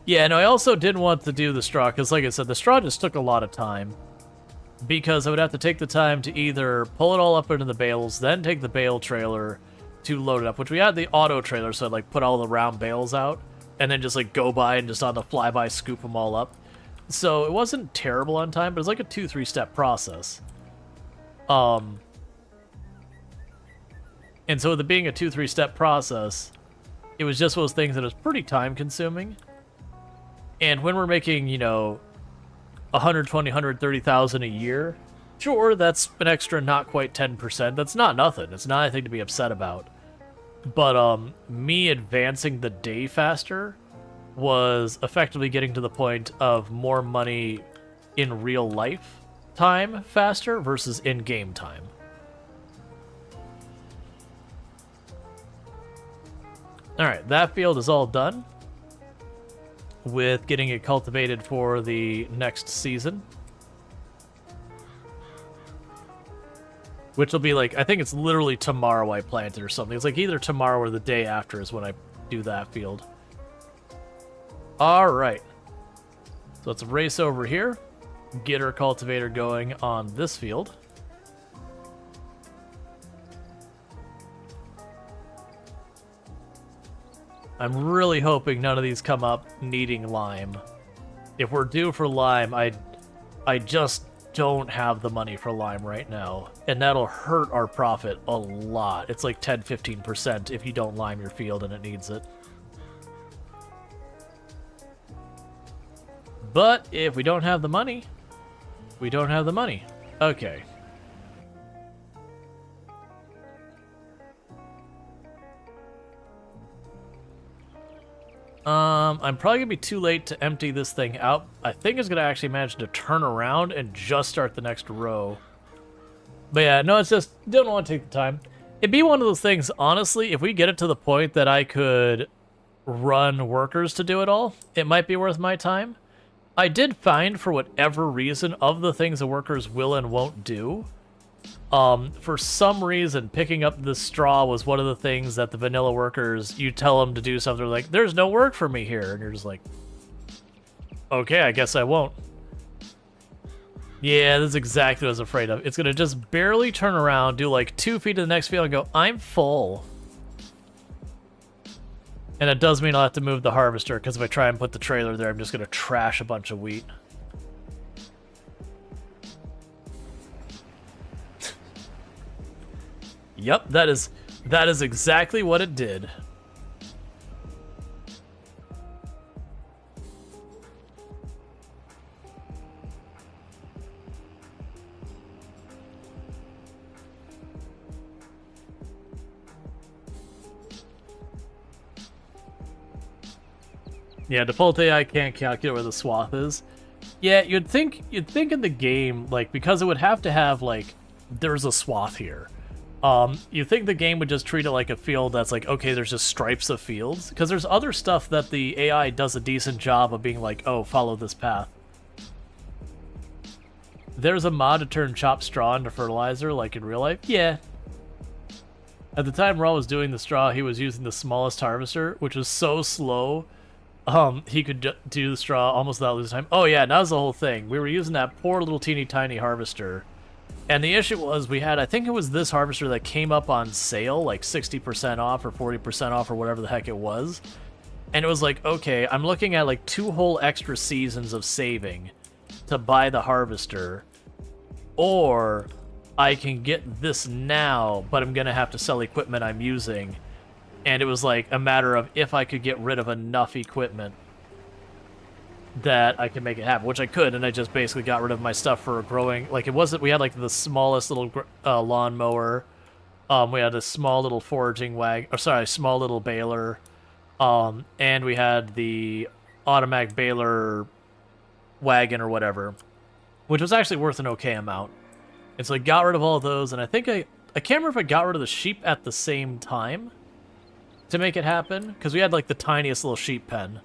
Yeah, no, I also didn't want to do the straw, because like I said, the straw just took a lot of time. Because I would have to take the time to either pull it all up into the bales, then take the bale trailer to load it up, which we had the auto trailer, so I'd put all the round bales out, and then just go by and just on the flyby scoop them all up. So it wasn't terrible on time, but it was like a 2-3 step process. And so with it being a 2-3 step process, it was just one of those things that was pretty time consuming. And when we're making, 120, 130,000 a year, sure, that's an extra not quite 10%. That's not nothing. It's not anything to be upset about. But me advancing the day faster was effectively getting to the point of more money in real life time faster versus in-game time. Alright, that field is all done with getting it cultivated for the next season. Which will be I think it's literally tomorrow I plant it or something. It's either tomorrow or the day after is when I do that field. All right. So let's race over here, get our cultivator going on this field. I'm really hoping none of these come up needing lime. If we're due for lime, I just don't have the money for lime right now, and that'll hurt our profit a lot. It's like 10-15% if you don't lime your field and it needs it. But if we don't have the money, we don't have the money. Okay. I'm probably gonna be too late to empty this thing out. I think it's gonna actually manage to turn around and just start the next row. But yeah, no, it's just, don't want to take the time. It'd be one of those things, honestly, if we get it to the point that I could run workers to do it all, it might be worth my time. I did find, for whatever reason, of the things the workers will and won't do, for some reason, picking up the straw was one of the things that the vanilla workers, you tell them to do something, like, there's no work for me here, and you're just like, okay, I guess I won't. Yeah, this is exactly what I was afraid of. It's gonna just barely turn around, do like 2 feet to the next field, and go, I'm full. And it does mean I'll have to move the harvester, because if I try and put the trailer there, I'm just gonna trash a bunch of wheat. Yep, that is exactly what it did. Yeah, default AI can't calculate where the swath is. Yeah, you'd think in the game, like, because it would have to have, like, there's a swath here. You think the game would just treat it like a field that's like, okay, there's just stripes of fields? Because there's other stuff that the AI does a decent job of being like, oh, follow this path. There's a mod to turn chopped straw into fertilizer, like in real life? Yeah. At the time Rual was doing the straw, he was using the smallest harvester, which was so slow, he could do the straw almost without losing time. Oh yeah, that was the whole thing. We were using that poor little teeny tiny harvester. And the issue was we had, I think it was this harvester that came up on sale, like 60% off or 40% off or whatever the heck it was. And it was like, okay, I'm looking at like 2 whole extra seasons of saving to buy the harvester. Or I can get this now, but I'm going to have to sell equipment I'm using. And it was like a matter of if I could get rid of enough equipment that I could make it happen, which I could, and I just basically got rid of my stuff for growing. Like, it wasn't, we had like the smallest little lawnmower, we had a small little foraging small little baler, and we had the automatic baler wagon or whatever, which was actually worth an okay amount. And so I got rid of all of those, and I think I can't remember if I got rid of the sheep at the same time to make it happen, because we had like the tiniest little sheep pen.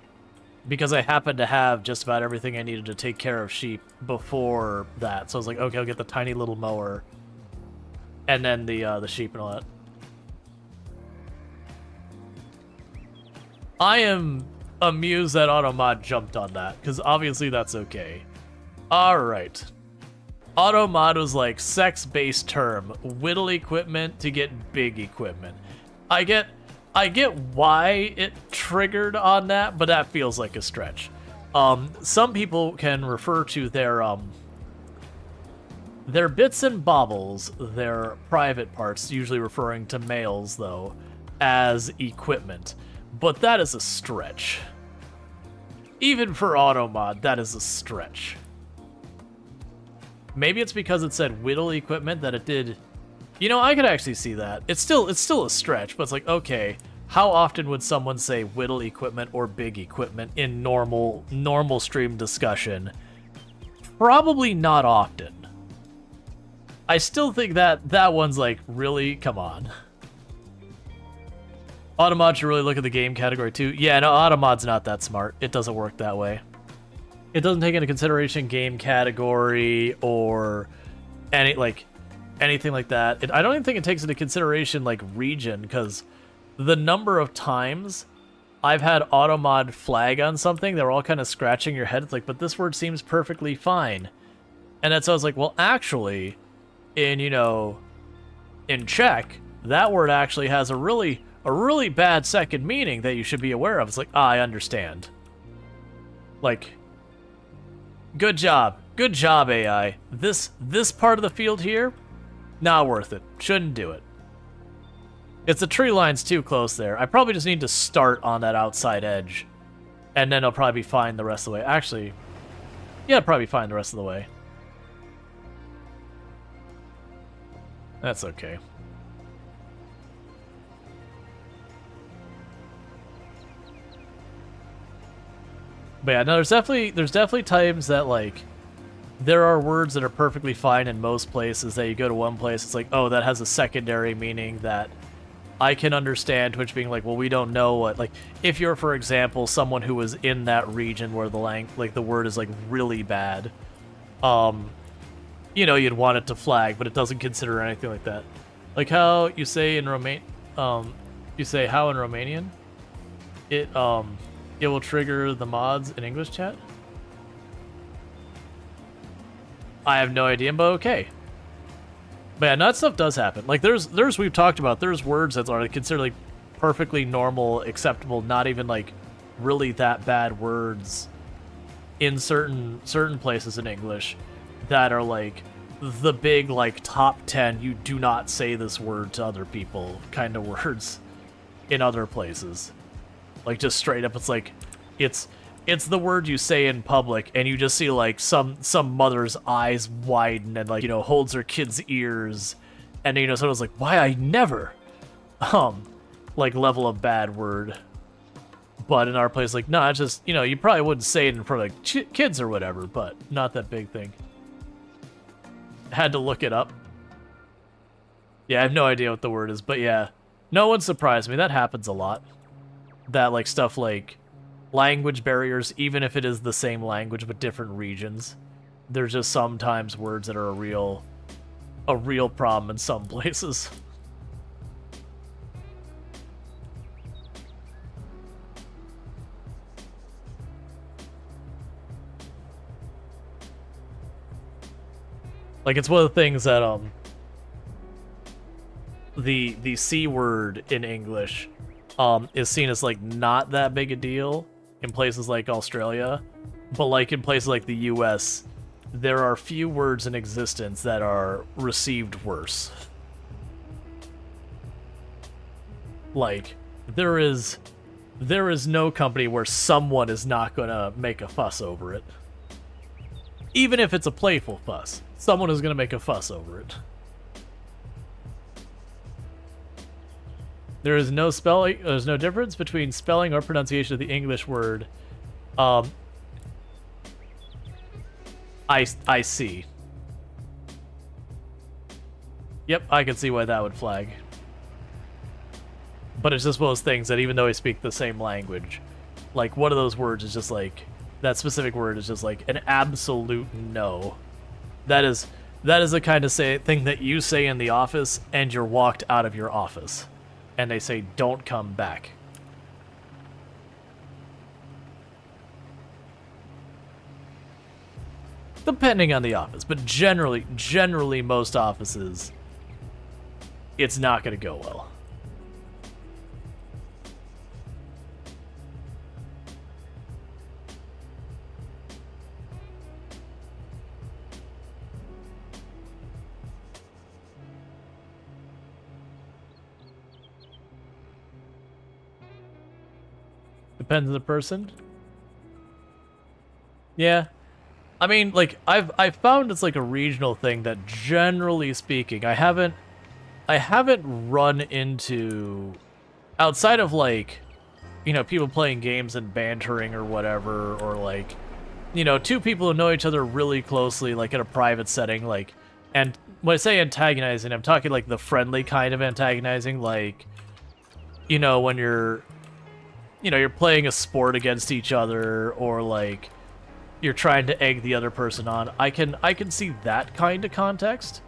Because I happened to have just about everything I needed to take care of sheep before that. So I was like, okay, I'll get the tiny little mower. And then the sheep and all that. I am amused that Automod jumped on that, because obviously that's okay. Alright. Automod was like, sex-based term. Whittle equipment to get big equipment. I get why it triggered on that, but that feels like a stretch. Some people can refer to their bits and baubles, their private parts, usually referring to males though, as equipment. But that is a stretch. Even for Automod, that is a stretch. Maybe it's because it said whittle equipment that it did. You know, I could actually see that. It's still a stretch, but it's like, okay, how often would someone say whittle equipment or big equipment in normal stream discussion? Probably not often. I still think that one's like, really? Come on. Automod should really look at the game category too. Yeah, no, Automod's not that smart. It doesn't work that way. It doesn't take into consideration game category or anything like that. I don't even think it takes into consideration like region, because the number of times I've had automod flag on something. They were all kind of scratching your head. It's like, but this word seems perfectly fine. And that's, I was like, well, actually, in, you know, in Czech, that word actually has a really bad second meaning that you should be aware of. It's like, I understand. Like, good job, AI. This part of the field here, not worth it. Shouldn't do it. It's the tree line's too close there. I probably just need to start on that outside edge, and then I'll probably be fine the rest of the way. Actually, yeah, I'll probably be fine the rest of the way. That's okay. But yeah, no, there's definitely times that, like, there are words that are perfectly fine in most places that you go to one place, it's like, oh, that has a secondary meaning that I can understand, which being like, well, we don't know what, like, if you're, for example, someone who was in that region where the word is, like, really bad, you know, you'd want it to flag, but it doesn't consider anything like that. Like how you say in you say how in Romanian? It will trigger the mods in English chat? I have no idea, but okay. But yeah, that stuff does happen. Like there's we've talked about, there's words that are considered like perfectly normal, acceptable, not even like really that bad words in certain places in English that are like the big like top 10 you do not say this word to other people kind of words in other places. Like just straight up, it's like it's the word you say in public and you just see like some mother's eyes widen and like, you know, holds her kid's ears and, you know, someone's like, why I never like level of bad word. But in our place, like, no, it's just, you know, you probably wouldn't say it in front of like kids or whatever, but not that big thing. Had to look it up. Yeah, I have no idea what the word is, but yeah, no one surprised me. That happens a lot. That like stuff like language barriers, even if it is the same language but different regions, there's just sometimes words that are a real problem in some places. Like it's one of the things that the C word in English is seen as like not that big a deal in places like Australia, but like in places like the US, there are few words in existence that are received worse. Like there is no company where someone is not gonna make a fuss over it. Even if it's a playful fuss, someone is gonna make a fuss over it. There's no difference between spelling or pronunciation of the English word. I see. Yep, I can see why that would flag. But it's just one of those things that even though I speak the same language, like one of those words is just like, that specific word is just like an absolute no. That is the kind of thing that you say in the office and you're walked out of your office. And they say, don't come back. Depending on the office, but generally most offices, it's not going to go well. Depends on the person. Yeah. I mean, like, I've found it's like a regional thing that generally speaking, I haven't run into, outside of like, you know, people playing games and bantering or whatever, or like, you know, two people who know each other really closely, like in a private setting, like, and when I say antagonizing, I'm talking like the friendly kind of antagonizing, like, you know, when you're playing a sport against each other, or like you're trying to egg the other person on. I can see that kind of context,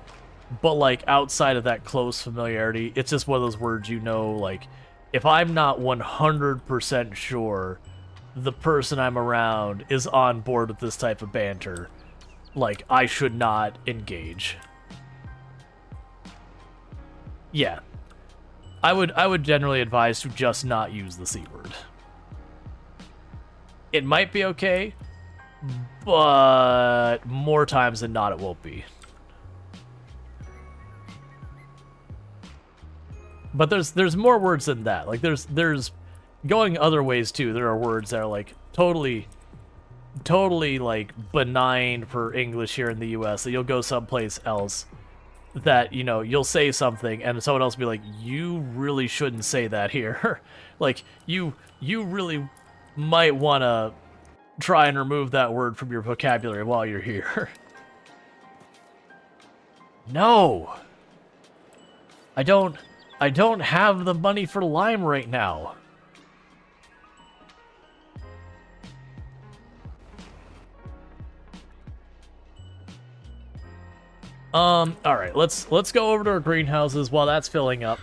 but like outside of that close familiarity, it's just one of those words, you know, like if I'm not 100% sure the person I'm around is on board with this type of banter, like, I should not engage. Yeah. I would generally advise to just not use the C word. It might be okay, but more times than not it won't be. But there's more words than that. Like there's going other ways too. There are words that are like totally like benign for English here in the US that you'll go someplace else that, you know, you'll say something and someone else will be like, you really shouldn't say that here. Like you really might want to try and remove that word from your vocabulary while you're here. No. I don't have the money for lime right now. All right, let's go over to our greenhouses while that's filling up.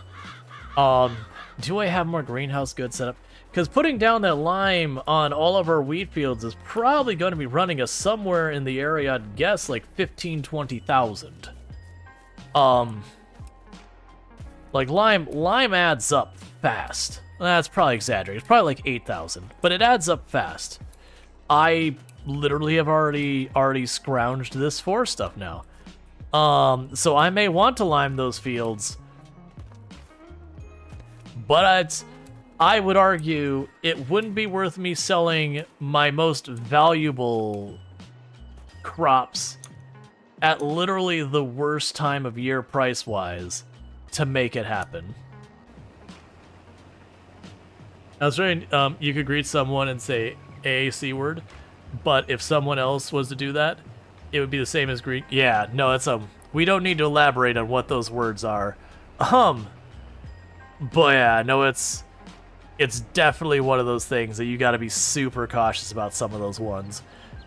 Do I have more greenhouse goods set up? Because putting down that lime on all of our wheat fields is probably going to be running us somewhere in the area, I'd guess, like 15,000-20,000. Like lime adds up fast. That's probably exaggerated. It's probably like 8,000, but it adds up fast. I literally have already scrounged this for stuff now. So I may want to lime those fields, but I would argue it wouldn't be worth me selling my most valuable crops at literally the worst time of year price-wise to make it happen. I was trying, you could greet someone and say AAC word, but if someone else was to do that, it would be the same as Greek. Yeah, no, it's we don't need to elaborate on what those words are. But yeah, no, it's definitely one of those things that you got to be super cautious about some of those ones.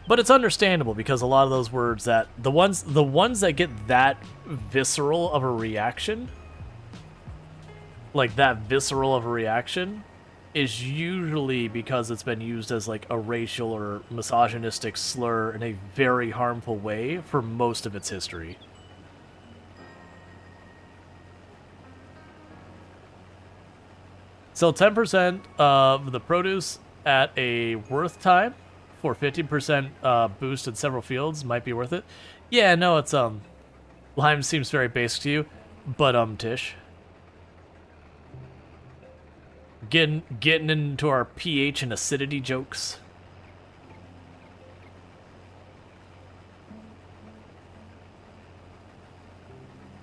But it's understandable because a lot of those words that the ones that get that visceral of a reaction, like that visceral of a reaction, is usually because it's been used as like a racial or misogynistic slur in a very harmful way for most of its history. Sell 10% of the produce at a worth time for 50% boost in several fields might be worth it. Yeah, no, it's lime seems very basic to you, but Tish. Getting into our pH and acidity jokes.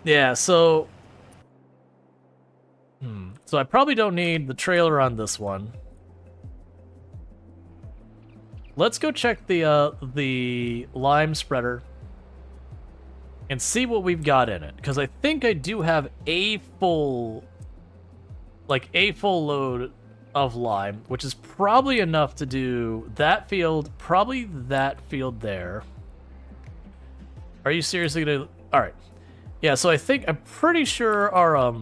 Yeah, so so I probably don't need the trailer on this one. Let's go check the lime spreader and see what we've got in it, because I think I do have a full load of lime, which is probably enough to do that field, probably that field there. Are you seriously gonna? All right, yeah. So I'm pretty sure our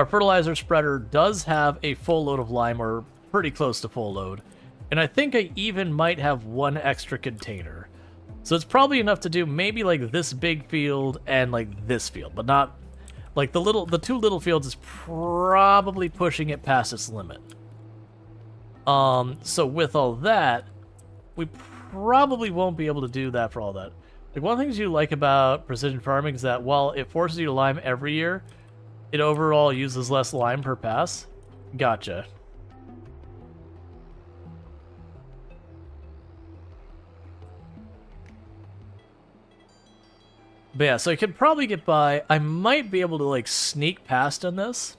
fertilizer spreader does have a full load of lime, or pretty close to full load, and I think I even might have one extra container. So it's probably enough to do maybe like this big field and like this field, but not. Like the two little fields is probably pushing it past its limit. So with all that, we probably won't be able to do that for all that. Like one of the things you like about precision farming is that while it forces you to lime every year, it overall uses less lime per pass. Gotcha. But yeah, so I could probably get by. I might be able to, like, sneak past on this.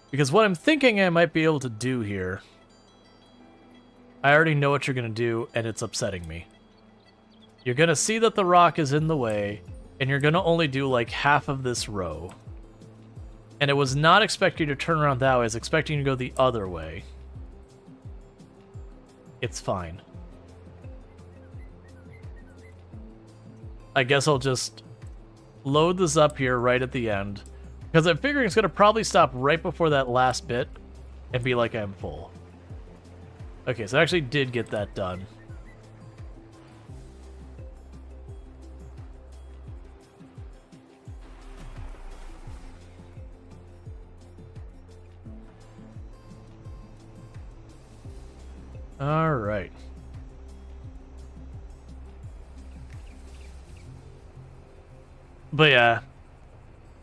Because what I'm thinking I might be able to do here, I already know what you're going to do, and it's upsetting me. You're going to see that the rock is in the way, and you're going to only do, like, half of this row. And it was not expecting you to turn around that way. I was expecting you to go the other way. It's fine. I guess I'll just load this up here right at the end, because I'm figuring it's going to probably stop right before that last bit and be like I'm full. Okay, so I actually did get that done. All right. But yeah,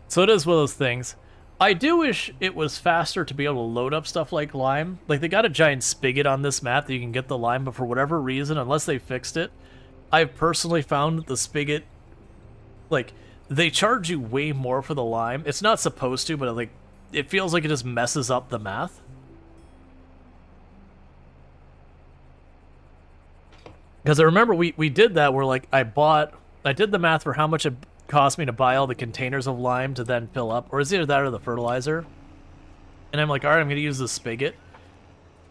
so it is one of those things. I do wish it was faster to be able to load up stuff like lime. Like, they got a giant spigot on this map that you can get the lime, but for whatever reason, unless they fixed it, I've personally found that the spigot, like, they charge you way more for the lime. It's not supposed to, but, like, it feels like it just messes up the math. Because I remember we did that where, like, I did the math for how much it cost me to buy all the containers of lime to then fill up, or it's either that or the fertilizer. And I'm like, all right, I'm going to use the spigot.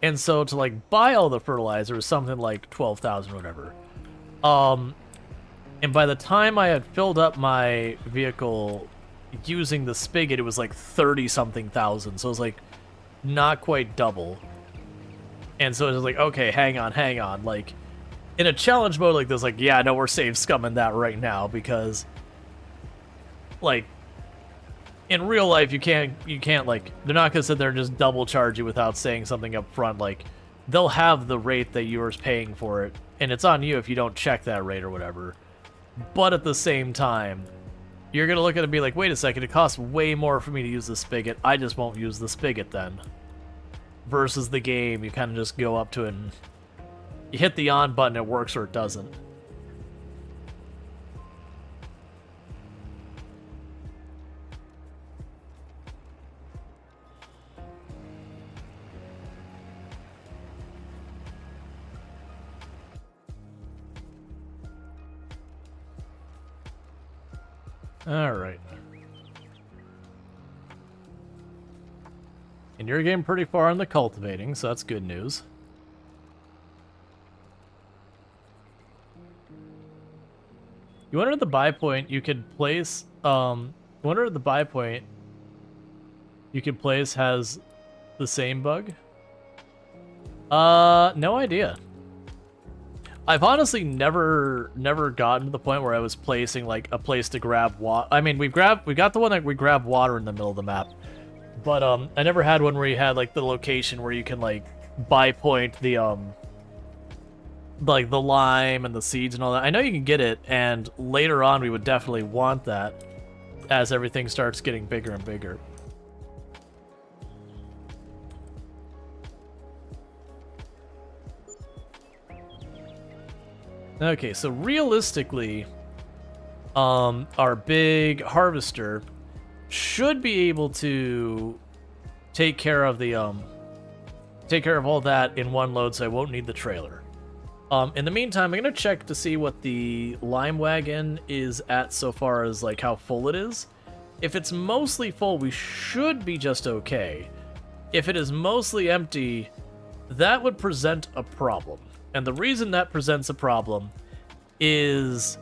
And so to, like, buy all the fertilizer was something like 12,000 or whatever. And by the time I had filled up my vehicle using the spigot, it was like 30-something thousand. So it was like not quite double. And so it was like, okay, hang on. Like, in a challenge mode like this, like, yeah, no, we're save scumming that right now, because, like, in real life, you can't, like, they're not gonna sit there and just double charge you without saying something up front. Like, they'll have the rate that you're paying for it, and it's on you if you don't check that rate or whatever. But at the same time, you're gonna look at it and be like, wait a second, it costs way more for me to use the spigot, I just won't use the spigot then. Versus the game, you kind of just go up to it and you hit the on button, it works or it doesn't. Alright. And you're getting pretty far in the cultivating, so that's good news. You wonder at the buy point you could place, wonder at the buy point you could place has the same bug? No idea. I've honestly never gotten to the point where I was placing, like, a place to grab water. I mean, we got the one that we grab water in the middle of the map, but I never had one where you had, like, the location where you can, like, buy point the like the lime and the seeds and all that. I know you can get it, and later on we would definitely want that as everything starts getting bigger and bigger. Okay, so realistically, our big harvester should be able to take care of the all that in one load, so I won't need the trailer. In the meantime, I'm gonna check to see what the lime wagon is at so far as, like, how full it is. If it's mostly full, we should be just okay. If it is mostly empty, that would present a problem. And the reason that presents a problem is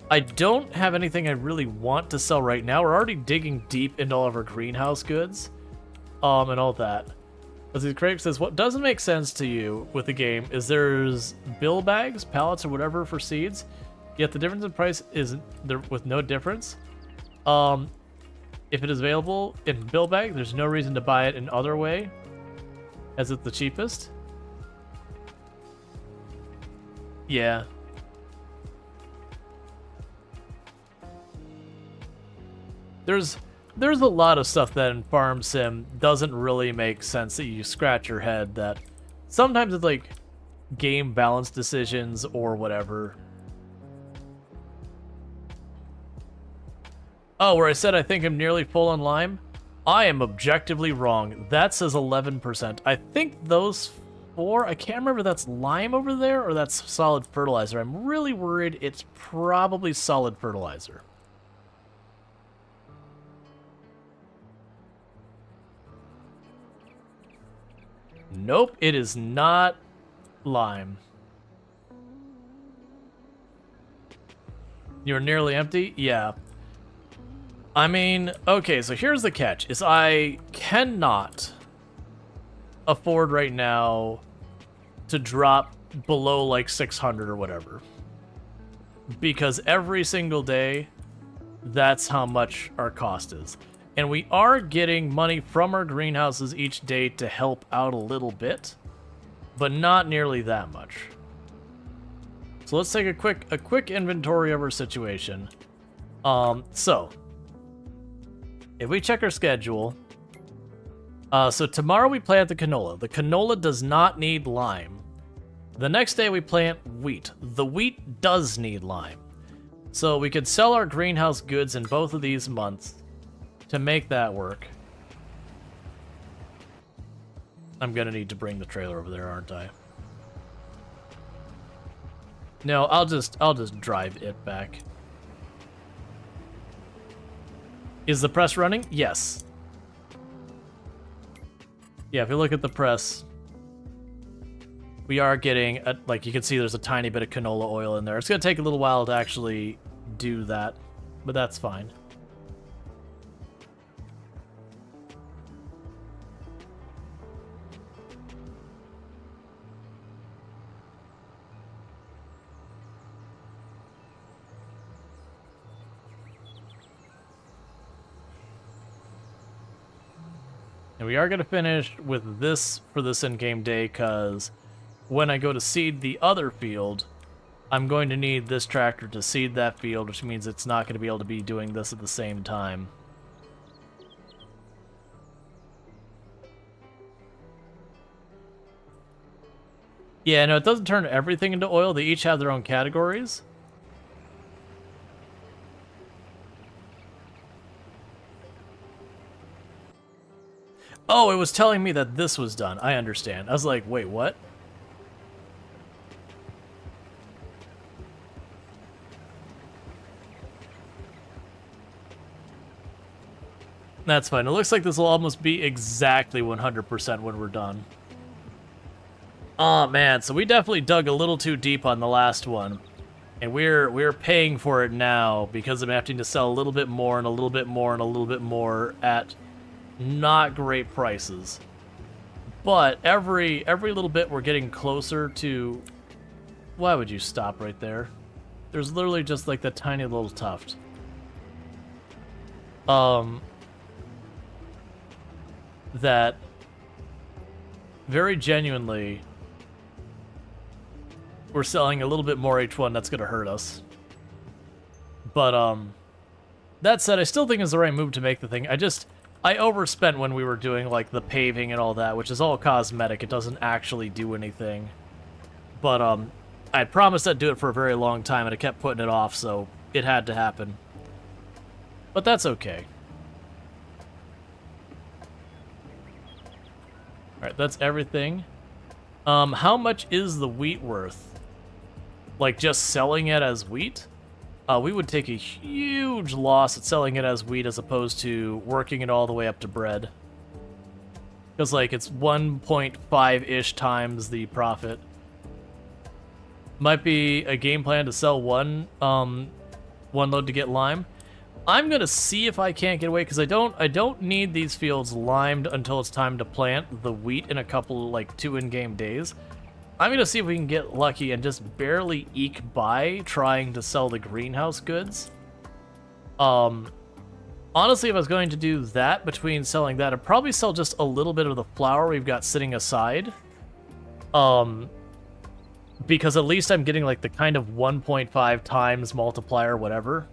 I don't have anything I really want to sell right now. We're already digging deep into all of our greenhouse goods, and all that. But the Craig says, what doesn't make sense to you with the game is there's bill bags, pallets, or whatever for seeds, yet the difference in price is there with no difference. If it is available in bill bag, there's no reason to buy it in other way, as it's the cheapest. Yeah. There's a lot of stuff that in Farm Sim doesn't really make sense, that you scratch your head, that sometimes it's like game balance decisions or whatever. Oh, where I said I think I'm nearly full on lime? I am objectively wrong. That says 11%. I think those four, I can't remember if that's lime over there or that's solid fertilizer. I'm really worried it's probably solid fertilizer. Nope, it is not lime. You're nearly empty? Yeah. I mean, okay, so here's the catch, is I cannot afford right now to drop below like 600 or whatever. Because every single day, that's how much our cost is. And we are getting money from our greenhouses each day to help out a little bit, but not nearly that much. So let's take a quick inventory of our situation. So if we check our schedule, so tomorrow we plant the canola. The canola does not need lime. The next day we plant wheat. The wheat does need lime. So we could sell our greenhouse goods in both of these months to make that work. I'm gonna need to bring the trailer over there, aren't I? No, I'll just drive it back. Is the press running? Yes. Yeah, if you look at the press, we are getting, like you can see there's a tiny bit of canola oil in there. It's gonna take a little while to actually do that, but that's fine. And we are going to finish with this for this in-game day, because when I go to seed the other field, I'm going to need this tractor to seed that field, which means it's not going to be able to be doing this at the same time. Yeah, no, it doesn't turn everything into oil. They each have their own categories. Oh, it was telling me that this was done. I understand. I was like, wait, what? That's fine. It looks like this will almost be exactly 100% when we're done. Oh man, so we definitely dug a little too deep on the last one. And we're paying for it now because I'm having to sell a little bit more and a little bit more and a little bit more at not great prices. But every little bit we're getting closer to... Why would you stop right there? There's literally just like the tiny little tuft. That very genuinely we're selling a little bit more H1 that's gonna hurt us. But that said, I still think it's the right move to make the thing. I overspent when we were doing like the paving and all that, which is all cosmetic. It doesn't actually do anything. But I promised I'd do it for a very long time and I kept putting it off, so it had to happen. But that's okay. Alright, that's everything. How much is the wheat worth? Like, just selling it as wheat? We would take a huge loss at selling it as wheat as opposed to working it all the way up to bread. Because, like, it's 1.5-ish times the profit. Might be a game plan to sell one load to get lime. I'm gonna see if I can't get away, because I don't need these fields limed until it's time to plant the wheat in a couple, like, 2 in-game days. I'm gonna see if we can get lucky and just barely eke by trying to sell the greenhouse goods. Honestly, if I was going to do that, between selling that, I'd probably sell just a little bit of the flour we've got sitting aside. Because at least I'm getting, like, the kind of 1.5 times multiplier, whatever.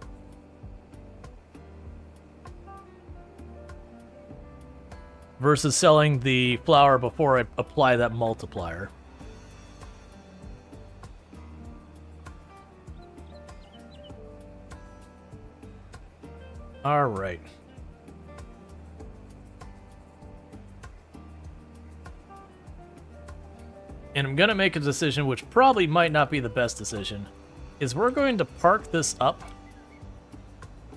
Versus selling the flour before I apply that multiplier. All right. And I'm gonna make a decision which probably might not be the best decision. Is we're going to park this up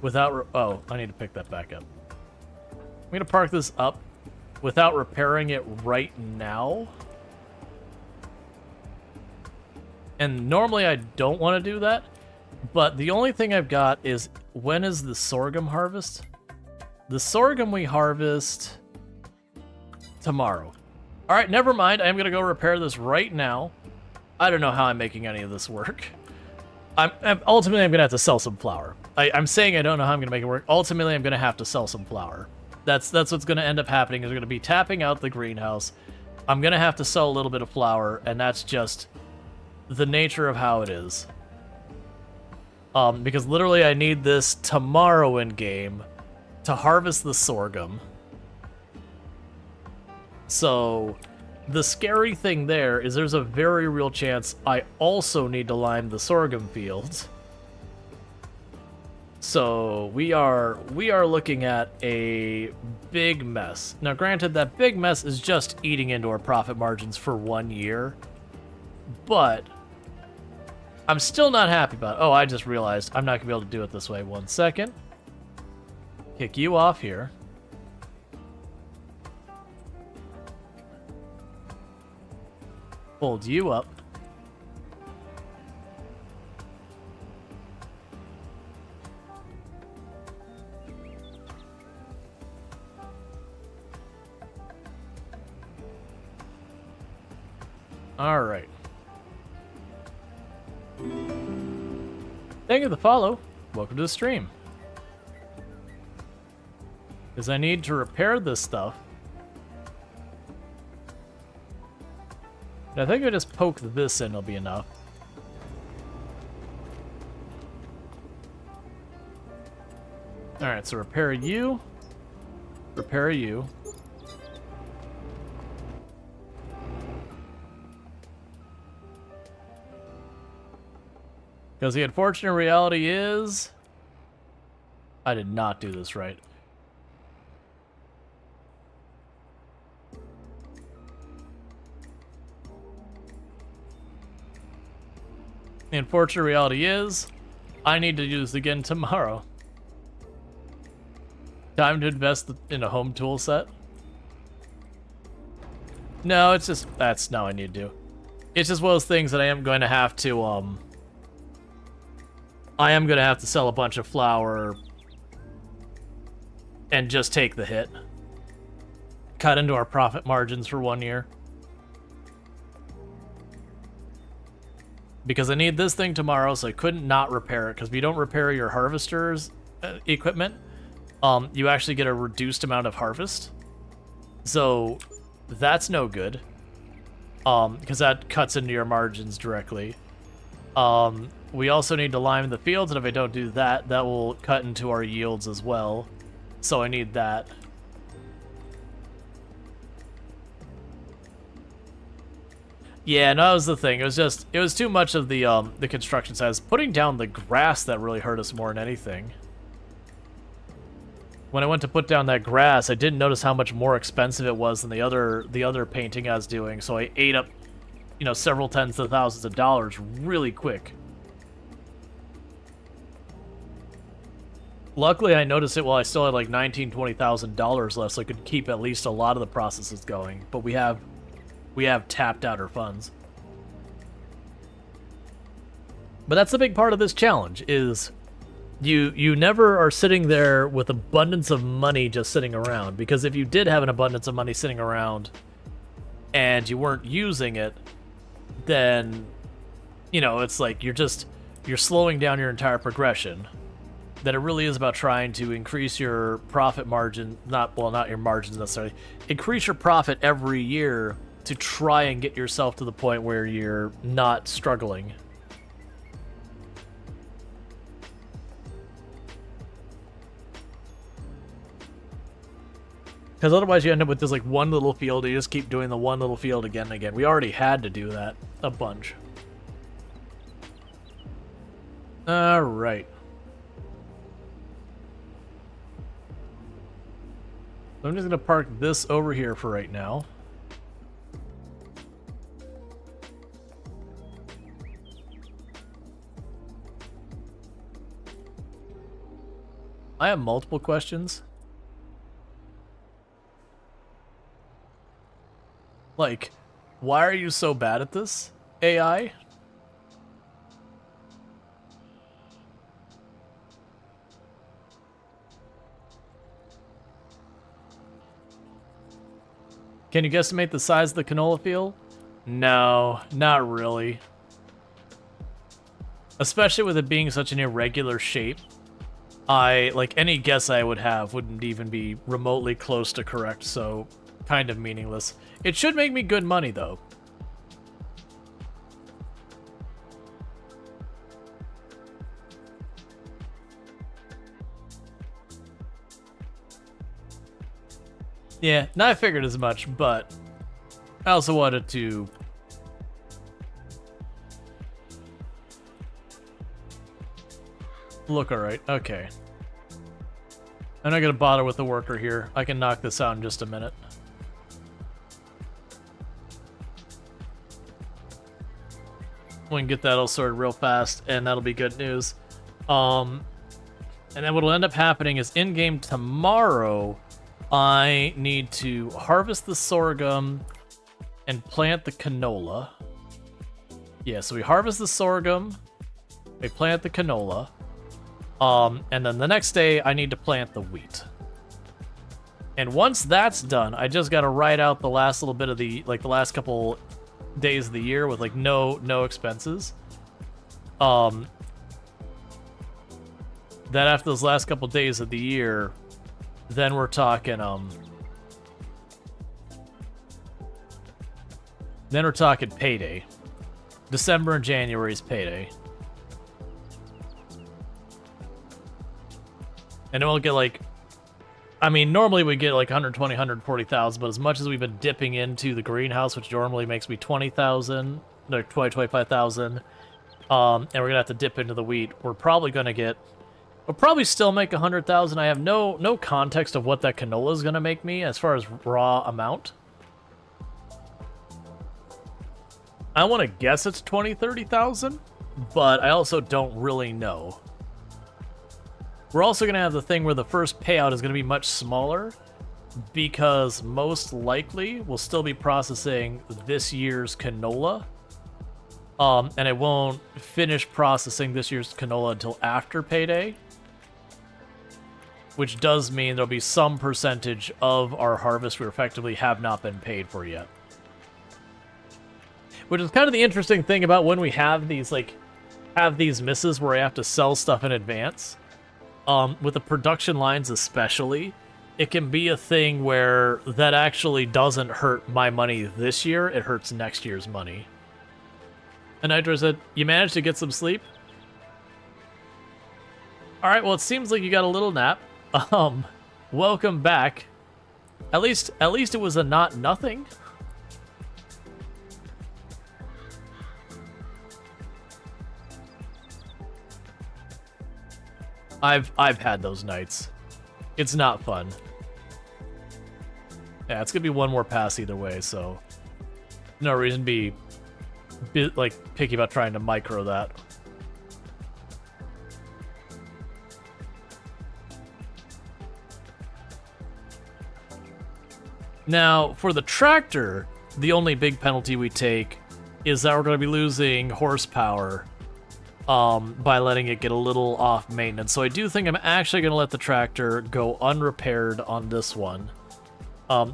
without... oh, I need to pick that back up. I'm gonna park this up without repairing it right now. And normally I don't want to do that, but the only thing I've got is when is the sorghum harvest? The sorghum we harvest tomorrow. All right, never mind. I'm gonna go repair this right now. I don't know how I'm making any of this work. Ultimately, I'm gonna have to sell some flour. I'm saying I don't know how I'm gonna make it work. Ultimately, I'm gonna have to sell some flour. That's what's gonna end up happening. Is we're gonna be tapping out the greenhouse. I'm gonna have to sell a little bit of flour, and that's just the nature of how it is. Because literally, I need this tomorrow in game to harvest the sorghum. So the scary thing there is there's a very real chance I also need to lime the sorghum fields. So we are looking at a big mess. Now granted, that big mess is just eating into our profit margins for 1 year, but I'm still not happy about it. Oh, I just realized I'm not gonna be able to do it this way. 1 second. Kick you off here. Fold you up. All right. Thank you for the follow. Welcome to the stream. Because I need to repair this stuff. And I think if I just poke this in, it'll be enough. Alright, so repair you. Repair you. Because the unfortunate reality is... I did not do this right. The unfortunate reality is, I need to do this again tomorrow. Time to invest in a home tool set? No, it's just, that's not what I need to do. It's just one of those things that I am going to have to, I am going to have to sell a bunch of flour and just take the hit. Cut into our profit margins for 1 year. Because I need this thing tomorrow, so I couldn't not repair it. Because if you don't repair your harvester's equipment, you actually get a reduced amount of harvest. So that's no good. Because that cuts into your margins directly. We also need to lime the fields, and if I don't do that, that will cut into our yields as well. So I need that. Yeah, no, that was the thing. It was too much of the construction size. Putting down the grass that really hurt us more than anything. When I went to put down that grass, I didn't notice how much more expensive it was than the other painting I was doing. So I ate up, several tens of thousands of dollars really quick. Luckily, I noticed it while I still had like $19,000, $20,000 left, so I could keep at least a lot of the processes going. But we have tapped out our funds. But that's the big part of this challenge, is you never are sitting there with abundance of money just sitting around. Because if you did have an abundance of money sitting around and you weren't using it, then, it's like you're slowing down your entire progression. That it really is about trying to increase your profit margin, not your margins necessarily, increase your profit every year to try and get yourself to the point where you're not struggling. Because otherwise you end up with this like one little field, and you just keep doing the one little field again and again. We already had to do that a bunch. Alright. So I'm just going to park this over here for right now. I have multiple questions. Like, why are you so bad at this, AI? Can you guesstimate the size of the canola field? No, not really. Especially with it being such an irregular shape. Like, any guess I would have wouldn't even be remotely close to correct, so kind of meaningless. It should make me good money, though. Yeah, I figured as much, but I also wanted to... look alright. Okay. I'm not gonna bother with the worker here. I can knock this out in just a minute. We can get that all sorted real fast, and that'll be good news. And then what'll end up happening is in-game tomorrow, I need to harvest the sorghum and plant the canola. Yeah, so we harvest the sorghum, we plant the canola, and then the next day I need to plant the wheat. And once that's done, I just gotta ride out the last little bit of the, like, the last couple days of the year with, like, no expenses. Then after those last couple days of the year, then we're talking, payday. December and January's payday. And then we'll get, like, I mean, normally we get like 120, 140,000, but as much as we've been dipping into the greenhouse, which normally makes me 20,000, no, 20, 25,000, and we're gonna have to dip into the wheat, we're probably gonna get, we'll probably still make 100,000. I have no context of what that canola is gonna make me as far as raw amount. I want to guess it's 20, 30,000, but I also don't really know. We're also going to have the thing where the first payout is going to be much smaller because most likely we'll still be processing this year's canola. And it won't finish processing this year's canola until after payday. Which does mean there'll be some percentage of our harvest we effectively have not been paid for yet. Which is kind of the interesting thing about when we have these, like, misses where I have to sell stuff in advance. With the production lines especially, it can be a thing where that actually doesn't hurt my money this year, it hurts next year's money. And Nitro said, you managed to get some sleep? Alright, well it seems like you got a little nap. Welcome back. At least it was a not nothing. I've had those nights. It's not fun. Yeah, it's gonna be one more pass either way, so no reason to be like picky about trying to micro that. Now, for the tractor, the only big penalty we take is that we're going to be losing horsepower by letting it get a little off maintenance. So I do think I'm actually going to let the tractor go unrepaired on this one,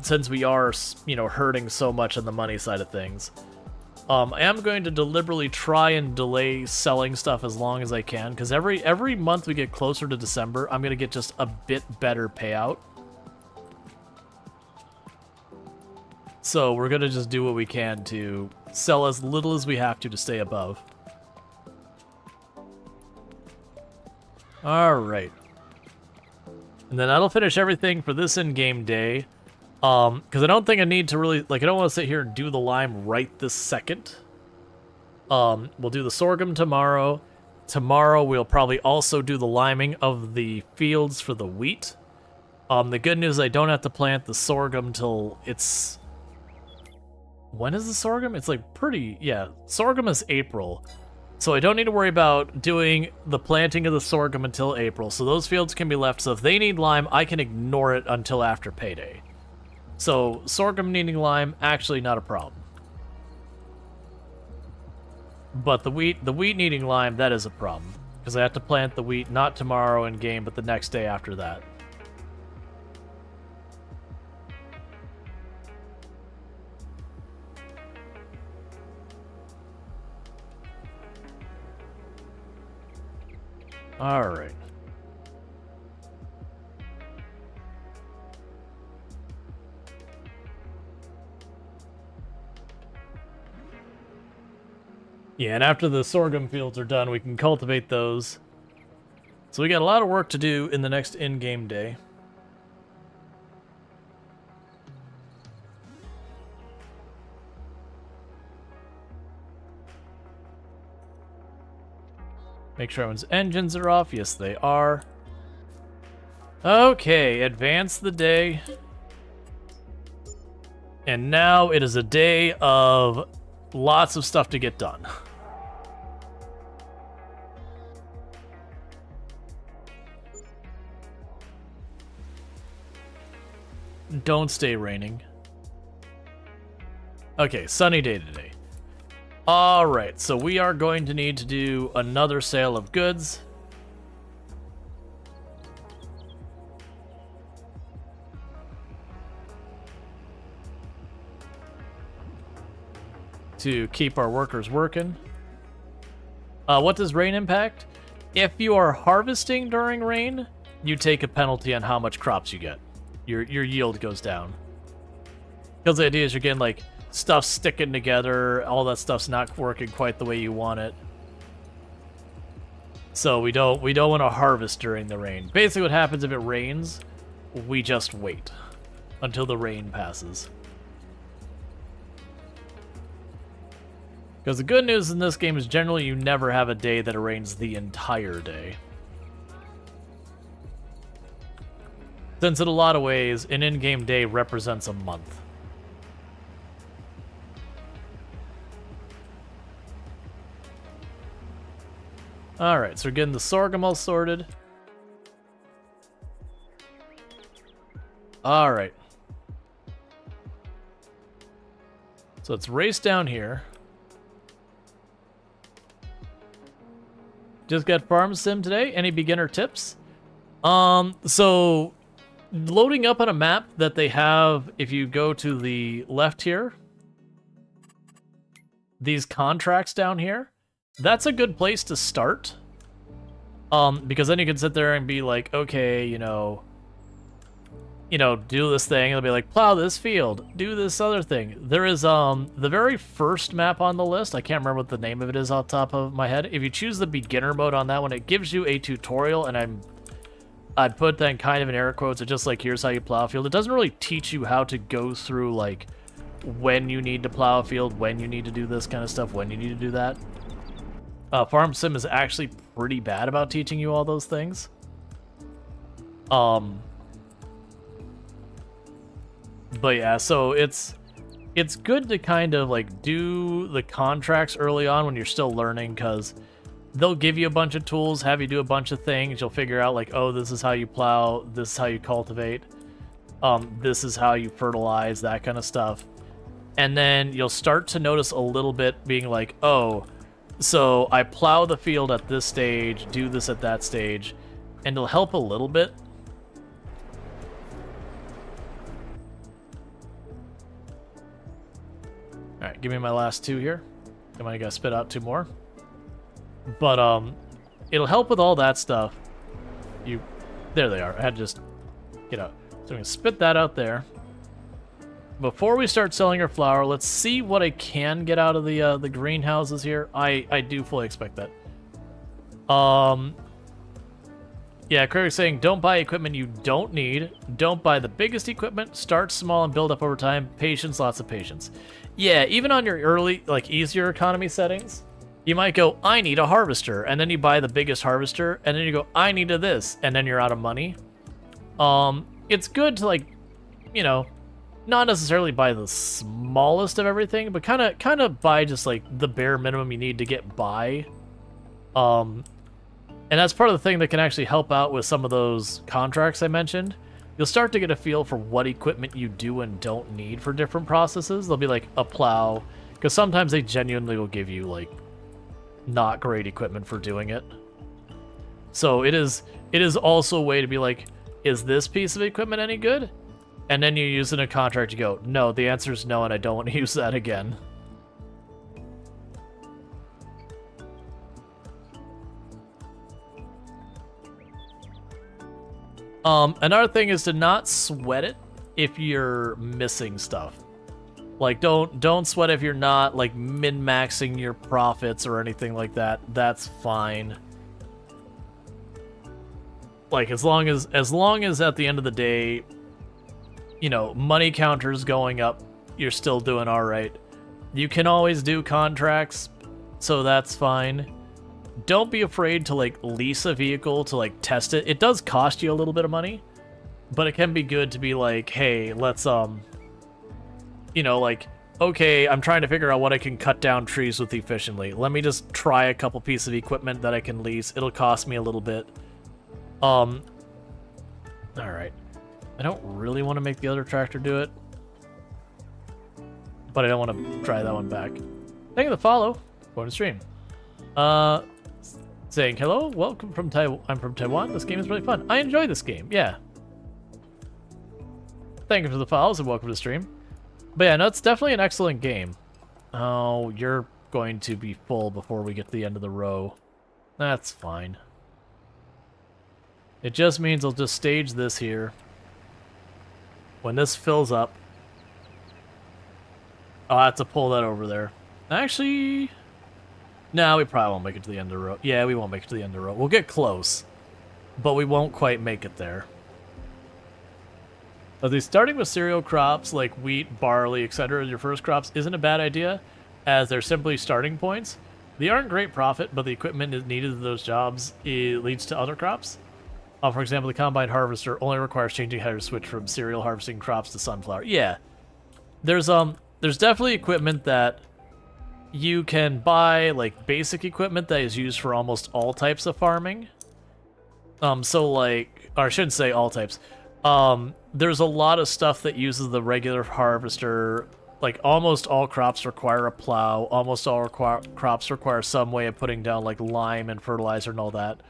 since we are, you know, hurting so much on the money side of things. I am going to deliberately try and delay selling stuff as long as I can, because every month we get closer to December, I'm going to get just a bit better payout. So we're going to just do what we can to sell as little as we have to stay above. Alright. And then that'll finish everything for this in-game day. Because I don't think I need to really, like, I don't want to sit here and do the lime right this second. We'll do the sorghum tomorrow. Tomorrow we'll probably also do the liming of the fields for the wheat. The good news is I don't have to plant the sorghum till it's... When is the sorghum? It's like pretty... Yeah, sorghum is April. So I don't need to worry about doing the planting of the sorghum until April. So those fields can be left. So if they need lime, I can ignore it until after payday. So sorghum needing lime, actually not a problem. But the wheat needing lime, that is a problem. Because I have to plant the wheat not tomorrow in game, but the next day after that. All right. Yeah, and after the sorghum fields are done, we can cultivate those. So we got a lot of work to do in the next in-game day. Make sure everyone's engines are off. Yes, they are. Okay, advance the day. And now it is a day of lots of stuff to get done. Don't stay raining. Okay, sunny day today. Alright, so we are going to need to do another sale of goods. To keep our workers working. What does rain impact? If you are harvesting during rain, you take a penalty on how much crops you get. Your yield goes down. Because the idea is you're getting like stuff sticking together, all that stuff's not working quite the way you want it. So we don't want to harvest during the rain. Basically what happens if it rains, we just wait until the rain passes. Because the good news in this game is generally you never have a day that it rains the entire day. Since in a lot of ways, an in-game day represents a month. Alright, so we're getting the sorghum all sorted. Alright. So let's race down here. Just got Farm Sim today. Any beginner tips? So loading up on a map that they have, if you go to the left here, these contracts down here, that's a good place to start. Because then you can sit there and be like, okay, you know, do this thing. It'll be like, plow this field, do this other thing. There is the very first map on the list. I can't remember what the name of it is off the top of my head. If you choose the beginner mode on that one, it gives you a tutorial, and I'd put that in kind of in air quotes. It's just like, here's how you plow a field. It doesn't really teach you how to go through like when you need to plow a field, when you need to do this kind of stuff, when you need to do that. Farm Sim is actually pretty bad about teaching you all those things. But yeah, so it's good to kind of like do the contracts early on when you're still learning, because they'll give you a bunch of tools, have you do a bunch of things. You'll figure out like, oh, this is how you plow, this is how you cultivate, this is how you fertilize, that kind of stuff. And then you'll start to notice a little bit being like, oh, so I plow the field at this stage, do this at that stage, and it'll help a little bit. Alright, give me my last two here. Come on, I gotta spit out two more. But, it'll help with all that stuff. There they are. I had to just get out. So I'm gonna spit that out there. Before we start selling our flour, let's see what I can get out of the greenhouses here. I do fully expect that. Yeah, Craig's saying, don't buy equipment you don't need. Don't buy the biggest equipment. Start small and build up over time. Patience, lots of patience. Yeah, even on your early, like, easier economy settings, you might go, I need a harvester, and then you buy the biggest harvester, and then you go, I need a this, and then you're out of money. It's good to, like, you know, not necessarily buy the smallest of everything, but kind of buy just like the bare minimum you need to get by. And that's part of the thing that can actually help out with some of those contracts I mentioned. You'll start to get a feel for what equipment you do and don't need for different processes. There'll be like a plow, because sometimes they genuinely will give you like not great equipment for doing it. So it is also a way to be like, is this piece of equipment any good? And then you use it in a contract, you go, no, the answer is no, and I don't want to use that again. Another thing is to not sweat it if you're missing stuff. Like, don't sweat if you're not, like, min-maxing your profits or anything like that. That's fine. Like, as long as at the end of the day, you know, money counter's going up, you're still doing all right. You can always do contracts, so that's fine. Don't be afraid to, like, lease a vehicle to, like, test it. It does cost you a little bit of money, but it can be good to be like, hey, let's, you know, like, okay, I'm trying to figure out what I can cut down trees with efficiently. Let me just try a couple pieces of equipment that I can lease. It'll cost me a little bit. Alright. I don't really want to make the other tractor do it, but I don't want to try that one back. Thank you for the follow. Going to stream. Saying hello, welcome from Taiwan. I'm from Taiwan. This game is really fun. I enjoy this game. Yeah. Thank you for the follows and welcome to the stream. But yeah, no, it's definitely an excellent game. Oh, you're going to be full before we get to the end of the row. That's fine. It just means I'll just stage this here. When this fills up, I'll have to pull that over there. Actually, no, we probably won't make it to the end of the row. Yeah, we won't make it to the end of the row. We'll get close, but we won't quite make it there. Starting with cereal crops like wheat, barley, etc. as your first crops isn't a bad idea, as they're simply starting points. They aren't great profit, but the equipment is needed to those jobs. It leads to other crops. For example, the combine harvester only requires changing header switch from cereal harvesting crops to sunflower. Yeah, there's definitely equipment that you can buy, like basic equipment that is used for almost all types of farming. So like, or I shouldn't say all types. There's a lot of stuff that uses the regular harvester. Like, almost all crops require a plow. Almost all crops require some way of putting down, like, lime and fertilizer and all that.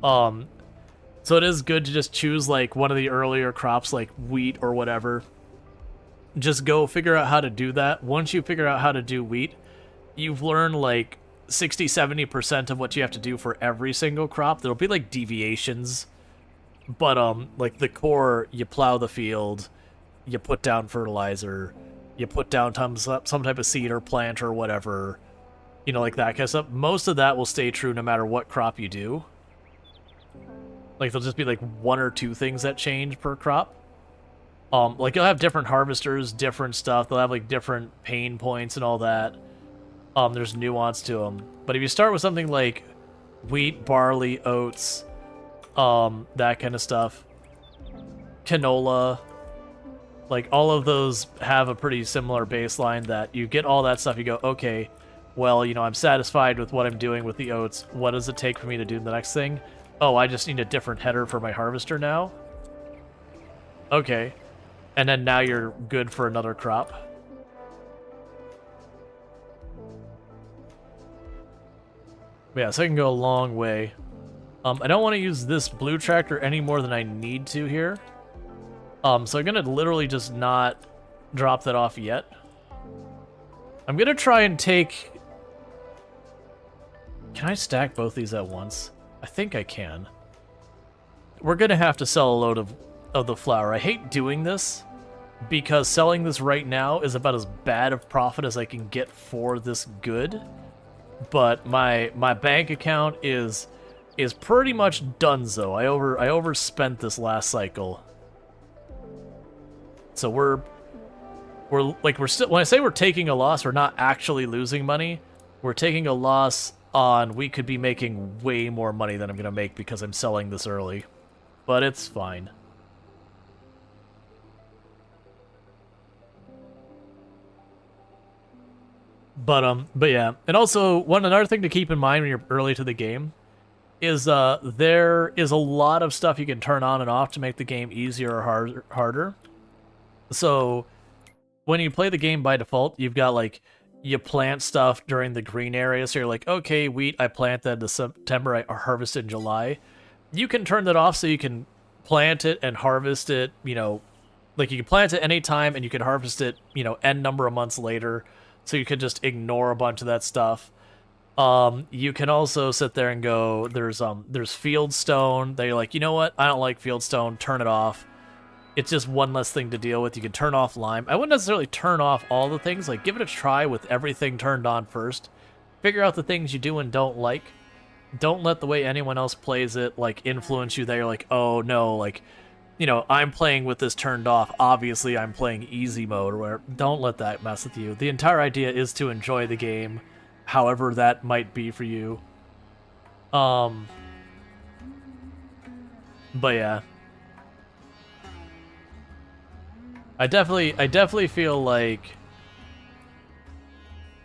So it is good to just choose, like, one of the earlier crops, like wheat or whatever. Just go figure out how to do that. Once you figure out how to do wheat, you've learned, like, 60-70% of what you have to do for every single crop. There'll be, like, deviations. But, like, the core, you plow the field, you put down fertilizer, you put down some type of seed or plant or whatever, you know, like that kind of stuff. Most of that will stay true no matter what crop you do. Like, there'll just be, like, one or two things that change per crop. Like, you'll have different harvesters, different stuff. They'll have, like, different pain points and all that. There's nuance to them. But if you start with something like wheat, barley, oats, that kind of stuff, canola, like, all of those have a pretty similar baseline that you get all that stuff, you go, okay, well, you know, I'm satisfied with what I'm doing with the oats. What does it take for me to do the next thing? Oh, I just need a different header for my harvester now? Okay. And then now you're good for another crop. Yeah, so I can go a long way. I don't want to use this blue tractor any more than I need to here. So I'm going to literally just not drop that off yet. I'm going to try and take... Can I stack both these at once? I think I can. We're going to have to sell a load of the flour. I hate doing this because selling this right now is about as bad of profit as I can get for this good. But my bank account is pretty much donezo. I overspent this last cycle. So we're still, when I say we're taking a loss, we're not actually losing money. We're taking a loss on we could be making way more money than I'm going to make because I'm selling this early. But it's fine. But yeah. And also, another thing to keep in mind when you're early to the game is there is a lot of stuff you can turn on and off to make the game easier or harder. So when you play the game by default, you've got, like, you plant stuff during the green area. So you're like, okay, wheat, I planted in September, I harvest in July. You can turn that off so you can plant it and harvest it, you know, like you can plant it anytime and you can harvest it, you know, N number of months later. So you could just ignore a bunch of that stuff. You can also sit there and go, there's Fieldstone. They're like, you know what? I don't like Fieldstone. Turn it off. It's just one less thing to deal with. You can turn off Lime. I wouldn't necessarily turn off all the things. Like, give it a try with everything turned on first. Figure out the things you do and don't like. Don't let the way anyone else plays it, like, influence you that you're like, oh, no, like, you know, I'm playing with this turned off. Obviously, I'm playing easy mode or whatever. Don't let that mess with you. The entire idea is to enjoy the game, however that might be for you. But yeah. I definitely feel like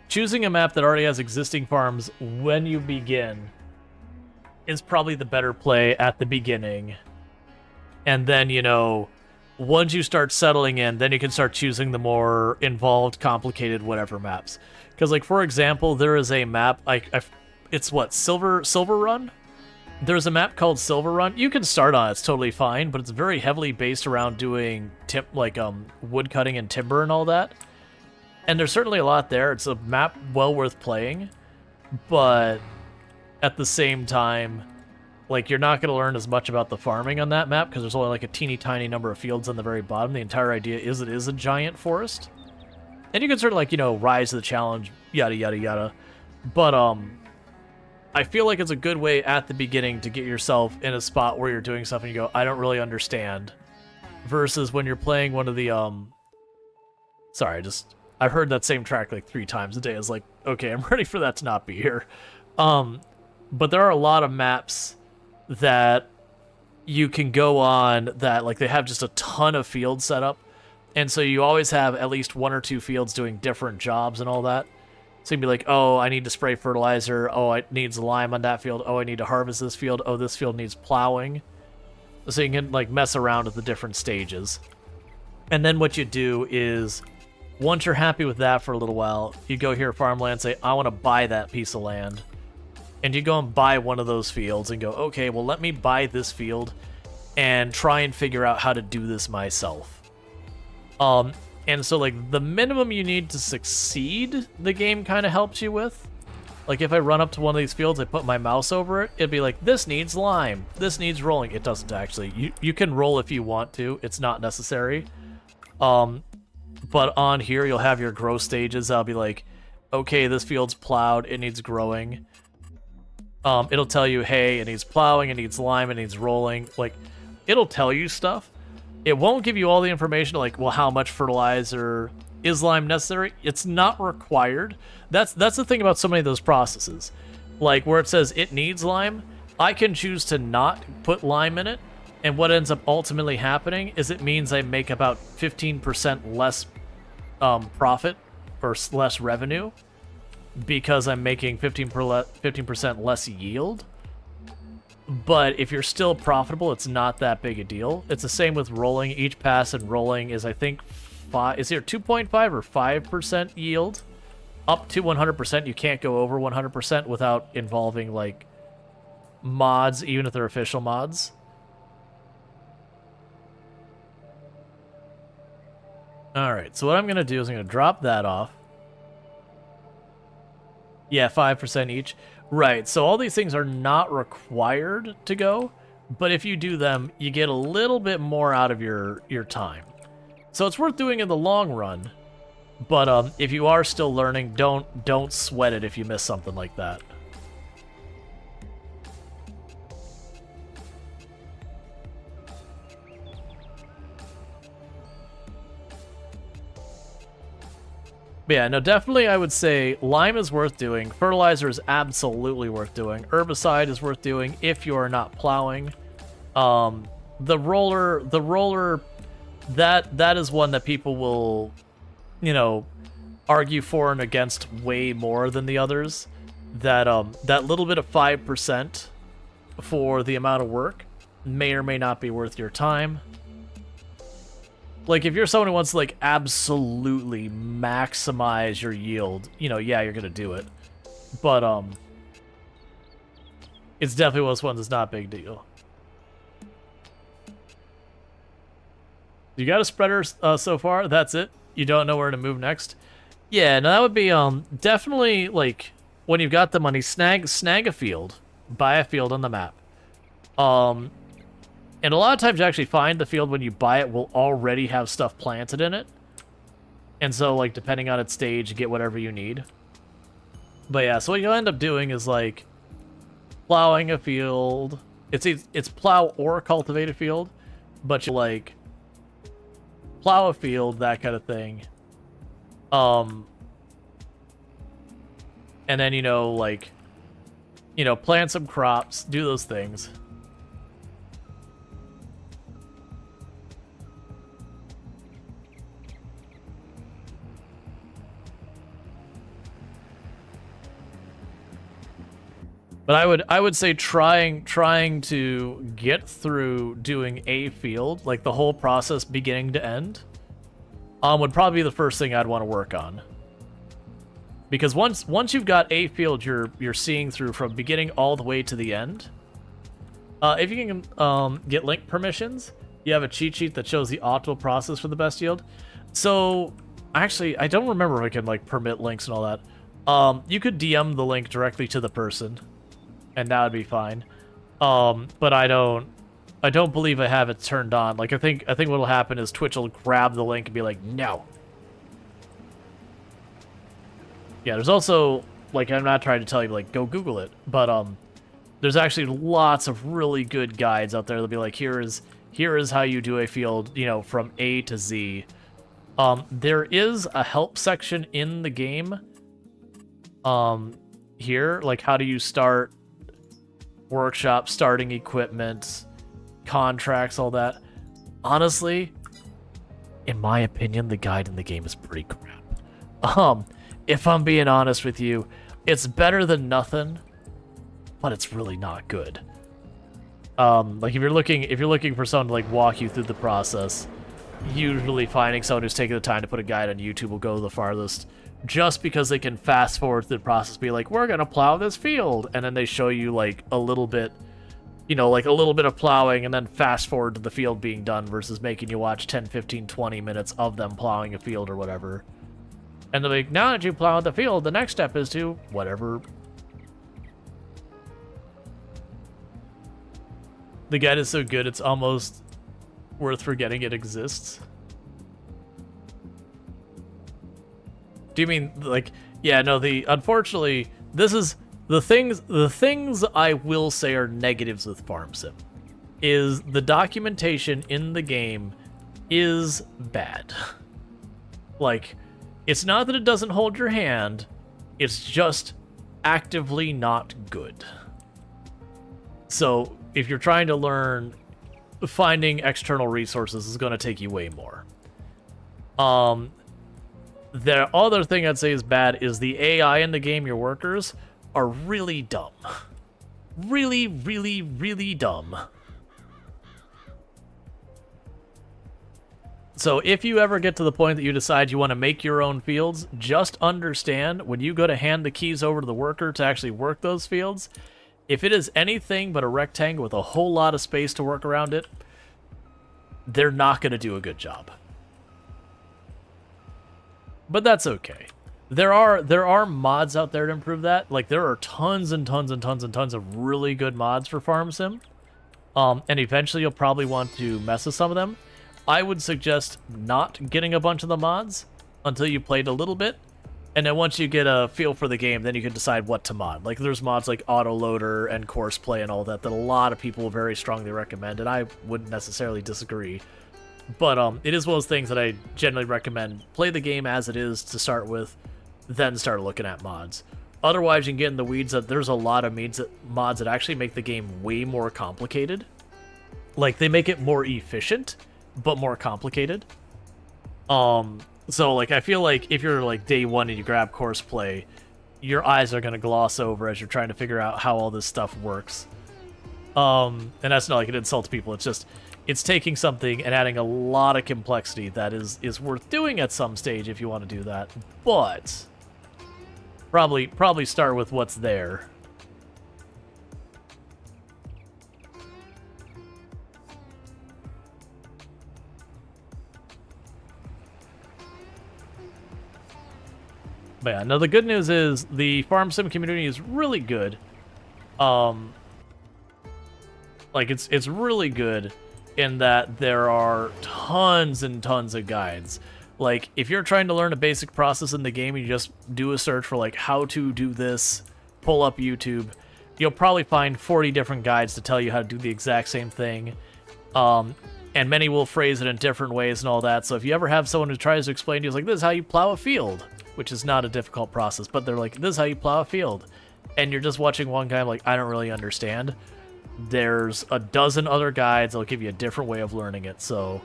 choosing a map that already has existing farms when you begin is probably the better play at the beginning. And then, you know, once you start settling in, then you can start choosing the more involved, complicated, whatever maps. Because, like, for example, there is a map, it's what, Silver Run? There's a map called Silver Run. You can start on it, it's totally fine, but it's very heavily based around doing wood cutting and timber and all that. And there's certainly a lot there. It's a map well worth playing, but at the same time, like, you're not going to learn as much about the farming on that map because there's only like a teeny tiny number of fields on the very bottom. The entire idea is it is a giant forest. And you can sort of, like, you know, rise to the challenge, yada yada yada. But I feel like it's a good way at the beginning to get yourself in a spot where you're doing stuff and you go, I don't really understand. Versus when you're playing one of the, sorry, I've heard that same track like 3 times a day. It's like, okay, I'm ready for that to not be here. But there are a lot of maps that you can go on that, like, they have just a ton of fields set up. And so you always have at least 1 or 2 fields doing different jobs and all that. So you'd be like, oh, I need to spray fertilizer. Oh, it needs lime on that field. Oh, I need to harvest this field. Oh, this field needs plowing. So you can, like, mess around at the different stages. And then what you do is, once you're happy with that for a little while, you go here at farmland and say, I want to buy that piece of land. And you go and buy one of those fields and go, okay, well, let me buy this field and try and figure out how to do this myself. And so, like, the minimum you need to succeed, the game kind of helps you with. Like, if I run up to one of these fields, I put my mouse over it, it'd be like, this needs lime, this needs rolling. It doesn't actually. You can roll if you want to. It's not necessary. But on here, you'll have your grow stages. I'll be like, okay, this field's plowed, it needs growing. It'll tell you, hey, it needs plowing, it needs lime, it needs rolling. Like, it'll tell you stuff. It won't give you all the information, like, well, how much fertilizer is lime necessary? It's not required. That's the thing about so many of those processes. Like, where it says it needs lime, I can choose to not put lime in it, and what ends up ultimately happening is it means I make about 15% less profit, or less revenue, because I'm making 15% less yield. But if you're still profitable, it's not that big a deal. It's the same with rolling. Each pass and rolling is, I think, is there 2.5 or 5% yield? Up to 100%. You can't go over 100% without involving, like, mods, even if they're official mods. Alright, so what I'm going to do is I'm going to drop that off. Yeah, 5% each. Right, so all these things are not required to go, but if you do them, you get a little bit more out of your time. So it's worth doing in the long run, but if you are still learning, don't sweat it if you miss something like that. But yeah, no, definitely I would say lime is worth doing. Fertilizer is absolutely worth doing. Herbicide is worth doing if you're not plowing. The roller, that is one that people will, you know, argue for and against way more than the others. That little bit of 5% for the amount of work may or may not be worth your time. Like, if you're someone who wants to, like, absolutely maximize your yield, you know, yeah, you're gonna do it. But, it's definitely one of those ones that's not a big deal. You got a spreader so far? That's it? You don't know where to move next? Yeah, no, that would be, definitely, like, when you've got the money, snag a field, buy a field on the map. And a lot of times you actually find the field when you buy it will already have stuff planted in it. And so, like, depending on its stage, you get whatever you need. But yeah, so what you'll end up doing is, like, plowing a field. It's plow or cultivate a field, but you, like, plow a field, that kind of thing. And then, you know, like, you know, plant some crops, do those things. But I would say trying to get through doing a field, like the whole process beginning to end, would probably be the first thing I'd want to work on. Because once you've got a field you're seeing through from beginning all the way to the end, if you can get link permissions, you have a cheat sheet that shows the optimal process for the best yield. So actually, I don't remember if I can like permit links and all that. You could DM the link directly to the person, and that would be fine. But I don't believe I have it turned on. Like I think what'll happen is Twitch will grab the link and be like, no. Yeah, there's also, like, I'm not trying to tell you, like, go Google it, but there's actually lots of really good guides out there that'll be like, here is how you do a field, you know, from A to Z. There is a help section in the game here, like how do you start workshop, starting equipment, contracts, all that. Honestly, in my opinion, the guide in the game is pretty crap. If I'm being honest with you, it's better than nothing, but it's really not good. Like if you're looking for someone to like walk you through the process, usually finding someone who's taking the time to put a guide on YouTube will go the farthest, just because they can fast forward through the process, be like, we're gonna plow this field, and then they show you like a little bit, you know, like a little bit of plowing, and then fast forward to the field being done versus making you watch 10, 15, 20 minutes of them plowing a field or whatever. And they're like, now that you plowed the field, the next step is to whatever. The guide is so good, it's almost worth forgetting it exists. Do you mean, like, yeah, no, unfortunately, this is, the things I will say are negatives with Farm Sim, is the documentation in the game is bad. Like, it's not that it doesn't hold your hand, it's just actively not good. So, if you're trying to learn, finding external resources is going to take you way more. The other thing I'd say is bad is the AI in the game, your workers, are really dumb. Really, really, really dumb. So if you ever get to the point that you decide you want to make your own fields, just understand when you go to hand the keys over to the worker to actually work those fields, if it is anything but a rectangle with a whole lot of space to work around it, they're not going to do a good job. But that's okay. There are mods out there to improve that. Like, there are tons and tons and tons and tons of really good mods for Farm Sim. And eventually you'll probably want to mess with some of them. I would suggest not getting a bunch of the mods until you played a little bit. And then once you get a feel for the game, then you can decide what to mod. Like, there's mods like Autoloader and Course Play and all that that a lot of people very strongly recommend, and I wouldn't necessarily disagree. But it is one of those things that I generally recommend. Play the game as it is to start with, then start looking at mods. Otherwise, you can get in the weeds that there's a lot of mods that actually make the game way more complicated. Like, they make it more efficient, but more complicated. So, like, I feel like if you're, like, day one and you grab Course Play, your eyes are going to gloss over as you're trying to figure out how all this stuff works. And that's not like an insult to people. It's just, it's taking something and adding a lot of complexity that is worth doing at some stage if you want to do that. But probably start with what's there. But yeah, no, the good news is the farm sim community is really good. Like it's really good in that there are tons and tons of guides. Like if you're trying to learn a basic process in the game and you just do a search for like how to do this, pull up YouTube, you'll probably find 40 different guides to tell you how to do the exact same thing. And many will phrase it in different ways and all that. So if you ever have someone who tries to explain to you, it's like, this is how you plow a field, which is not a difficult process, but they're like, this is how you plow a field. And you're just watching one guy like, I don't really understand. There's a dozen other guides that'll give you a different way of learning it. So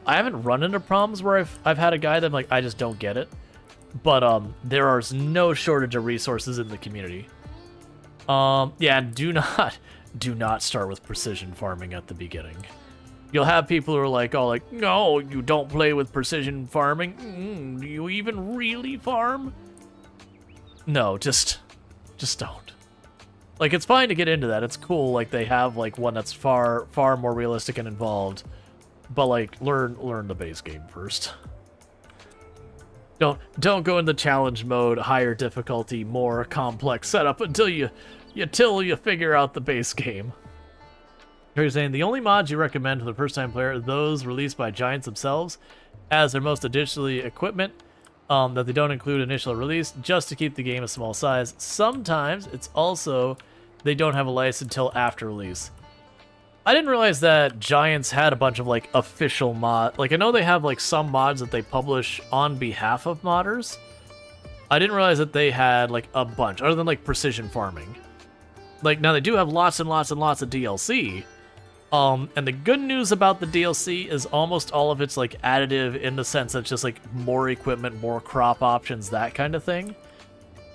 I haven't run into problems where I've had a guy that I'm like, I just don't get it. But there is no shortage of resources in the community. Yeah, do not start with precision farming at the beginning. You'll have people who are like, oh, like, no, you don't play with precision farming. Do you even really farm? No, just don't. Like, it's fine to get into that. It's cool. Like, they have like one that's far more realistic and involved. But like, learn the base game first. Don't go into challenge mode, higher difficulty, more complex setup until you figure out the base game. You're saying the only mods you recommend for the first-time player are those released by Giants themselves, as their most additionally equipment that they don't include initial release, just to keep the game a small size. Sometimes it's also they don't have a license until after release. I didn't realize that Giants had a bunch of like official mod. Like I know they have like some mods that they publish on behalf of modders. I didn't realize that they had like a bunch, other than like precision farming. Like now they do have lots and lots and lots of DLC. And the good news about the DLC is almost all of it's like additive in the sense that it's just like more equipment, more crop options, that kind of thing.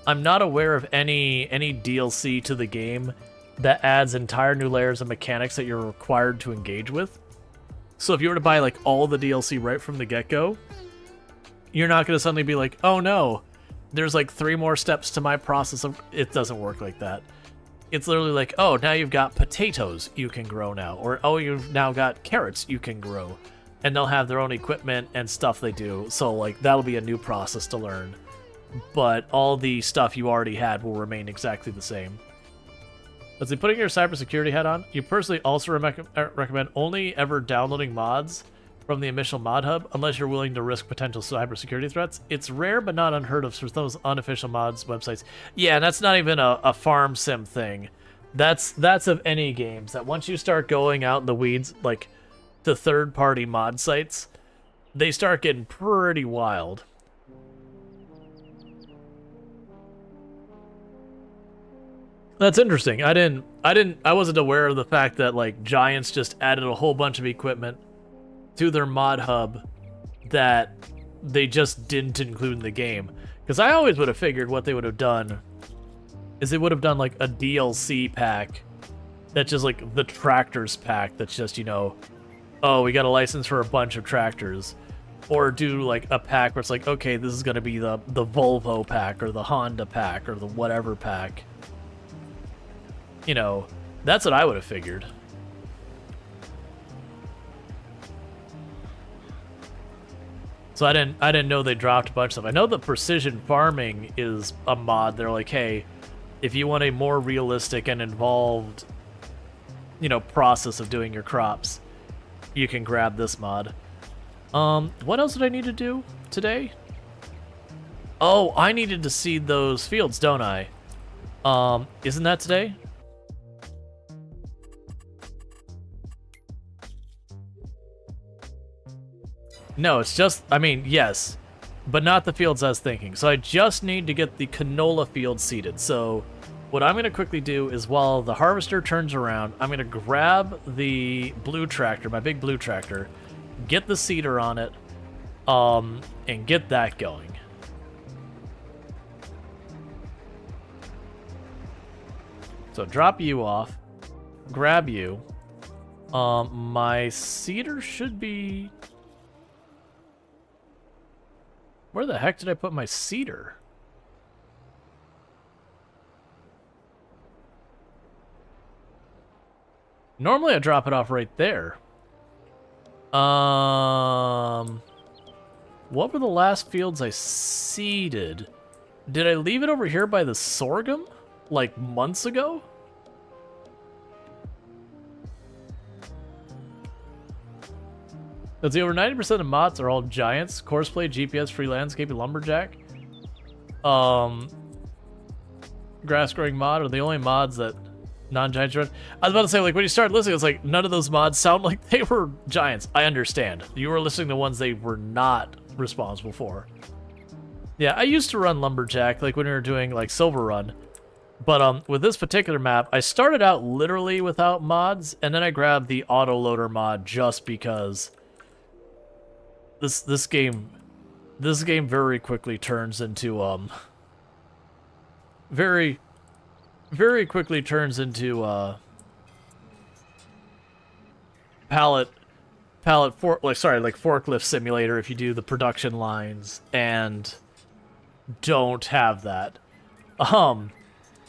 I'm not aware of any DLC to the game that adds entire new layers of mechanics that you're required to engage with. So if you were to buy like all the DLC right from the get-go, you're not going to suddenly be like, oh no, there's like 3 more steps to my process of... It doesn't work like that. It's literally like, oh, now you've got potatoes you can grow now. Or, oh, you've now got carrots you can grow. And they'll have their own equipment and stuff they do. So, like, that'll be a new process to learn. But all the stuff you already had will remain exactly the same. Let's see, putting your cybersecurity hat on, you personally also recommend only ever downloading mods from the initial mod hub, unless you're willing to risk potential cybersecurity threats. It's rare but not unheard of for those unofficial mods websites. Yeah, and that's not even a farm sim thing. That's of any games, that once you start going out in the weeds, like to third-party mod sites, they start getting pretty wild. That's interesting. I wasn't aware of the fact that like Giants just added a whole bunch of equipment to their mod hub that they just didn't include in the game. Because I always would have figured what they would have done is they would have done like a DLC pack that's just like the tractors pack that's just, you know, oh, we got a license for a bunch of tractors. Or do like a pack where it's like, okay, this is going to be the Volvo pack or the Honda pack or the whatever pack. You know, that's what I would have figured. So I didn't know they dropped a bunch of stuff. I know that precision farming is a mod. They're like, hey, if you want a more realistic and involved, you know, process of doing your crops, you can grab this mod. What else did I need to do today? Oh, I needed to seed those fields, don't I? Isn't that today? No, it's just, I mean, yes, but not the fields I was thinking. So I just need to get the canola field seeded. So what I'm going to quickly do is while the harvester turns around, I'm going to grab the blue tractor, my big blue tractor, get the seeder on it, and get that going. So drop you off, grab you. My seeder should be... Where the heck did I put my seeder? Normally I drop it off right there. What were the last fields I seeded? Did I leave it over here by the sorghum? Like months ago? Let's see, over 90% of mods are all giants. Courseplay, GPS, free landscaping, lumberjack. Grass growing mod are the only mods that non-giants run. I was about to say, like, when you started listening, it's like, none of those mods sound like they were giants. I understand. You were listening to ones they were not responsible for. Yeah, I used to run lumberjack, like, when we were doing, like, Silver Run. But, with this particular map, I started out literally without mods, and then I grabbed the autoloader mod just because this game very quickly turns into, very quickly turns into forklift simulator if you do the production lines and don't have that.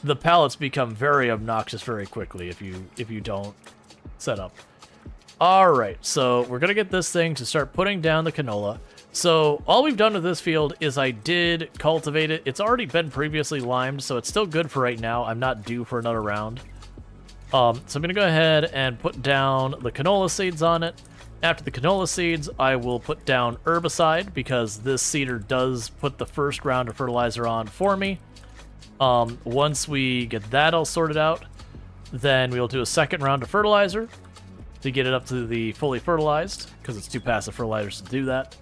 The pallets become very obnoxious very quickly if you don't set up. All right, so we're gonna get this thing to start putting down the canola. So all we've done with this field is I did cultivate it. It's already been previously limed, so it's still good for right now. I'm not due for another round. So I'm going to go ahead and put down the canola seeds on it. After the canola seeds, I will put down herbicide because this seeder does put the first round of fertilizer on for me. Once we get that all sorted out, then we'll do a second round of fertilizer to get it up to the fully fertilized because it's too passive fertilizers to do that.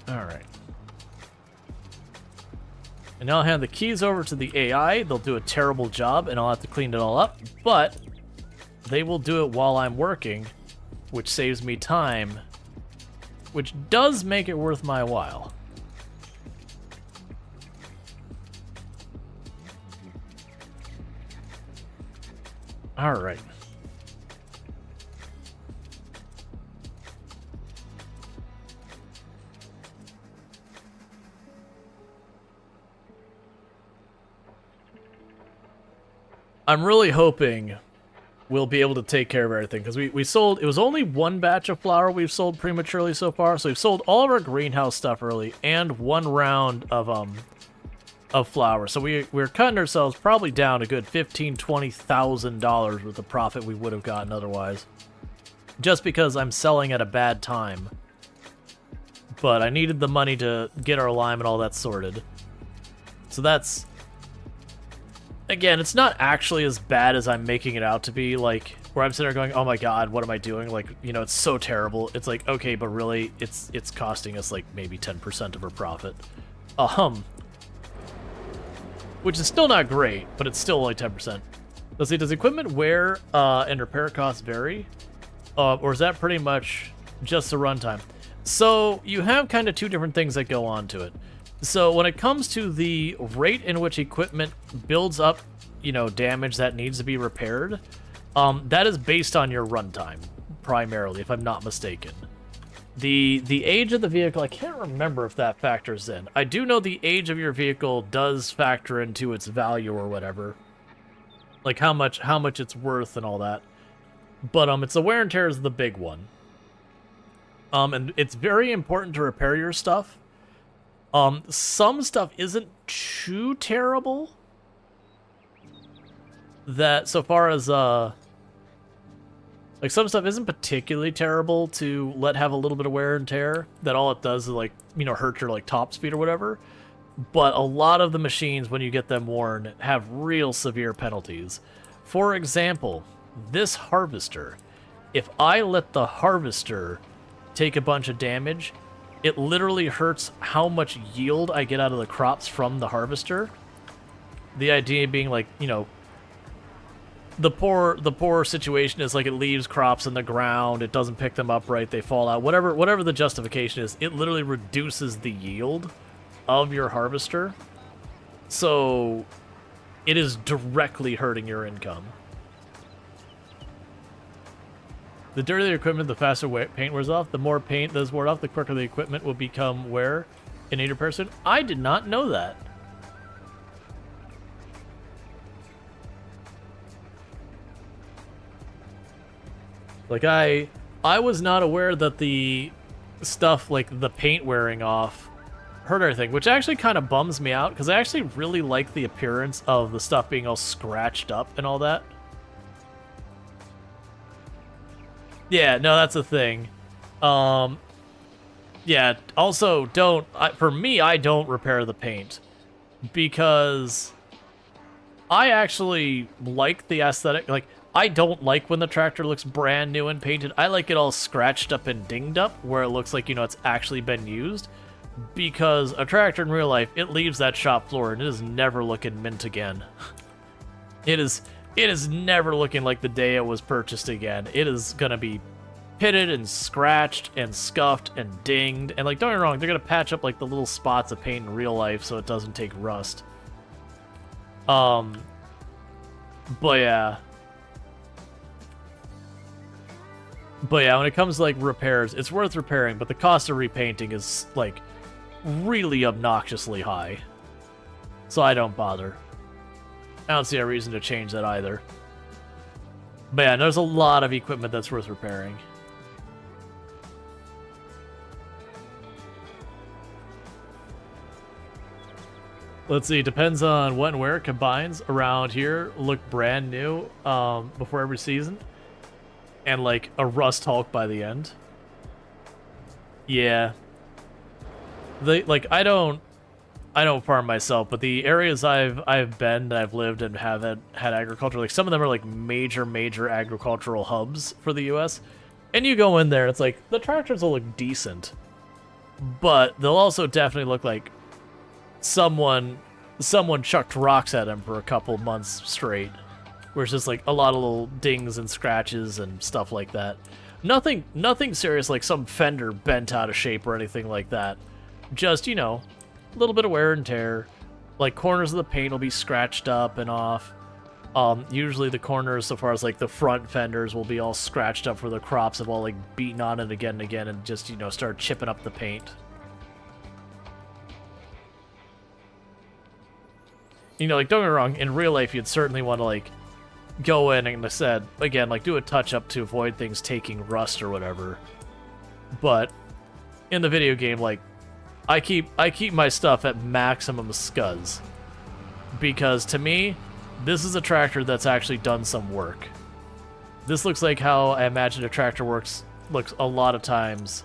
All right. And now I'll hand the keys over to the AI. They'll do a terrible job, and I'll have to clean it all up. But they will do it while I'm working, which saves me time, which does make it worth my while. All right. I'm really hoping we'll be able to take care of everything, because we sold, it was only one batch of flour we've sold prematurely so far, so we've sold all of our greenhouse stuff early, and one round of flour. So we're cutting ourselves probably down a good $15,000-$20,000 worth of profit we would have gotten otherwise, just because I'm selling at a bad time. But I needed the money to get our lime and all that sorted. So that's... Again, it's not actually as bad as I'm making it out to be, like, where I'm sitting there going, oh my god, what am I doing? Like, you know, it's so terrible. It's like, okay, but really, it's costing us, like, maybe 10% of our profit. Which is still not great, but it's still only 10%. Let's see, does equipment wear and repair costs vary? Or is that pretty much just the runtime? So, you have kind of two different things that go on to it. So when it comes to the rate in which equipment builds up, you know, damage that needs to be repaired, that is based on your runtime, primarily, if I'm not mistaken. The age of the vehicle, I can't remember if that factors in. I do know the age of your vehicle does factor into its value or whatever. Like how much it's worth and all that. But it's the wear and tear is the big one. And it's very important to repair your stuff. Some stuff isn't too terrible. That so far as, like some stuff isn't particularly terrible to let have a little bit of wear and tear. That all it does is, like, you know, hurt your, like, top speed or whatever. But a lot of the machines, when you get them worn, have real severe penalties. For example, this harvester. If I let the harvester take a bunch of damage, it literally hurts how much yield I get out of the crops from the harvester. The idea being, like, you know, the poor situation is, like, it leaves crops in the ground, it doesn't pick them up right, they fall out, whatever the justification is, it literally reduces the yield of your harvester. So it is directly hurting your income. The dirtier the equipment, the faster paint wears off. The more paint that is worn off, the quicker the equipment will become wear in either person. I did not know that. Like, I was not aware that the stuff like the paint wearing off hurt everything, which actually kind of bums me out because I actually really like the appearance of the stuff being all scratched up and all that. Yeah, no, that's a thing. Yeah, also for me, I don't repair the paint because I actually like the aesthetic. Like, I don't like when the tractor looks brand new and painted. I like it all scratched up and dinged up where it looks like, you know, it's actually been used. Because a tractor in real life, it leaves that shop floor and it is never looking mint again. It is never looking like the day it was purchased again. It is gonna be pitted and scratched and scuffed and dinged. And like, don't get me wrong, they're gonna patch up like the little spots of paint in real life so it doesn't take rust. But yeah. But yeah, when it comes to like repairs, it's worth repairing, but the cost of repainting is like really obnoxiously high. So I don't bother. I don't see a reason to change that either. But yeah, there's a lot of equipment that's worth repairing. Let's see, depends on what and where it combines. Around here, look brand new before every season. And like a rust Hulk by the end. Yeah. I don't farm myself, but the areas I've been, that I've lived and have had agriculture, like some of them are like major agricultural hubs for the US. And you go in there, it's like the tractors will look decent, but they'll also definitely look like someone chucked rocks at them for a couple months straight. Where it's just like a lot of little dings and scratches and stuff like that. Nothing serious like some fender bent out of shape or anything like that. Just, you know, a little bit of wear and tear. Like corners of the paint will be scratched up and off. Usually the corners, so far as like the front fenders, will be all scratched up where the crops have all like beaten on it again and again and just, you know, start chipping up the paint. You know, like, don't get me wrong, in real life you'd certainly want to like go in and, I said, again, like do a touch up to avoid things taking rust or whatever. But in the video game, like, I keep my stuff at maximum scuzz. Because to me, this is a tractor that's actually done some work. This looks like how I imagine a tractor looks a lot of times.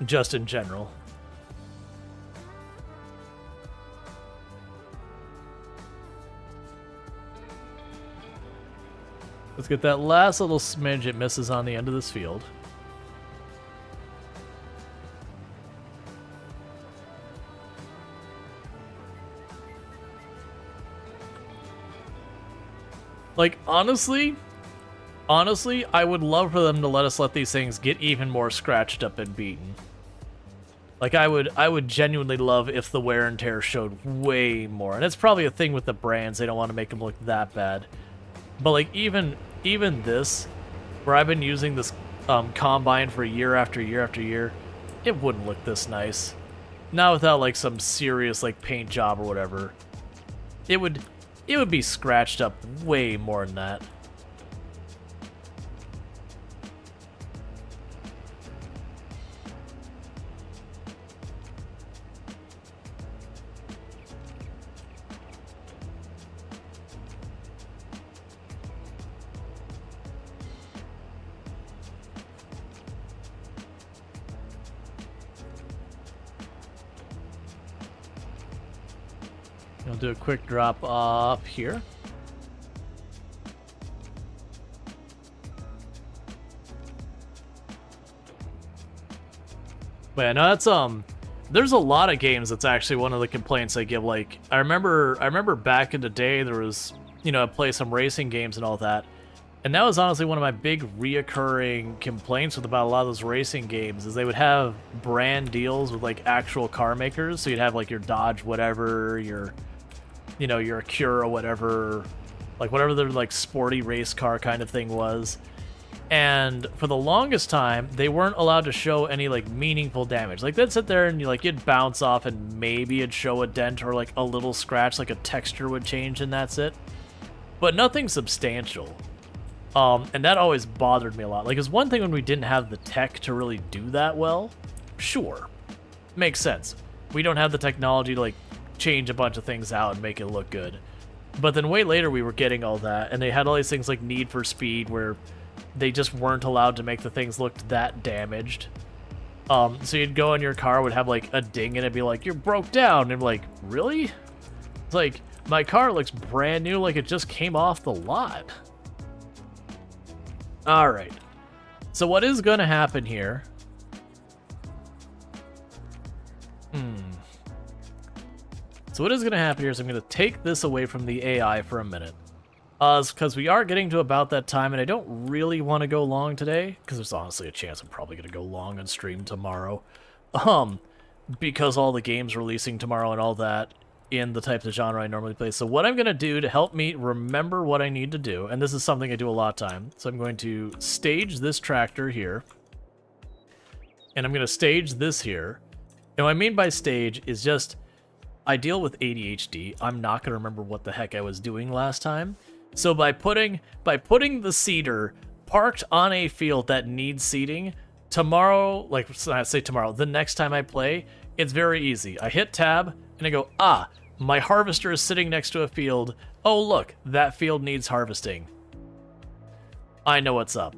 Just in general. Let's get that last little smidge it misses on the end of this field. Like, honestly, I would love for them to let these things get even more scratched up and beaten. Like, I would genuinely love if the wear and tear showed way more. And it's probably a thing with the brands, they don't want to make them look that bad. But like, even this, where I've been using this combine for year after year after year, it wouldn't look this nice. Not without like some serious like paint job or whatever. It would be scratched up way more than that. I'll do a quick drop off here. But yeah, no, that's there's a lot of games that's actually one of the complaints I give. Like, I remember back in the day there was, you know, I play some racing games and all that. And that was honestly one of my big reoccurring complaints about a lot of those racing games, is they would have brand deals with like actual car makers. So you'd have like your Dodge whatever, your Acura whatever, like whatever their like sporty race car kind of thing was. And for the longest time, they weren't allowed to show any like meaningful damage. Like they'd sit there and you'd bounce off and maybe it'd show a dent or like a little scratch, like a texture would change and that's it. But nothing substantial. And that always bothered me a lot. Like, it's one thing when we didn't have the tech to really do that well. Sure. Makes sense. We don't have the technology to, like, change a bunch of things out and make it look good. But then way later we were getting all that, and they had all these things like Need for Speed where they just weren't allowed to make the things look that damaged. So you'd go in your car, would have like a ding, and it'd be like, you're broke down. And like, really? It's like, my car looks brand new, like it just came off the lot. Alright. So what is going to happen here? So what is going to happen here is I'm going to take this away from the AI for a minute. Because we are getting to about that time, and I don't really want to go long today, because there's honestly a chance I'm probably going to go long on stream tomorrow. Because all the games releasing tomorrow and all that in the types of genre I normally play. So what I'm going to do to help me remember what I need to do, and this is something I do a lot of time, so I'm going to stage this tractor here, and I'm going to stage this here. And what I mean by stage is just, I deal with ADHD. I'm not going to remember what the heck I was doing last time. So by putting the seeder parked on a field that needs seeding, tomorrow, like I say tomorrow, the next time I play, it's very easy. I hit tab and I go, my harvester is sitting next to a field. Oh, look, that field needs harvesting. I know what's up.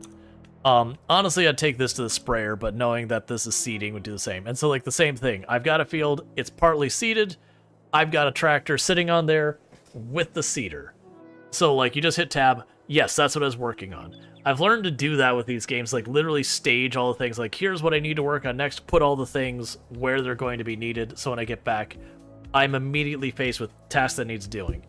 Honestly, I'd take this to the sprayer, but knowing that this is seeding would do the same. And so like the same thing. I've got a field, it's partly seeded. I've got a tractor sitting on there with the seeder. So, like, you just hit tab. Yes, that's what I was working on. I've learned to do that with these games, like, literally stage all the things. Like, here's what I need to work on next, put all the things where they're going to be needed, so when I get back, I'm immediately faced with tasks that needs doing.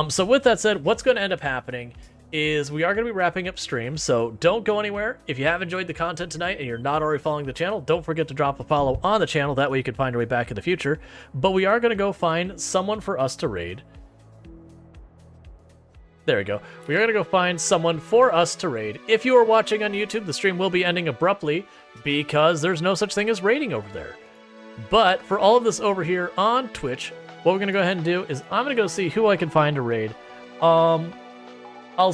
So with that said, what's going to end up happening is we are going to be wrapping up stream, so don't go anywhere. If you have enjoyed the content tonight and you're not already following the channel, don't forget to drop a follow on the channel. That way you can find your way back in the future. But we are going to go find someone for us to raid. There we go. We are going to go find someone for us to raid. If you are watching on YouTube, the stream will be ending abruptly because there's no such thing as raiding over there. But for all of this over here on Twitch, what we're going to go ahead and do is I'm going to go see who I can find to raid. I'll